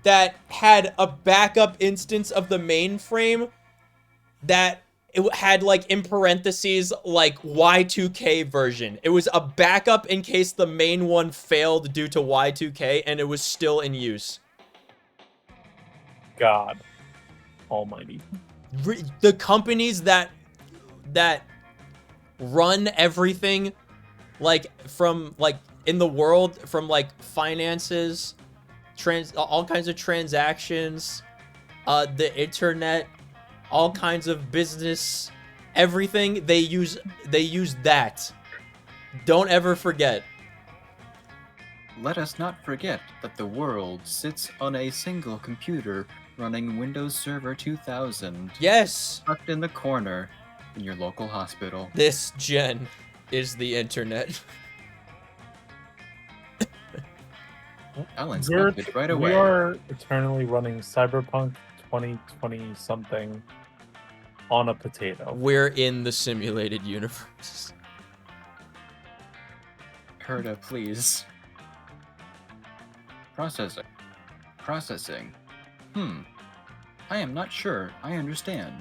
that had a backup instance of the mainframe that it had, like, in parentheses, like, Y2K version. It was a backup in case the main one failed due to Y2K, and it was still in use. God almighty. The companies that run everything, like, from, like, in the world, from, like, finances, all kinds of transactions, the internet, all kinds of business, everything, they use that. Don't ever forget. Let us not forget that the world sits on a single computer running Windows Server 2000, Yes, tucked in the corner in your local hospital. this gen is the internet. Alan We're- snapped it right We away. are eternally running Cyberpunk 2020 something on a potato. We're in the simulated universe. Herda, please. Processing. Processing. I am not sure I understand.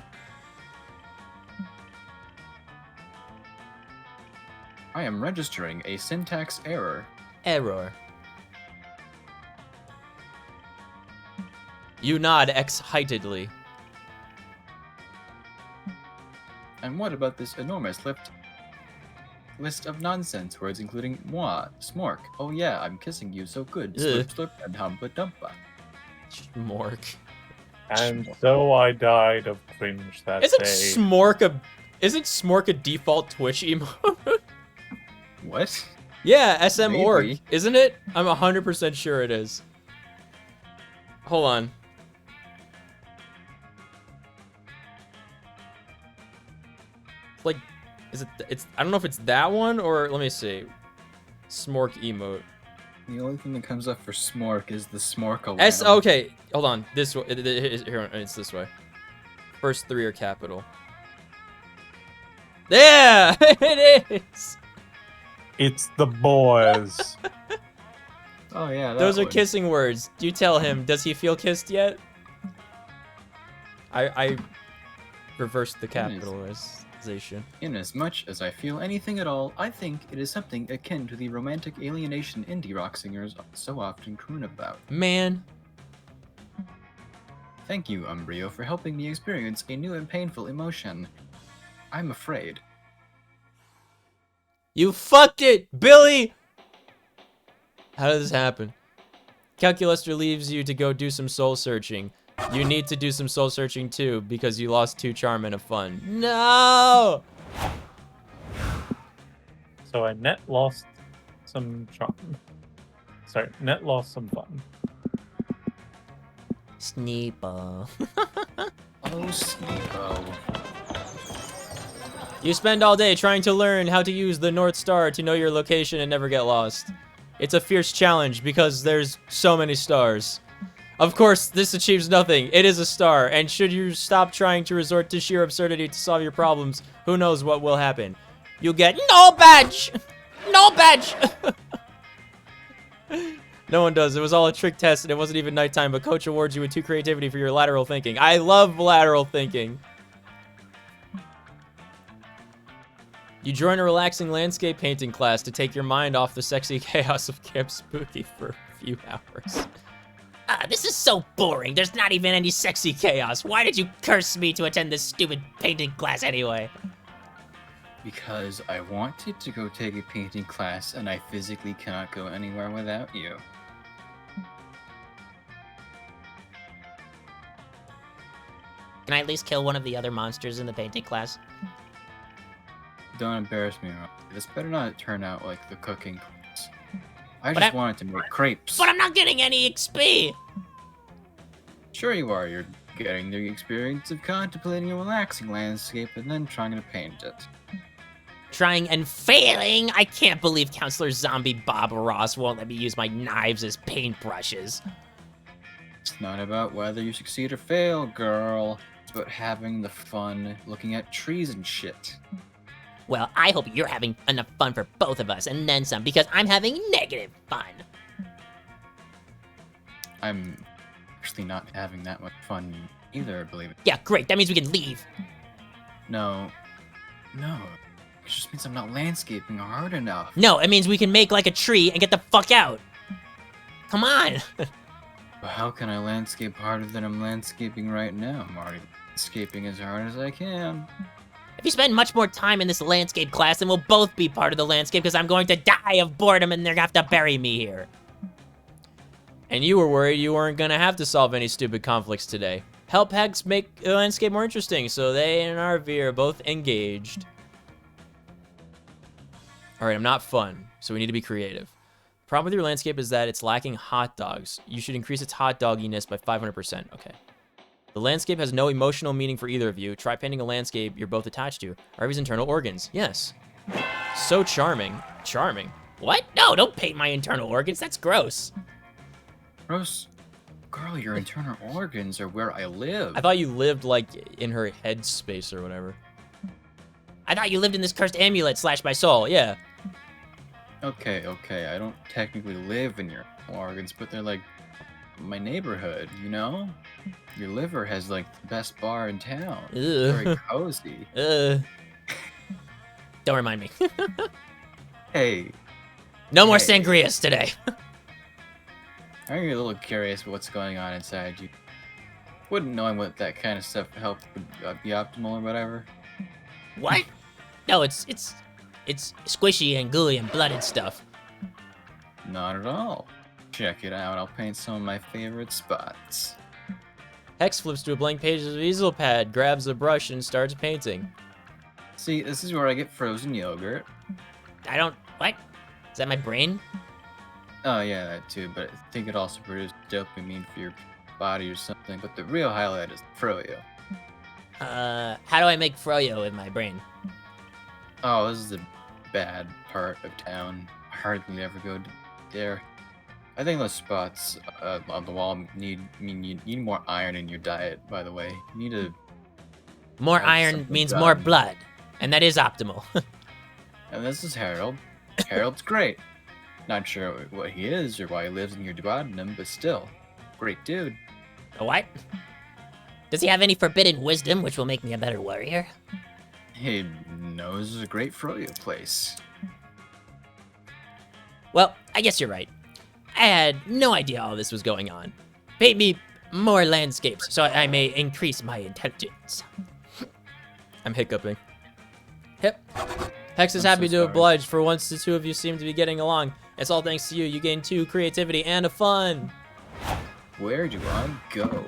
I am registering a syntax error. Error. You nod excitedly. And what about this enormous list of nonsense words including moi, smork, oh yeah, I'm kissing you so good, slurp slurp, and humpa dumpa. Schmork. And so I died of cringe that Isn't day. Smork a default Twitch emote? What? Yeah, SM Org, Maybe. isn't it? I'm 100% sure it is. Hold on. Like, it's I don't know if it's that one or let me see. Smork emote. The only thing that comes up for smork is the smork Okay, hold on. This way. Here, it's this way. First three are capital. Yeah, it is. It's the boys. Oh yeah, Those are one. kissing words. Do you tell him? Does he feel kissed yet? I reversed the capitalization. Inasmuch as I feel anything at all, I think it is something akin to the romantic alienation indie rock singers so often croon about. Man, Thank you, Umbrio, for helping me experience a new and painful emotion. I'm afraid. you fucked it, Billy! How did this happen? Calculuster leaves you to go do some soul searching. You need to do some soul searching too, because you lost 2 charm and a fun. No! So I net lost some charm. Sorry, net lost some fun. Sneeple. Oh, Sneeko. You spend all day trying to learn how to use the North Star to know your location and never get lost. It's a fierce challenge because there's so many stars. Of course, this achieves nothing. It is a star, and should you stop trying to resort to sheer absurdity to solve your problems, who knows what will happen. You'll get no badge! No badge! No one does. It was all a trick test, and it wasn't even nighttime, but Coach awards you with 2 creativity for your lateral thinking. I love lateral thinking. You join a relaxing landscape painting class to take your mind off the sexy chaos of Camp Spooky for a few hours. This is so boring. There's not even any sexy chaos. Why did you curse me to attend this stupid painting class anyway? Because I wanted to go take a painting class and I physically cannot go anywhere without you. Can I at least kill one of the other monsters in the painting class? Don't embarrass me, Ron. This better not turn out like the cooking class. I But just I- wanted to make crepes. But I'm not getting any XP! Sure you are. You're getting the experience of contemplating a relaxing landscape and then trying to paint it. Trying and failing? I can't believe Counselor Zombie Bob Ross won't let me use my knives as paintbrushes. It's not about whether you succeed or fail, girl. It's about having the fun looking at trees and shit. Well, I hope you're having enough fun for both of us, and then some, because I'm having negative fun. I'm actually not having that much fun either, believe it. Yeah, great. That means we can leave. No. It just means I'm not landscaping hard enough. No, it means we can make like a tree and get the fuck out. Come on. But how can I landscape harder than I'm landscaping right now? I'm already landscaping as hard as I can. If you spend much more time in this landscape class, then we'll both be part of the landscape because I'm going to die of boredom and they're gonna have to bury me here. And you were worried you weren't gonna have to solve any stupid conflicts today. Help Hex make the landscape more interesting, so they and RV are both engaged. Alright, I'm not fun, so we need to be creative. Problem with your landscape is that it's lacking hot dogs. You should increase its hot dogginess by 500%. Okay. The landscape has no emotional meaning for either of you. Try painting a landscape you're both attached to. RV's internal organs. Yes. So charming. Charming. What? No, don't paint my internal organs. That's gross. Rose, girl, your internal organs are where I live. I thought you lived, like, in her head space or whatever. I thought you lived in this cursed amulet / my soul. Yeah. Okay, I don't technically live in your organs, but they're like my neighborhood, you know? Your liver has like the best bar in town. Very Ugh. cozy. Ugh. Don't remind me. Hey, No more Hey. sangrias today. I'm a little curious what's going on inside you. Wouldn't knowing what that kind of stuff help would be optimal or whatever. What? No, it's squishy and gooey and blooded stuff. Not at all. Check it out. I'll paint some of my favorite spots. Hex flips to a blank page of easel pad, grabs a brush, and starts painting. See, this is where I get frozen yogurt. I don't. What? Is that my brain? Oh yeah, that too. But I think it also produces dopamine for your body or something. But the real highlight is froyo. How do I make froyo with my brain? Oh, this is a bad part of town. I hardly ever go there. I think those spots on the wall you need more iron in your diet. By the way, you need to. More That's iron something means done. more blood, and that is optimal. And this is Harold. Harold's great. Not sure what he is or why he lives in your duodenum, but still, great dude. What? Does he have any forbidden wisdom which will make me a better warrior? He knows is a great froyo place. Well, I guess you're right. I had no idea all this was going on. Paint me more landscapes so I may increase my intelligence. I'm hiccuping. Hip. Hex is I'm happy so to sorry. oblige. For once, the two of you seem to be getting along. It's all thanks to you. You gain 2 creativity and a fun. Where do I go?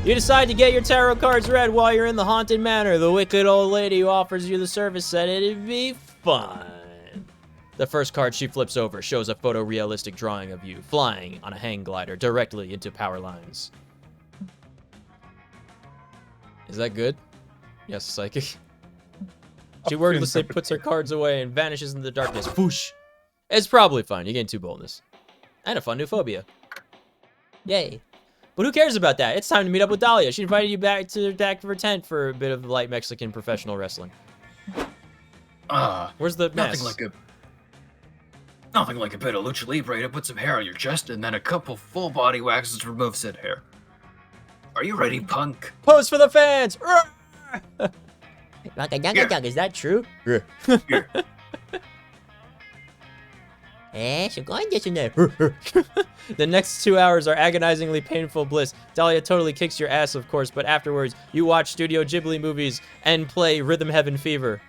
You decide to get your tarot cards read while you're in the haunted manor. The wicked old lady who offers you the service said it'd be fun. The first card she flips over shows a photorealistic drawing of you flying on a hang glider directly into power lines. Is that good? Yes, psychic. She wordlessly puts her cards away and vanishes into the darkness. Whoosh! It's probably fine. You gain 2 boldness. And a fun new phobia. Yay. But who cares about that? It's time to meet up with Dahlia. She invited you back to her tent for a bit of light Mexican professional wrestling. Where's the Nothing mess? like a bit of lucha libre to put some hair on your chest and then a couple full body waxes to remove said hair. Are you ready, punk? Pose for the fans! Is that true? Here. So go on, yes or no? The next 2 hours are agonizingly painful bliss. Dahlia totally kicks your ass, of course, but afterwards, you watch Studio Ghibli movies and play Rhythm Heaven Fever.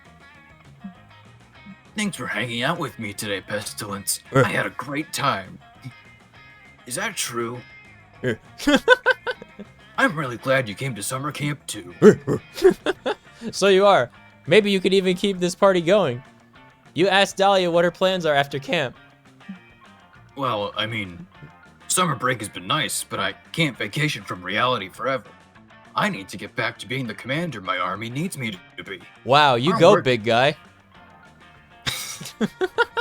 Thanks for hanging out with me today, Pestilence. I had a great time. Is that true? I'm really glad you came to summer camp too. So you are. Maybe you could even keep this party going. You ask Dahlia what her plans are after camp. Well, I mean, summer break has been nice, but I can't vacation from reality forever. I need to get back to being the commander my army needs me to be. Wow, you Our go, work- big guy.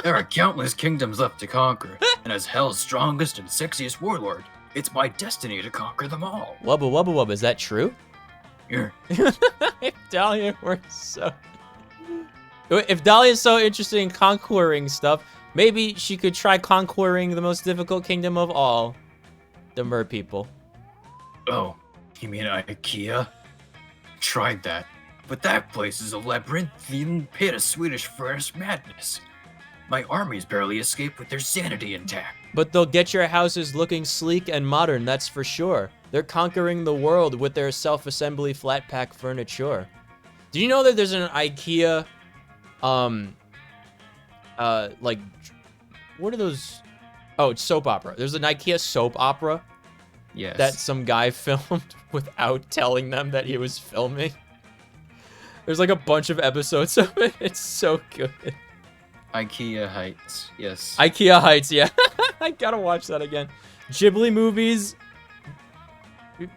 There are countless kingdoms left to conquer, and as hell's strongest and sexiest warlord, it's my destiny to conquer them all. Wubba wubba wubba, is that true? Here, If Dahlia were so... If Dahlia's so interested in conquering stuff, maybe she could try conquering the most difficult kingdom of all. The Mer people. oh, you mean IKEA? Tried that, but that place is a labyrinthian pit of Swedish furnace madness. My armies barely escape with their sanity intact. But they'll get your houses looking sleek and modern, that's for sure. They're conquering the world with their self-assembly flat pack furniture. Do you know that there's an IKEA, like, what are those? Oh, it's soap opera. There's an IKEA soap opera Yes. that some guy filmed without telling them that he was filming. There's like a bunch of episodes of it. It's so good. IKEA Heights. Yes. IKEA Heights, yeah. I gotta watch that again. Ghibli movies.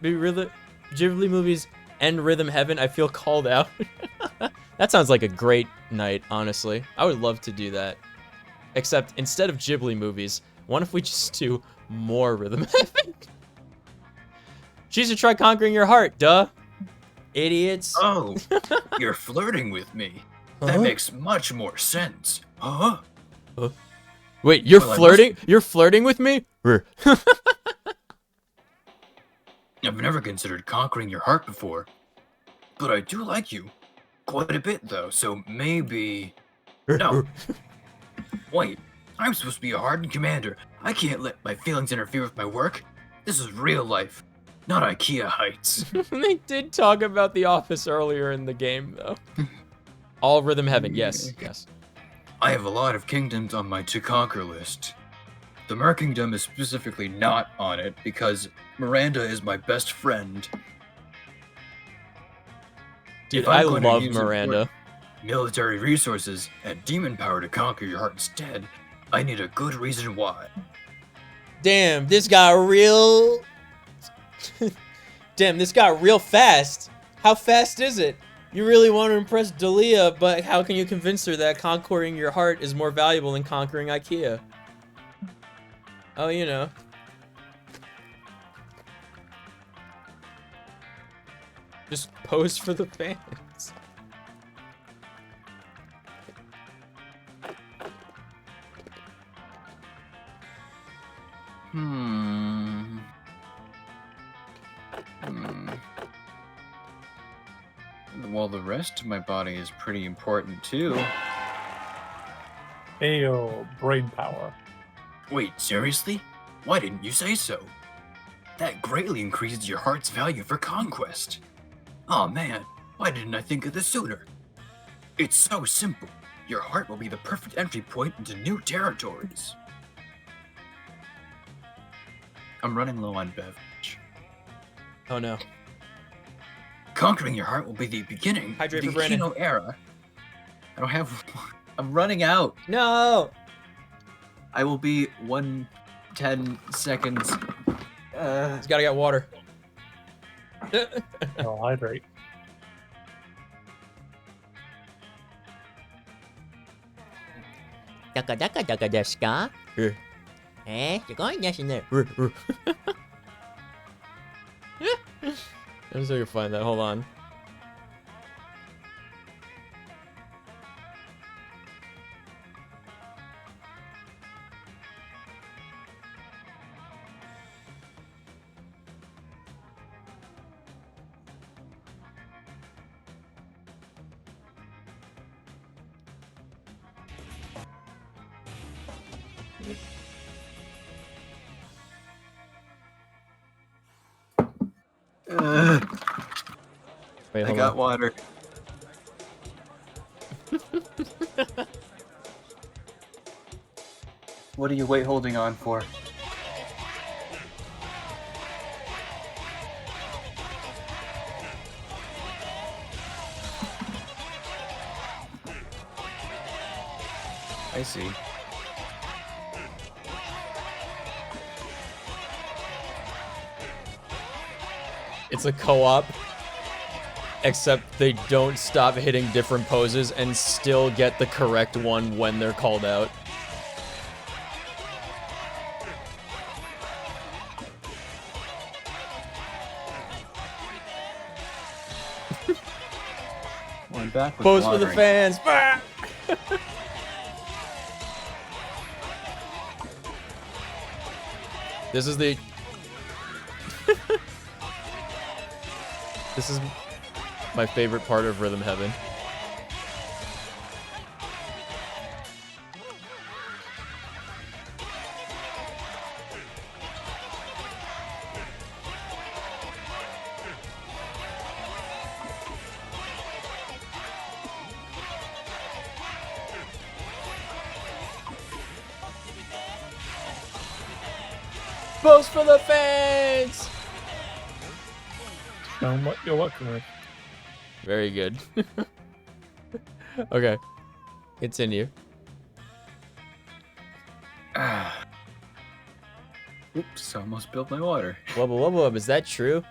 Ghibli movies and Rhythm Heaven. I feel called out. That sounds like a great night, honestly. I would love to do that. Except instead of Ghibli movies, what if we just do more Rhythm Heaven? She should try conquering your heart, duh. Idiots. Oh, you're flirting with me. That Huh? makes much more sense. Huh? Wait, you're Well, I flirting? You're flirting with me? I've never considered conquering your heart before. But I do like you. Quite a bit, though, so maybe... No. Wait, I'm supposed to be a hardened commander. I can't let my feelings interfere with my work. This is real life, not IKEA Heights. They did talk about The Office earlier in the game, though. All Rhythm Heaven, yes, yes. I have a lot of kingdoms on my to conquer list. The Mer Kingdom is specifically not on it because Miranda is my best friend. Dude, If I'm I going to love use Miranda. military resources and demon power to conquer your heart instead, I need a good reason why. Damn, this got real... Damn, this got real fast. How fast is it? You really want to impress Dalia, but how can you convince her that conquering your heart is more valuable than conquering IKEA? Oh, you know. Just pose for the fans. Well, the rest of my body is pretty important too. Ayo, brain power. Wait, seriously? Why didn't you say so? That greatly increases your heart's value for conquest. Oh man, why didn't I think of this sooner? It's so simple. Your heart will be the perfect entry point into new territories. I'm running low on beverage. Oh no. Conquering your heart will be the beginning Hydrate of for the Brandon. Kino era. I don't have... I'm running out. No! I will be 10 seconds. He's gotta get water. I'll hydrate. Daka daka daka desu ka? Eh. You're going yes in there. Let me see if I can find that. Hold on. Wait, I hold got on. water. What are you holding on for? I see. It's a co-op, except they don't stop hitting different poses and still get the correct one when they're called out. Well, I'm back with Pose for the watering. fans. Bah! This is the... This is my favorite part of Rhythm Heaven. Pose for the fans! Show 'em what you're working with. Very good. Okay. Continue. Ah. Oops, almost spilled my water. Wubba wubba wub, is that true?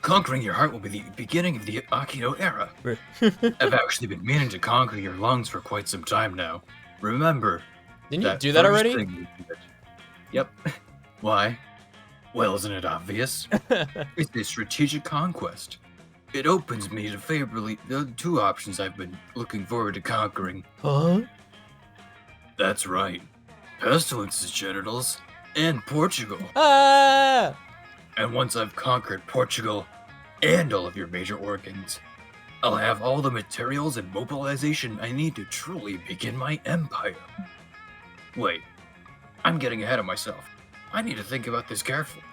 Conquering your heart will be the beginning of the Akito era. I've actually been meaning to conquer your lungs for quite some time now. Remember, Didn't you do that first already? thing you did. Yep. Why? Well, isn't it obvious? It's a strategic conquest. It opens me to favorably the two options I've been looking forward to conquering. Huh? That's right. Pestilence's genitals and Portugal. Ah! And once I've conquered Portugal and all of your major organs, I'll have all the materials and mobilization I need to truly begin my empire. Wait, I'm getting ahead of myself. I need to think about this carefully.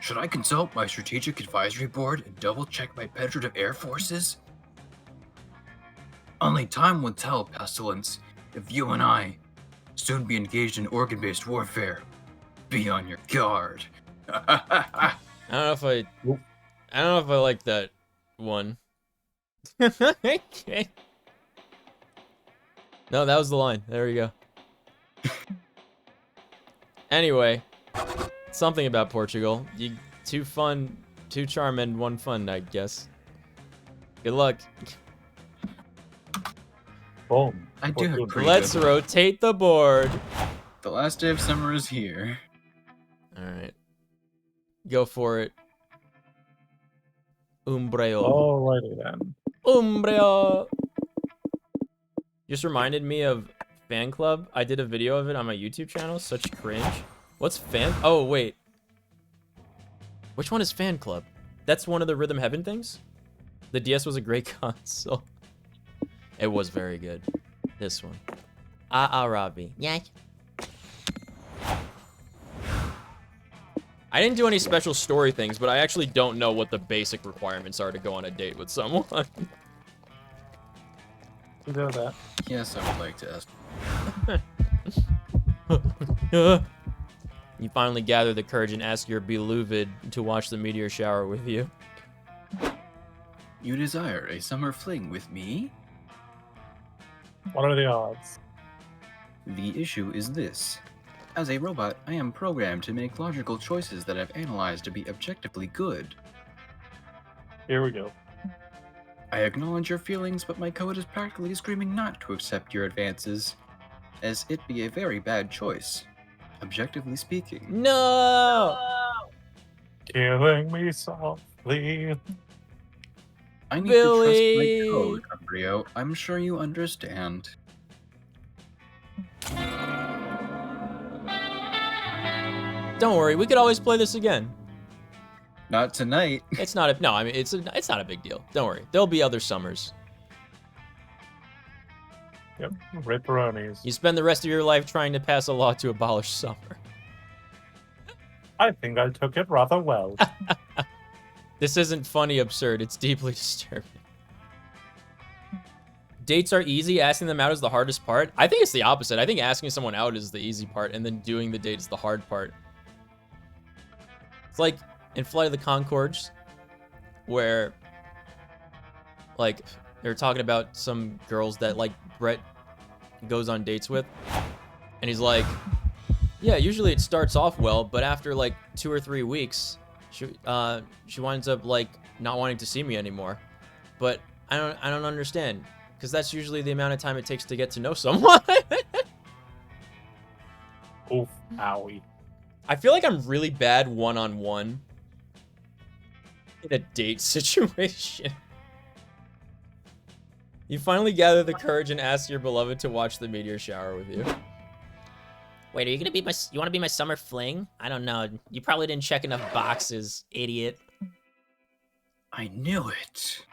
Should I consult my strategic advisory board and double-check my penetrative air forces? Only time will tell, Pestilence, if you and I soon be engaged in organ-based warfare. Be on your guard. I don't know if I like that one. Okay. No, that was the line. There we go. Anyway, something about Portugal. You two fun, two charm, and one fun, I guess. Good luck. Boom. I do have pretty Let's good. rotate the board. The last day of summer is here. All right, go for it. Umbreo. Alrighty then. Umbreo. Just reminded me of Fan Club. I did a video of it on my YouTube channel. Such cringe. What's Fan? Oh, wait. Which one is Fan Club? That's one of the Rhythm Heaven things? The DS was a great console. It was very good. This one. Arabi. Yes. I didn't do any special story things, but I actually don't know what the basic requirements are to go on a date with someone. You know that. Yes, I would like to ask. You finally gather the courage and ask your beloved to watch the meteor shower with you. You desire a summer fling with me? What are the odds? The issue is this. As a robot, I am programmed to make logical choices that I've analyzed to be objectively good. Here we go. I acknowledge your feelings, but my code is practically screaming not to accept your advances, as it be a very bad choice, objectively speaking. No! Killing me softly. I need Billy! to trust my code, Umbrio. I'm sure you understand. Don't worry, we could always play this again. Not tonight. It's not a no. I mean, it's not a big deal. Don't worry. There'll be other summers. Yep. Ripperonis. You spend the rest of your life trying to pass a law to abolish summer. I think I took it rather well. This isn't funny, absurd. It's deeply disturbing. Dates are easy. Asking them out is the hardest part. I think it's the opposite. I think asking someone out is the easy part, and then doing the date is the hard part. It's like in Flight of the Conchords, where, like, they're talking about some girls that, like, Brett goes on dates with, and he's like, yeah, usually it starts off well, but after, like, 2 or 3 weeks, she winds up, like, not wanting to see me anymore. But I don't understand, because that's usually the amount of time it takes to get to know someone. Oof. Owie. I feel like I'm really bad one-on-one in a date situation. You finally gather the courage and ask your beloved to watch the meteor shower with you. Wait, are you gonna be my? You want to be my summer fling? I don't know. You probably didn't check enough boxes, idiot. I knew it.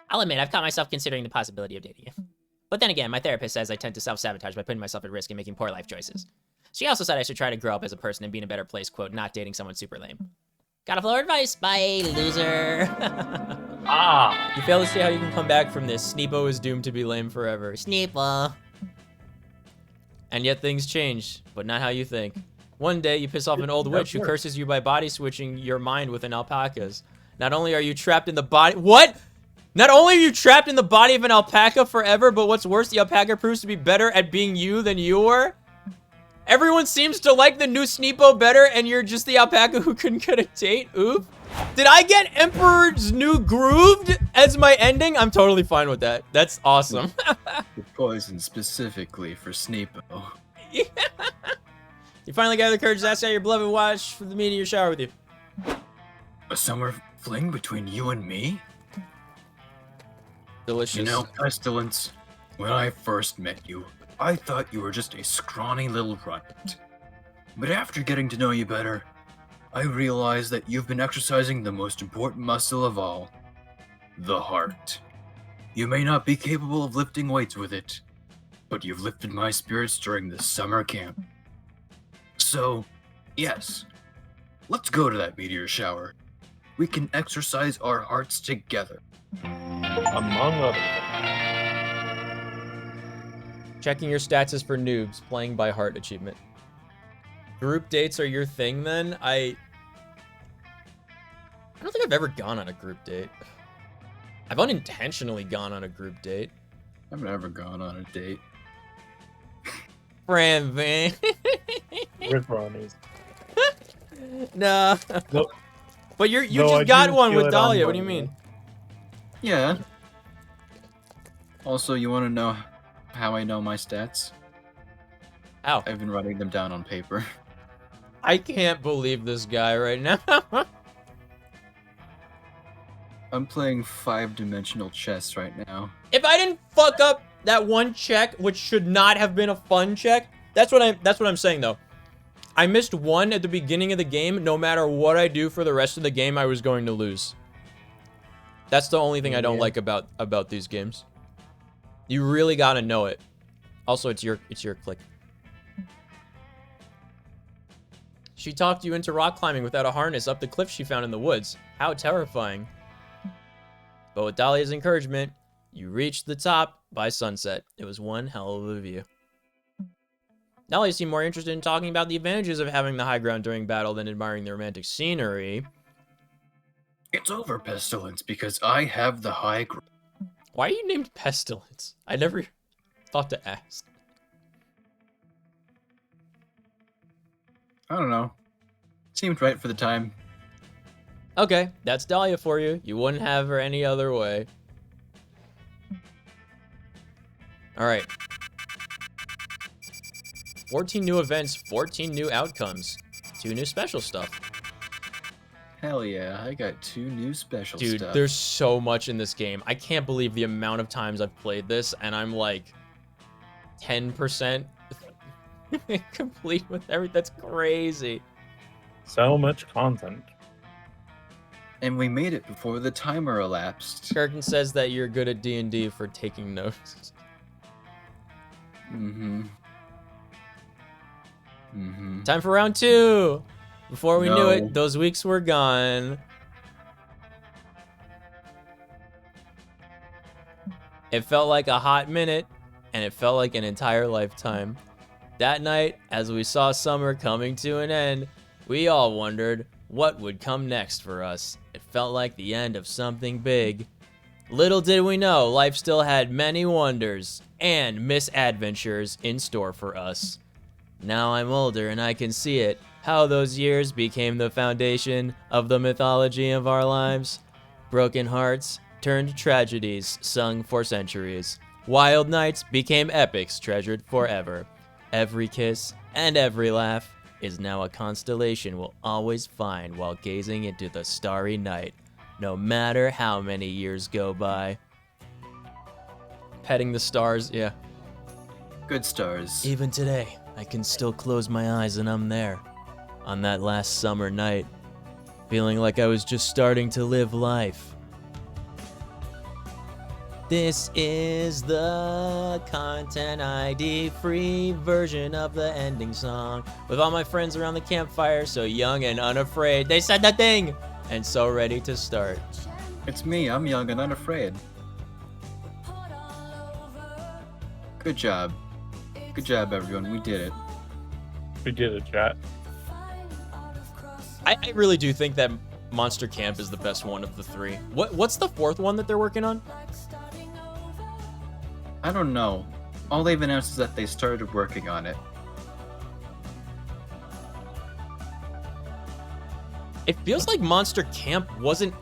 I'll admit, I've caught myself considering the possibility of dating you. But then again, my therapist says I tend to self-sabotage by putting myself at risk and making poor life choices. She also said I should try to grow up as a person and be in a better place, quote, not dating someone super lame. Got a floor advice? Bye, loser. Ah! You fail to see how you can come back from this. Sneepo is doomed to be lame forever. Sneepa. And yet things change, but not how you think. One day, you piss off an old witch who curses you by body switching your mind with an alpaca's. Not only are you trapped in the body— What?! Not only are you trapped in the body of an alpaca forever, but what's worse, the alpaca proves to be better at being you than you were? Everyone seems to like the new Sneepo better, and you're just the alpaca who couldn't get a date? Oof. Did I get Emperor's New Grooved as my ending? I'm totally fine with that. That's awesome. The poison specifically for Sneepo. You finally got the courage to ask out your beloved watch for the meteor shower with you. A summer fling between you and me? Delicious. You know, Pestilence, when I first met you, I thought you were just a scrawny little runt. But after getting to know you better, I realized that you've been exercising the most important muscle of all, the heart. You may not be capable of lifting weights with it, but you've lifted my spirits during this summer camp. So, yes, let's go to that meteor shower. We can exercise our hearts together. Among other things. Checking your stats is for noobs. Playing by heart achievement. Group dates are your thing then? I don't think I've ever gone on a group date. I've unintentionally gone on a group date. I've never gone on a date. Fran Van. With Ronnie's. Nah. No. But you No, I just got do one feel with it Dahlia. on What do you my- mean? Yeah. Also, you want to know how I know my stats? Ow. I've been writing them down on paper. I can't believe this guy right now. I'm playing 5-dimensional chess right now. If I didn't fuck up that one check, which should not have been a fun check, that's what I'm saying though. I missed one at the beginning of the game. No matter what I do for the rest of the game, I was going to lose. That's the only thing I don't Yeah. like about these games. You really gotta know it. Also, it's your click. She talked you into rock climbing without a harness up the cliff she found in the woods. How terrifying. But with Dahlia's encouragement, you reached the top by sunset. It was one hell of a view. Dahlia seemed more interested in talking about the advantages of having the high ground during battle than admiring the romantic scenery. It's over, Pestilence, because I have the high ground. Why are you named Pestilence? I never thought to ask. I don't know. Seemed right for the time. Okay, that's Dahlia for you. You wouldn't have her any other way. Alright. 14 new events, 14 new outcomes, 2 new special stuff. Hell yeah, I got 2 new special Dude, stuff. there's so much in this game. I can't believe the amount of times I've played this, and I'm like 10% complete with everything. That's crazy. So much content. And we made it before the timer elapsed. Kirkin says that you're good at D&D for taking notes. Time for round 2. Before we knew No. it, those weeks were gone. It felt like a hot minute, and it felt like an entire lifetime. That night, as we saw summer coming to an end, we all wondered what would come next for us. It felt like the end of something big. Little did we know, life still had many wonders and misadventures in store for us. Now I'm older and I can see it, how those years became the foundation of the mythology of our lives. Broken hearts turned tragedies sung for centuries. Wild nights became epics treasured forever. Every kiss and every laugh is now a constellation we'll always find while gazing into the starry night, no matter how many years go by. Petting the stars, yeah. Good stars. Even today, I can still close my eyes and I'm there. On that last summer night, feeling like I was just starting to live life. This is the Content ID free version of the ending song. With all my friends around the campfire, so young and unafraid. They said nothing! And so ready to start. It's me, I'm young and unafraid. Good job. Good job, everyone. We did it. We did it, chat. I really do think that Monster Camp is the best one of the 3. What's the 4th one that they're working on? I don't know. All they've announced is that they started working on it. It feels like Monster Camp wasn't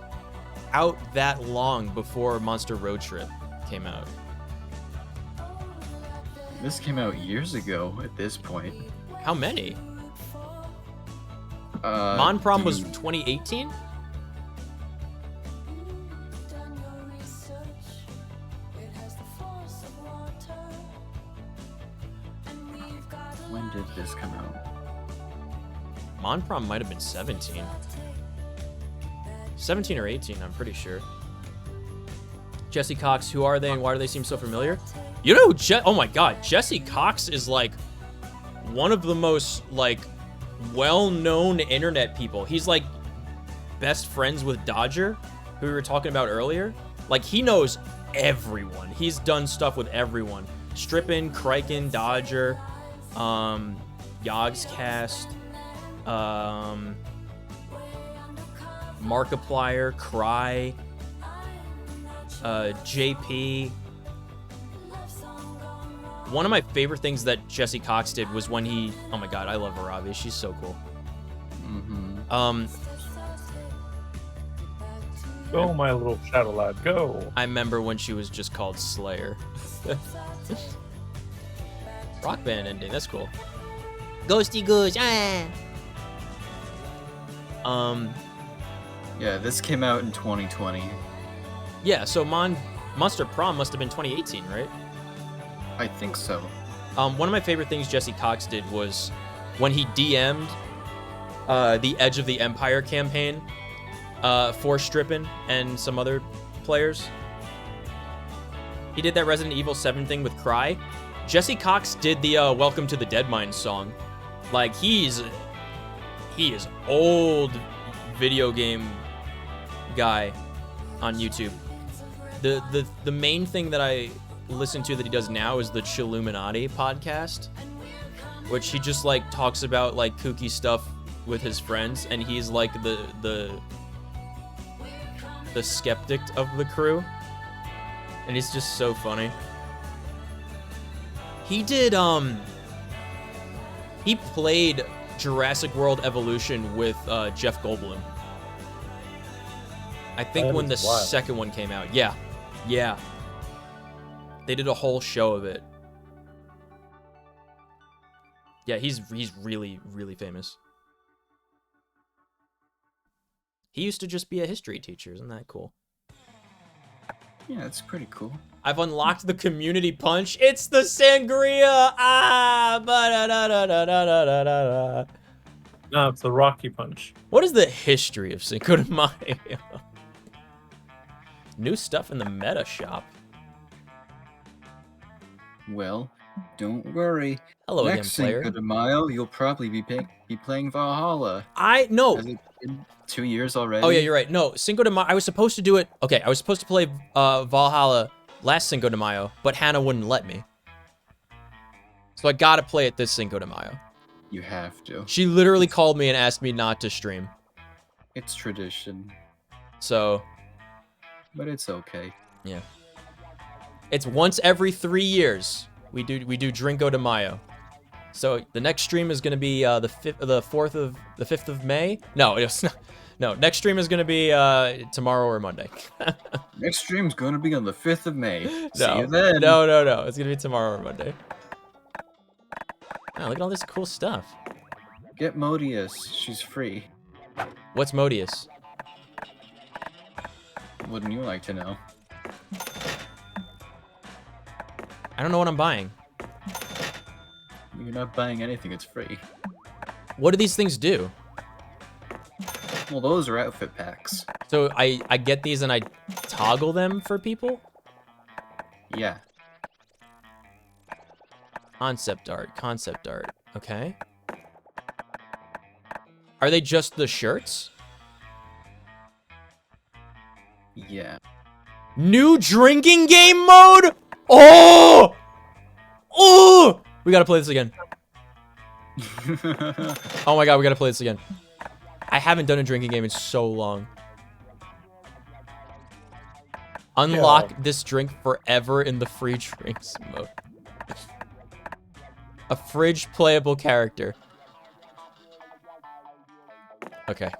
out that long before Monster Road Trip came out. This came out years ago at this point. How many? Mon Prom was 2018? When did this come out? Mon Prom might have been 17. 17 or 18, I'm pretty sure. Jesse Cox, who are they and why do they seem so familiar? You know, oh my god, Jesse Cox is like one of the most like well-known internet people. He's like best friends with Dodger, who we were talking about earlier. Like, he knows everyone. He's done stuff with everyone. Strippin, Kriken, Dodger, Yogscast, Markiplier, Cry, JP. One of my favorite things that Jesse Cox did was when he... Oh my god, I love Aravi. She's so cool. Go, my little shadow lad, go. I remember when she was just called Slayer. Rock band ending, that's cool. Ghosty goose. Ah. Yeah, this came out in 2020. Yeah, so Monster Prom must have been 2018, right? I think so. One of my favorite things Jesse Cox did was when he DM'd the Edge of the Empire campaign for Strippin and some other players. He did that Resident Evil 7 thing with Cry. Jesse Cox did the Welcome to the Deadmines song. Like, he is old video game guy on YouTube. The main thing that I listen to that he does now is the Chilluminati podcast, which he just like talks about like kooky stuff with his friends, and he's like the skeptic of the crew, and he's just so funny. He did he played Jurassic World Evolution with Jeff Goldblum. I think That when the is wild. second one came out. Yeah. They did a whole show of it. Yeah, he's really, really famous. He used to just be a history teacher. Isn't that cool? Yeah, it's pretty cool. I've unlocked the community punch. It's the sangria. Ba-da-da-da-da-da-da-da. No, it's the Rocky Punch. What is the history of Cinco de Mayo? New stuff in the meta shop. Well, don't worry. Hello again, Next player. Cinco de Mayo, you'll probably be playing Valhalla. No. Has it been 2 years already? Oh yeah, you're right. No, Cinco de Mayo. I was supposed to do it. Okay, I was supposed to play Valhalla last Cinco de Mayo, but Hannah wouldn't let me. So I gotta play it this Cinco de Mayo. You have to. She literally called me and asked me not to stream. It's tradition, So but it's okay. yeah, it's once every 3 years we do Drinko de Mayo. So the next stream is gonna be the 5th of May. No, it's not. No, next stream is gonna be tomorrow or Monday. Next stream's going to be on the 5th of May. See No, you then. no, it's gonna be tomorrow or Monday. Wow, look at all this cool stuff. Get Modius. She's free. What's Modius? Wouldn't you like to know? I don't know what I'm buying. You're not buying anything, it's free. What do these things do? Well, those are outfit packs. So I get these and I toggle them for people? Yeah. Concept art. Okay. Are they just the shirts? Yeah. New drinking game mode? Oh! Oh! We gotta play this again. Oh my god, we gotta play this again. I haven't done a drinking game in so long. Unlock this drink forever in the free drinks mode. A fridge playable character. Okay.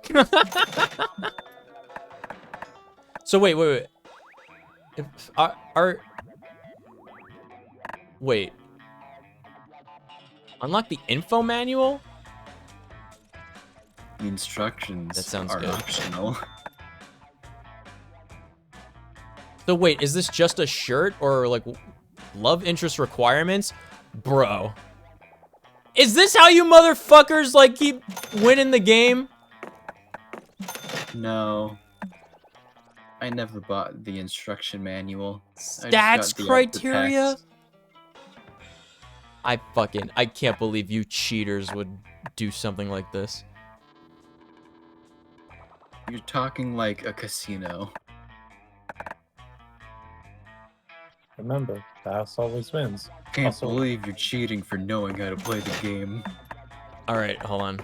So wait. If, wait. Unlock the info manual? The instructions That sounds are good. optional. So wait, is this just a shirt or like love interest requirements? Bro. Is this how you motherfuckers like keep winning the game? No. I never bought the instruction manual. I just Stats got the criteria? outfit packs. I can't believe you cheaters would do something like this. You're talking like a casino. Remember, fast always wins. Can't Also- believe you're cheating for knowing how to play the game. All right, hold on.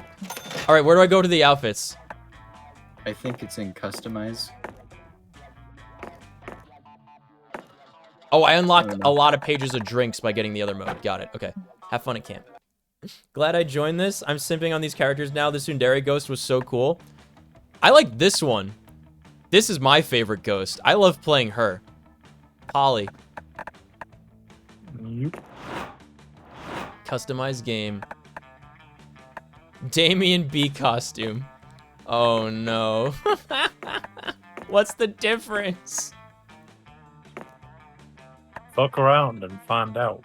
All right, where do I go to the outfits? I think it's in customize. Oh, I unlocked don't a know. lot of pages of drinks by getting the other mode. Got it. Okay. Have fun at camp. Glad I joined this. I'm simping on these characters now. The Tsundere ghost was so cool. I like this one. This is my favorite ghost. I love playing her. Polly. Yep. Customized game. Damien B costume. Oh no. What's the difference? Fuck around and find out.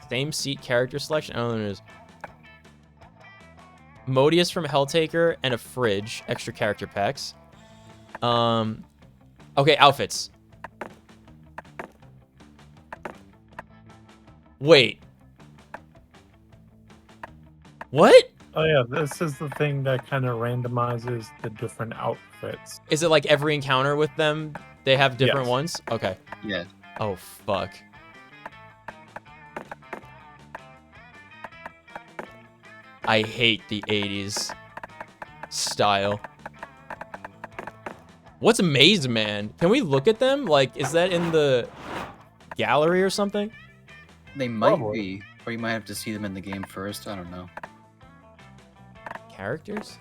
Same seat character selection? I don't know what it is. Modius from Helltaker and a fridge. Extra character packs. Okay, outfits. Wait. What? Oh yeah, this is the thing that kind of randomizes the different outfits. Is it like every encounter with them, they have different Yes. ones? Okay. Yeah. Oh, fuck. I hate the 80s style. What's Maze Man? Can we look at them? Like, is that in the gallery or something? They might Probably. be. Or you might have to see them in the game first. I don't know. Characters?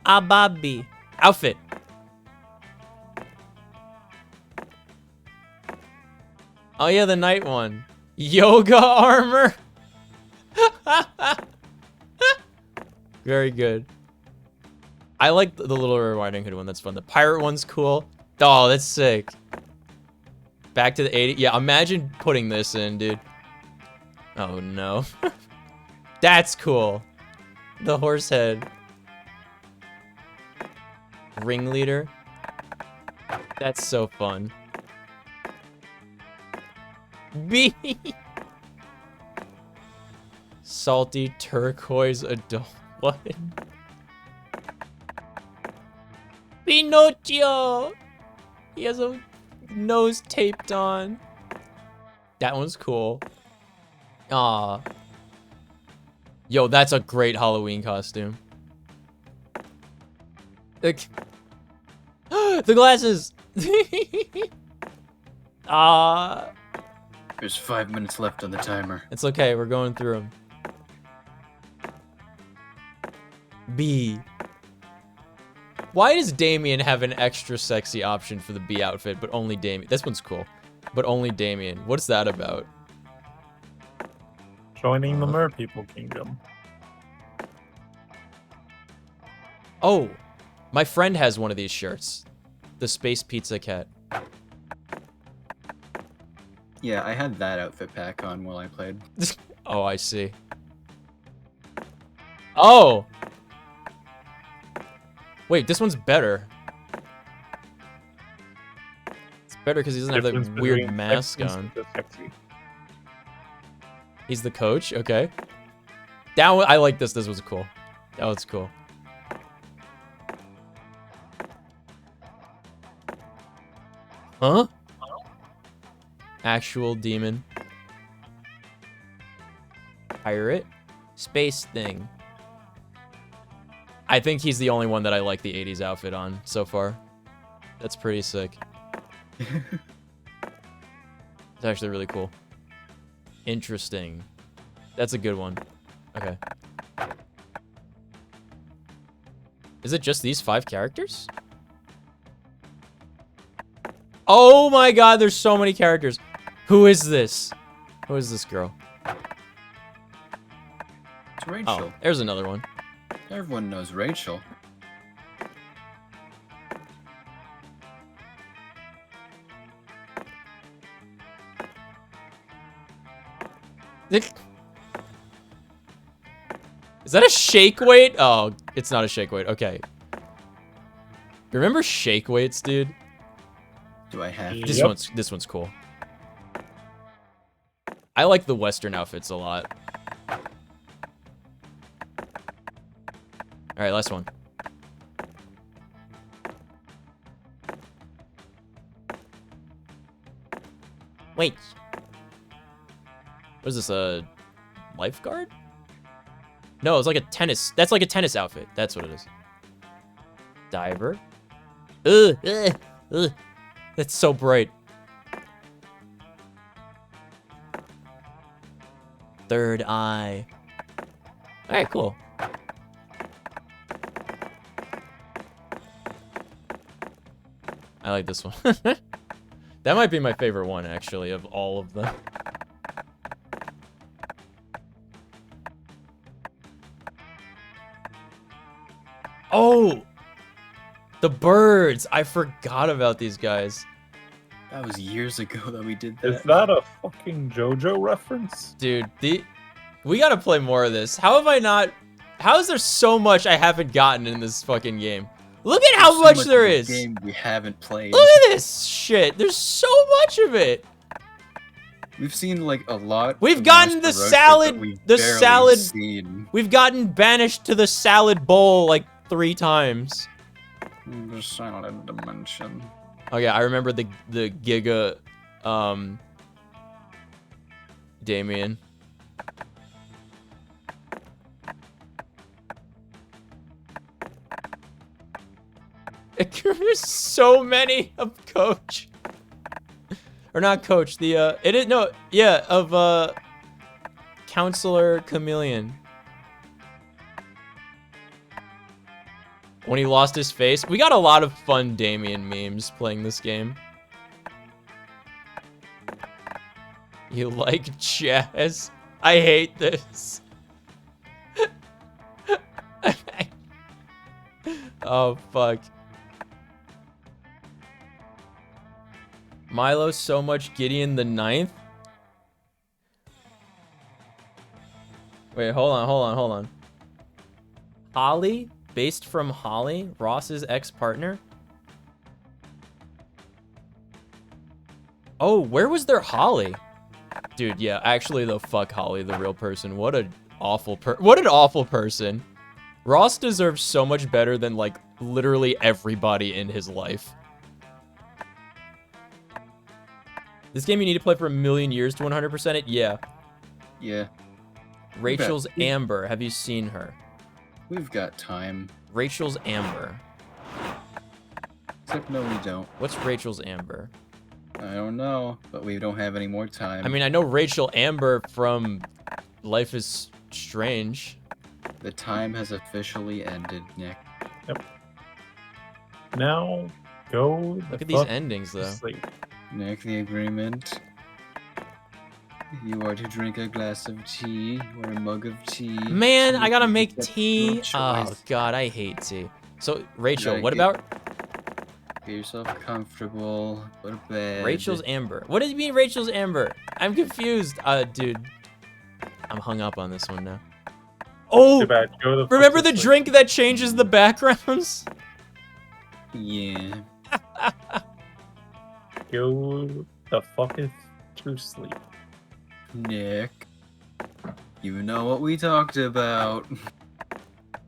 Ababi. Outfit. Oh yeah, the night one. Yoga armor. Very good. I like the Little Red Riding Hood one. That's fun. The pirate one's cool. Oh, that's sick. Back to the 80s. Yeah, imagine putting this in, dude. Oh no. That's cool. The horse head. Ringleader. That's so fun. B. Salty turquoise adult. What? Pinocchio. He has a nose taped on. That one's cool. Aw. Yo, that's a great Halloween costume. The glasses. There's 5 minutes left on the timer. It's okay. We're going through them. B. Why does Damien have an extra sexy option for the B outfit, but only Damien? This one's cool, but only Damien. What's that about? Joining the Mer People Kingdom. Oh, my friend has one of these shirts. The Space Pizza Cat. Yeah, I had that outfit pack on while I played. Oh, I see. Oh! Wait, this one's better. It's better because he doesn't have Difference that weird between mask sexy on. and sexy. He's the coach? Okay. That one, I like this. This was cool. That was cool. Huh? Actual demon. Pirate. Space thing. I think he's the only one that I like the 80s outfit on so far. That's pretty sick. It's actually really cool. Interesting. That's a good one. Okay. Is it just these 5 characters? Oh my god, there's so many characters. Who is this? Who is this girl? It's Rachel. Oh, there's another one. Everyone knows Rachel. Is that a shake weight? Oh, it's not a shake weight. Okay. Remember shake weights, dude? Do I have This Yep. one's cool. I like the Western outfits a lot. Alright, last one. Wait, What is this, a lifeguard? No, it's like a tennis. That's like a tennis outfit. That's what it is. Diver. ugh, ugh, ugh. That's so bright. Third eye. All right, cool. I like this one. That might be my favorite one, actually, of all of them. Oh! The birds! I forgot about these guys. That was years ago that we did Is that. that a fucking JoJo reference? Dude, we gotta play more of this. How have I not... How is there so much I haven't gotten in this fucking game? Look at how So much of there the is! Game we haven't played. Look at this shit! There's so much of it! We've seen like a lot. We've of gotten Monster the Road, salad- but we've the barely salad- Seen We've gotten banished to the salad bowl like 3 times. the salad dimension. Oh yeah, I remember the Giga, Damien. There's so many of Coach. Or not Coach, the, it is, no, yeah, of, Counselor Chameleon. When he lost his face. We got a lot of fun Damien memes playing this game. You like jazz? I hate this. Oh, fuck. Milo so much Gideon the Ninth? Wait, hold on. Holly? Based from Holly? Ross's ex-partner? Oh, where was their Holly? Dude, yeah, actually though, fuck Holly, the real person. What an awful person. Ross deserves so much better than, like, literally everybody in his life. This game you need to play for 1,000,000 years to 100% it? Yeah. Yeah, Rachel's Amber. Have you seen her? we've got time. Rachel's Amber. Except no, we don't. What's Rachel's Amber? I don't know, but we don't have any more time. I mean, I know Rachel Amber from Life is Strange. the time has officially ended, Nick. Now, go. Look at these endings, though. Sleep. Nick, the agreement. You are to drink a glass of tea or a mug of tea. Man, so I you gotta can make accept tea. your Oh, choice. God, I hate tea. So, Rachel, Gotta what get- about Get yourself comfortable. Go to bed. Rachel's Amber? What does it mean, Rachel's Amber? I'm confused. Dude. I'm hung up on this one now. Too Oh! bad. Go the fuck Remember to the sleep. drink that changes the backgrounds? Yeah. Go the fucketh to sleep. Nick. You know what we talked about.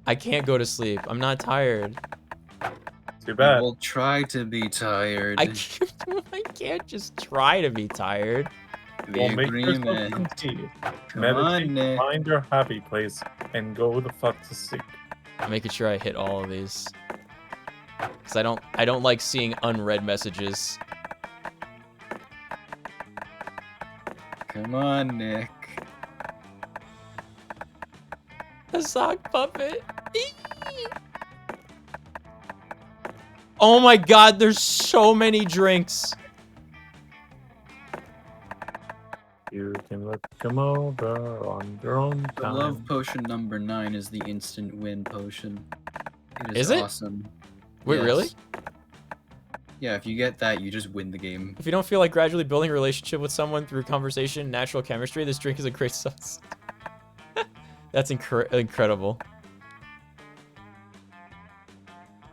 I can't go to sleep. I'm not tired. Too bad. We'll try to be tired. I can't just try to be tired. The Well, make yourself agreement. some tea. Come Meditate, on, Nick. find your happy place, and go the fuck to sleep. I'm making sure I hit all of these. Cause I don't like seeing unread messages. Come on, Nick. A sock puppet. Oh my god, there's so many drinks. You can look them over on your own The time. love potion number 9 is the instant win potion. Is it? Awesome. Wait, really? Yeah, if you get that, you just win the game. If you don't feel like gradually building a relationship with someone through conversation and natural chemistry, this drink is a great substance. That's incredible.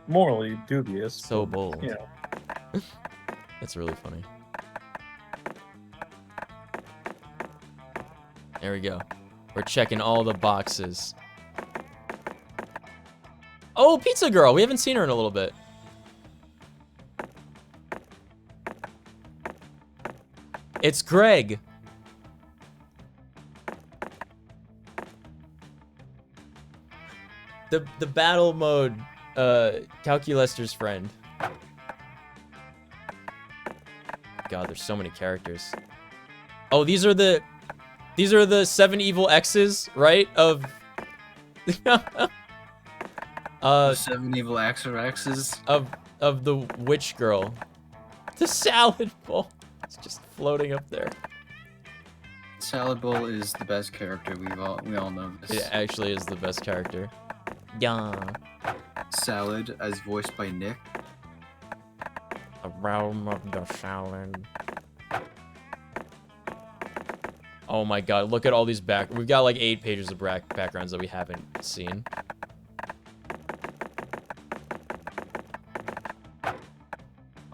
Morally dubious. So but, bold. You know, That's really funny. There we go. We're checking all the boxes. Oh, Pizza Girl. We haven't seen her in a little bit. It's Greg. The battle mode, Calculester's friend. God, there's so many characters. Oh, these are the 7 evil X's, right? Of The 7 evil Axorexes. of the witch girl. The salad bowl. It's just floating up there. Salad Bowl is the best character. We all know this. It actually is the best character. Yeah. Salad, as voiced by Nick. The realm of the salad. Oh my god, look at all these we've got like 8 pages of backgrounds that we haven't seen.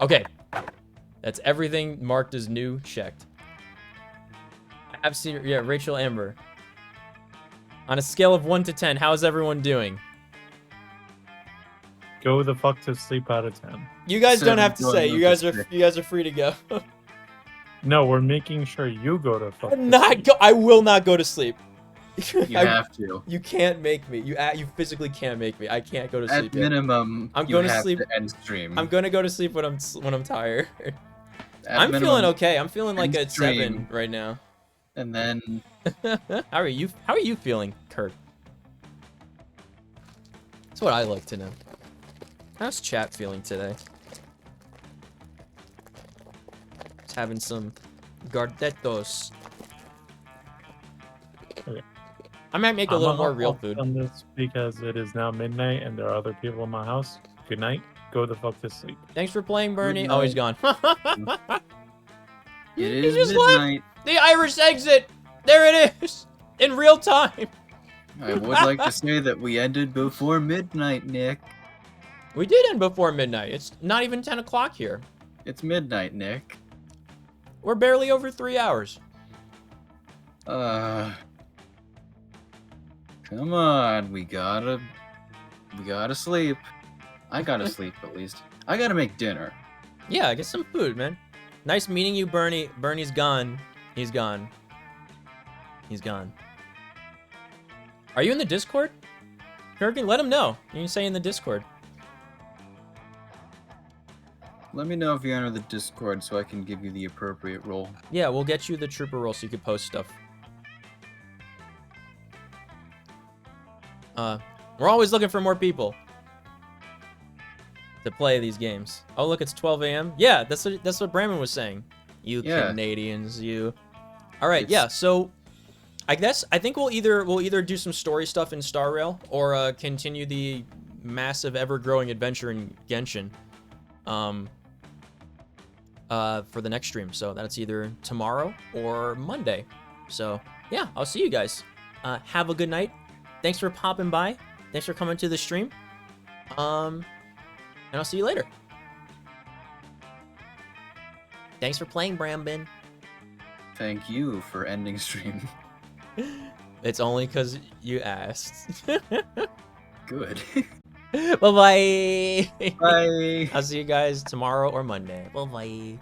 Okay. That's everything marked as new checked. I've seen, yeah, Rachel Amber. On a scale of 1 to 10, how's everyone doing? Go the fuck to sleep out of 10. You guys don't have to 7 say. going You up guys to are 6. you guys are free to go. No, we're making sure you go to fuck. I'm to not sleep. go. I will not go to sleep. You have to. You can't make me. You physically can't make me. I can't go to sleep At yet. minimum, I'm you going to have sleep- to end stream. I'm gonna go to sleep when I'm tired. At I'm minimum, feeling okay. I'm feeling like end a 7 stream. right now. And then How are you? How are you feeling, Kurt? That's what I like to know. How's chat feeling today? Just having some Gardettos. Okay. I might make a I'm little gonna more real off food. on this because it is now midnight and there are other people in my house. Good night. Go the fuck to sleep. Thanks for playing, Bernie. Good Oh, he's night. gone. it He is just left. midnight. The Irish exit. There it is. In real time. I would like to say that we ended before midnight, Nick. We did end before midnight. It's not even 10 o'clock here. It's midnight, Nick. We're barely over 3 hours. Come on, we gotta sleep. I gotta sleep at least. I gotta make dinner. Yeah, get some food, man. Nice meeting you, Bernie. Bernie's gone. He's gone. He's gone. Are you in the Discord? Kurgan, let him know. You can say in the Discord. Let me know if you enter the Discord so I can give you the appropriate role. Yeah, we'll get you the trooper role so you can post stuff. We're always looking for more people to play these games. Oh, look, it's 12 a.m. Yeah, that's what Brandon was saying. You Yeah. Canadians, you. All right, It's- yeah. So, I think we'll either do some story stuff in Star Rail or continue the massive, ever-growing adventure in Genshin. For the next stream. So that's either tomorrow or Monday. So yeah, I'll see you guys. Have a good night. Thanks for popping by. Thanks for coming to the stream. And I'll see you later. Thanks for playing, Brambin. Thank you for ending stream. It's only because you asked. Good. Bye-bye. Bye. I'll see you guys tomorrow or Monday. Bye-bye.